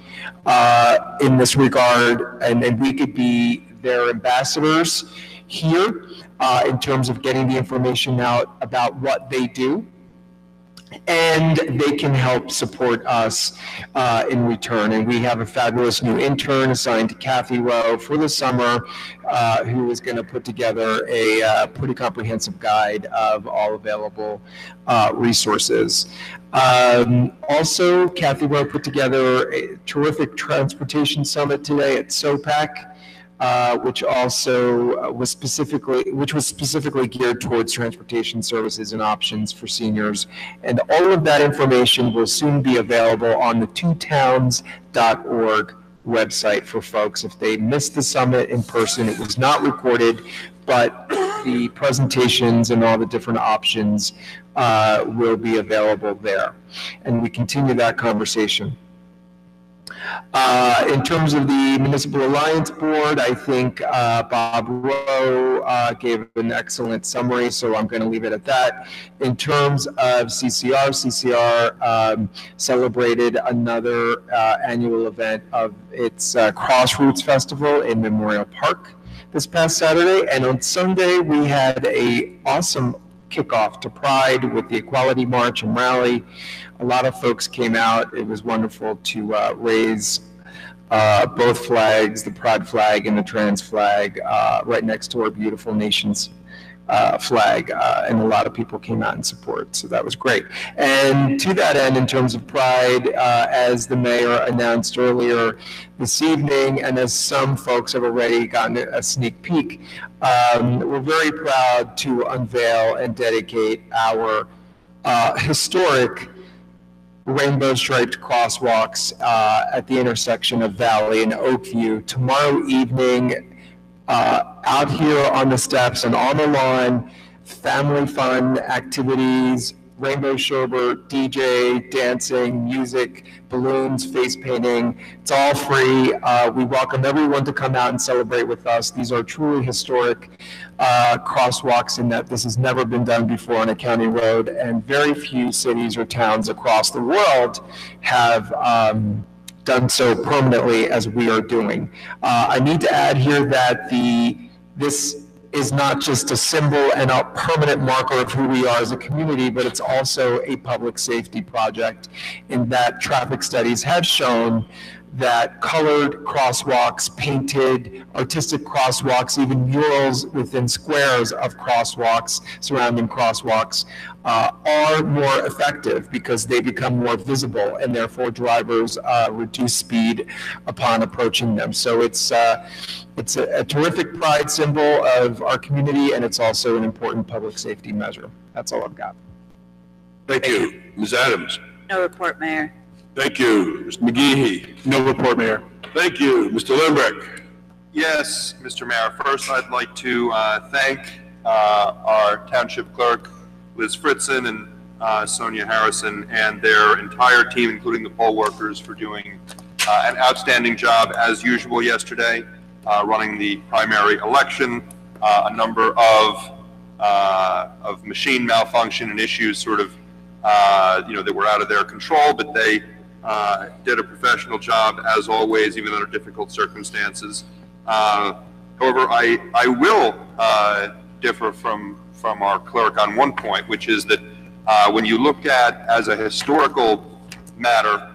in this regard, and we could be their ambassadors here in terms of getting the information out about what they do. And they can help support us in return. And we have a fabulous new intern assigned to Kathy Rowe for the summer, who is going to put together a pretty comprehensive guide of all available resources. Also, Kathy Rowe put together a terrific transportation summit today at SOPAC. Which also was specifically geared towards transportation services and options for seniors. And all of that information will soon be available on the twotowns.org website for folks. If they missed the summit in person, it was not recorded, but the presentations and all the different options will be available there. And we continue that conversation. In terms of the Municipal Alliance Board, I think Bob Rowe gave an excellent summary, so I'm going to leave it at that. In terms of CCR celebrated another annual event of its Crossroads Festival in Memorial Park this past Saturday, and on Sunday we had an awesome kickoff to Pride with the Equality March and Rally. A lot of folks came out. It was wonderful to raise both flags, the Pride flag and the trans flag, right next to our beautiful nation's flag, and a lot of people came out in support, so that was great. And to that end, in terms of Pride, as the mayor announced earlier this evening, and as some folks have already gotten a sneak peek, we're very proud to unveil and dedicate our historic rainbow-striped crosswalks at the intersection of Valley and Oakview tomorrow evening. Out here on the steps and on the lawn, family fun activities, rainbow sherbet, DJ, dancing, music, balloons, face painting. It's all free. We welcome everyone to come out and celebrate with us. These are truly historic crosswalks in that this has never been done before on a county road, and very few cities or towns across the world have done so permanently as we are doing. I need to add here that this is not just a symbol and a permanent marker of who we are as a community, but it's also a public safety project in that traffic studies have shown that colored crosswalks, painted, artistic crosswalks, even murals within squares of crosswalks, surrounding crosswalks, are more effective because they become more visible, and therefore drivers reduce speed upon approaching them. So it's a terrific pride symbol of our community, and it's also an important public safety measure. That's all I've got. Thank you. Ms. Adams? No report, Mayor. Thank you. Mr. McGehee? No report, Mayor. Thank you. Mr. Lindberg? Yes, Mr. Mayor. First, I'd like to thank our township clerk, Liz Fritzen, and Sonia Harrison, and their entire team, including the poll workers, for doing an outstanding job as usual yesterday, running the primary election. A number of machine malfunction and issues sort of that were out of their control, but they did a professional job as always, even under difficult circumstances. However, I will differ from our clerk on one point, which is that when you look at as a historical matter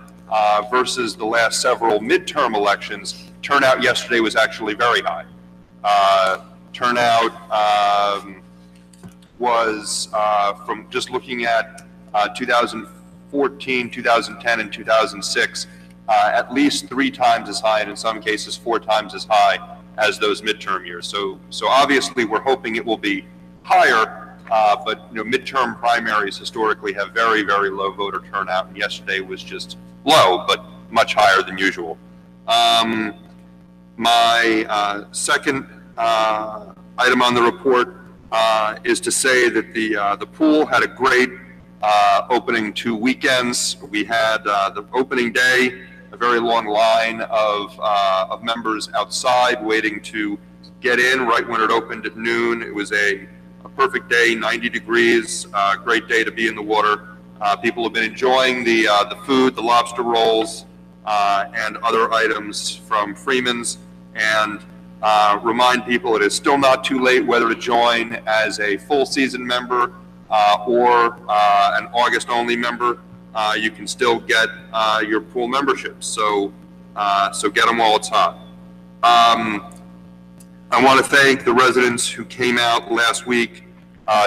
versus the last several midterm elections, turnout yesterday was actually very high. Turnout was from just looking at 2014, 2010, and 2006, at least 3 times as high, and in some cases 4 times as high as those midterm years. So obviously we're hoping it will be higher, but midterm primaries historically have very, very low voter turnout, and yesterday was just low, but much higher than usual. My second item on the report is to say that the pool had a great opening 2 weekends. We had the opening day, a very long line of members outside waiting to get in right when it opened at noon. It was a perfect day, 90 degrees, great day to be in the water. People have been enjoying the food, the lobster rolls, and other items from Freeman's, and remind people it is still not too late whether to join as a full season member or an August only member. You can still get your pool membership, so get them while it's hot. I want to thank the residents who came out last week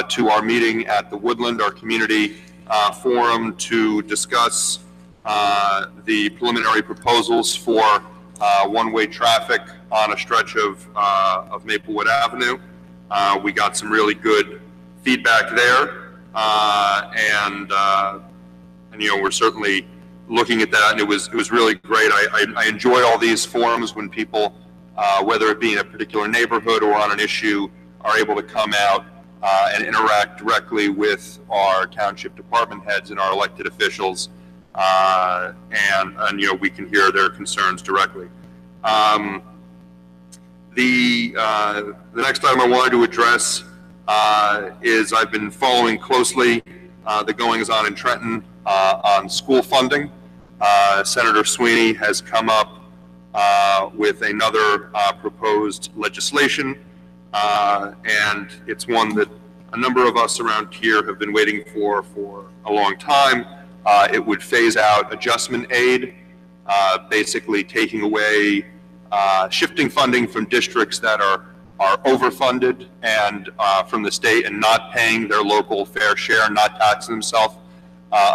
to our meeting at the Woodland, our community forum, to discuss the preliminary proposals for one-way traffic on a stretch of Maplewood Avenue. We got some really good feedback there, and we're certainly looking at that, and it was really great. I enjoy all these forums when people, whether it be in a particular neighborhood or on an issue, are able to come out and interact directly with our township department heads and our elected officials, and we can hear their concerns directly. The next item I wanted to address is I've been following closely the goings-on in Trenton on school funding. Senator Sweeney has come up with another proposed legislation, and it's one that a number of us around here have been waiting for a long time. It would phase out adjustment aid, basically taking away, shifting funding from districts that are overfunded and from the state and not paying their local fair share, not taxing themselves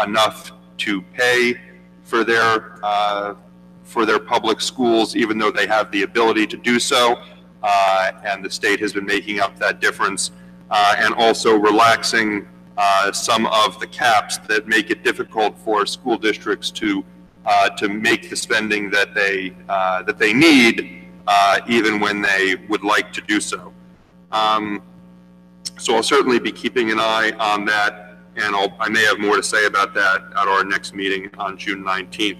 enough to pay for their public schools, even though they have the ability to do so, and the state has been making up that difference, and also relaxing some of the caps that make it difficult for school districts to make the spending that they need, even when they would like to do so. So I'll certainly be keeping an eye on that and I may have more to say about that at our next meeting on June 19th.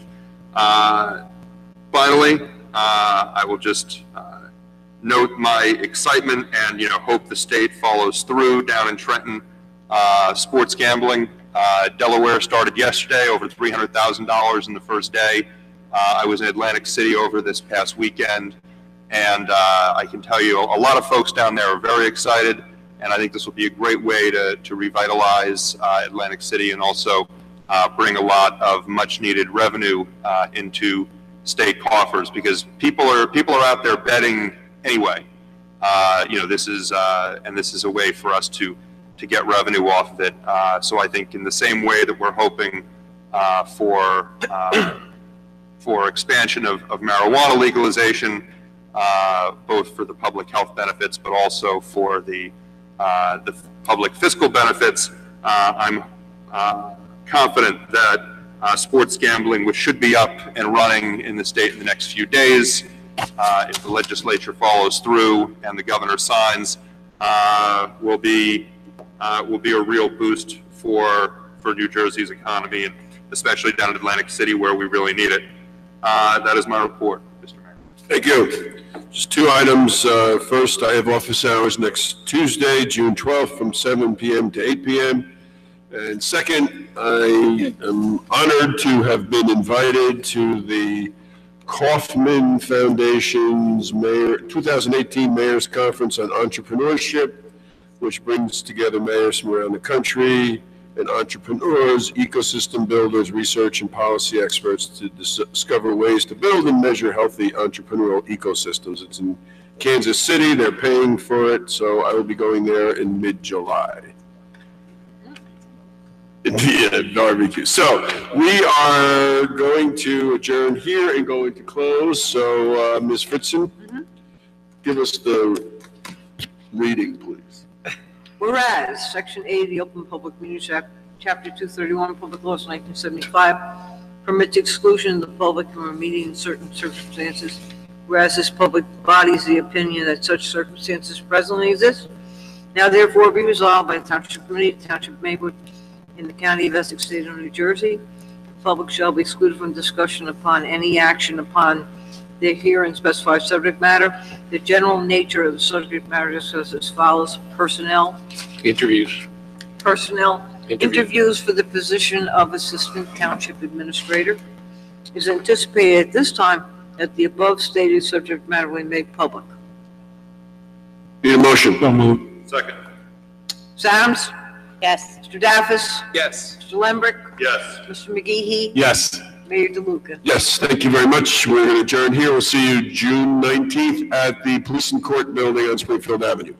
Finally, I will just note my excitement and hope the state follows through down in Trenton. Sports gambling, Delaware started yesterday, over $300,000 in the first day. I was in Atlantic City over this past weekend, and I can tell you a lot of folks down there are very excited, and I think this will be a great way to revitalize Atlantic City and also bring a lot of much needed revenue into state coffers, because people are out there betting anyway. This is a way for us to get revenue off of it. So I think in the same way that we're hoping for expansion of marijuana legalization, both for the public health benefits, but also for the public fiscal benefits, I'm confident that sports gambling, which should be up and running in the state in the next few days, if the legislature follows through and the governor signs, will be a real boost for New Jersey's economy, and especially down in Atlantic City where we really need it. That is my report, Mr. Mayor. Thank you. Just two items. First, I have office hours next Tuesday, June 12th, from 7 p.m. to 8 p.m. And second, I am honored to have been invited to the Kaufman Foundation's 2018 Mayor's Conference on Entrepreneurship, which brings together mayors from around the country and entrepreneurs, ecosystem builders, research and policy experts to discover ways to build and measure healthy entrepreneurial ecosystems. It's in Kansas City. They're paying for it, so I will be going there in mid-July. Barbecue. So we are going to adjourn here and going to close. So Ms. Fritzen, give us the reading, please. Whereas Section 8 of the Open Public Meetings Act, Chapter 231, Public Laws 1975, permits exclusion of the public from a meeting in certain circumstances, whereas this public body is the opinion that such circumstances presently exist. Now therefore be resolved by the Township Committee, Township of Maywood, in the County of Essex, State of New Jersey. The public shall be excluded from discussion upon any action upon the herein specified subject matter. The general nature of the subject matter discussed as follows: personnel. Interviews. Personnel. Interviews for the position of Assistant Township Administrator. It is anticipated at this time that the above stated subject matter will be made public. Need a motion? So moved. Second. Ms. Adams? Yes. Mr. Daffis? Yes. Mr. Lembrick? Yes. Mr. McGehee? Yes. Mayor DeLuca? Yes, thank you very much. We're going to adjourn here. We'll see you June 19th at the Police and Court Building on Springfield Avenue.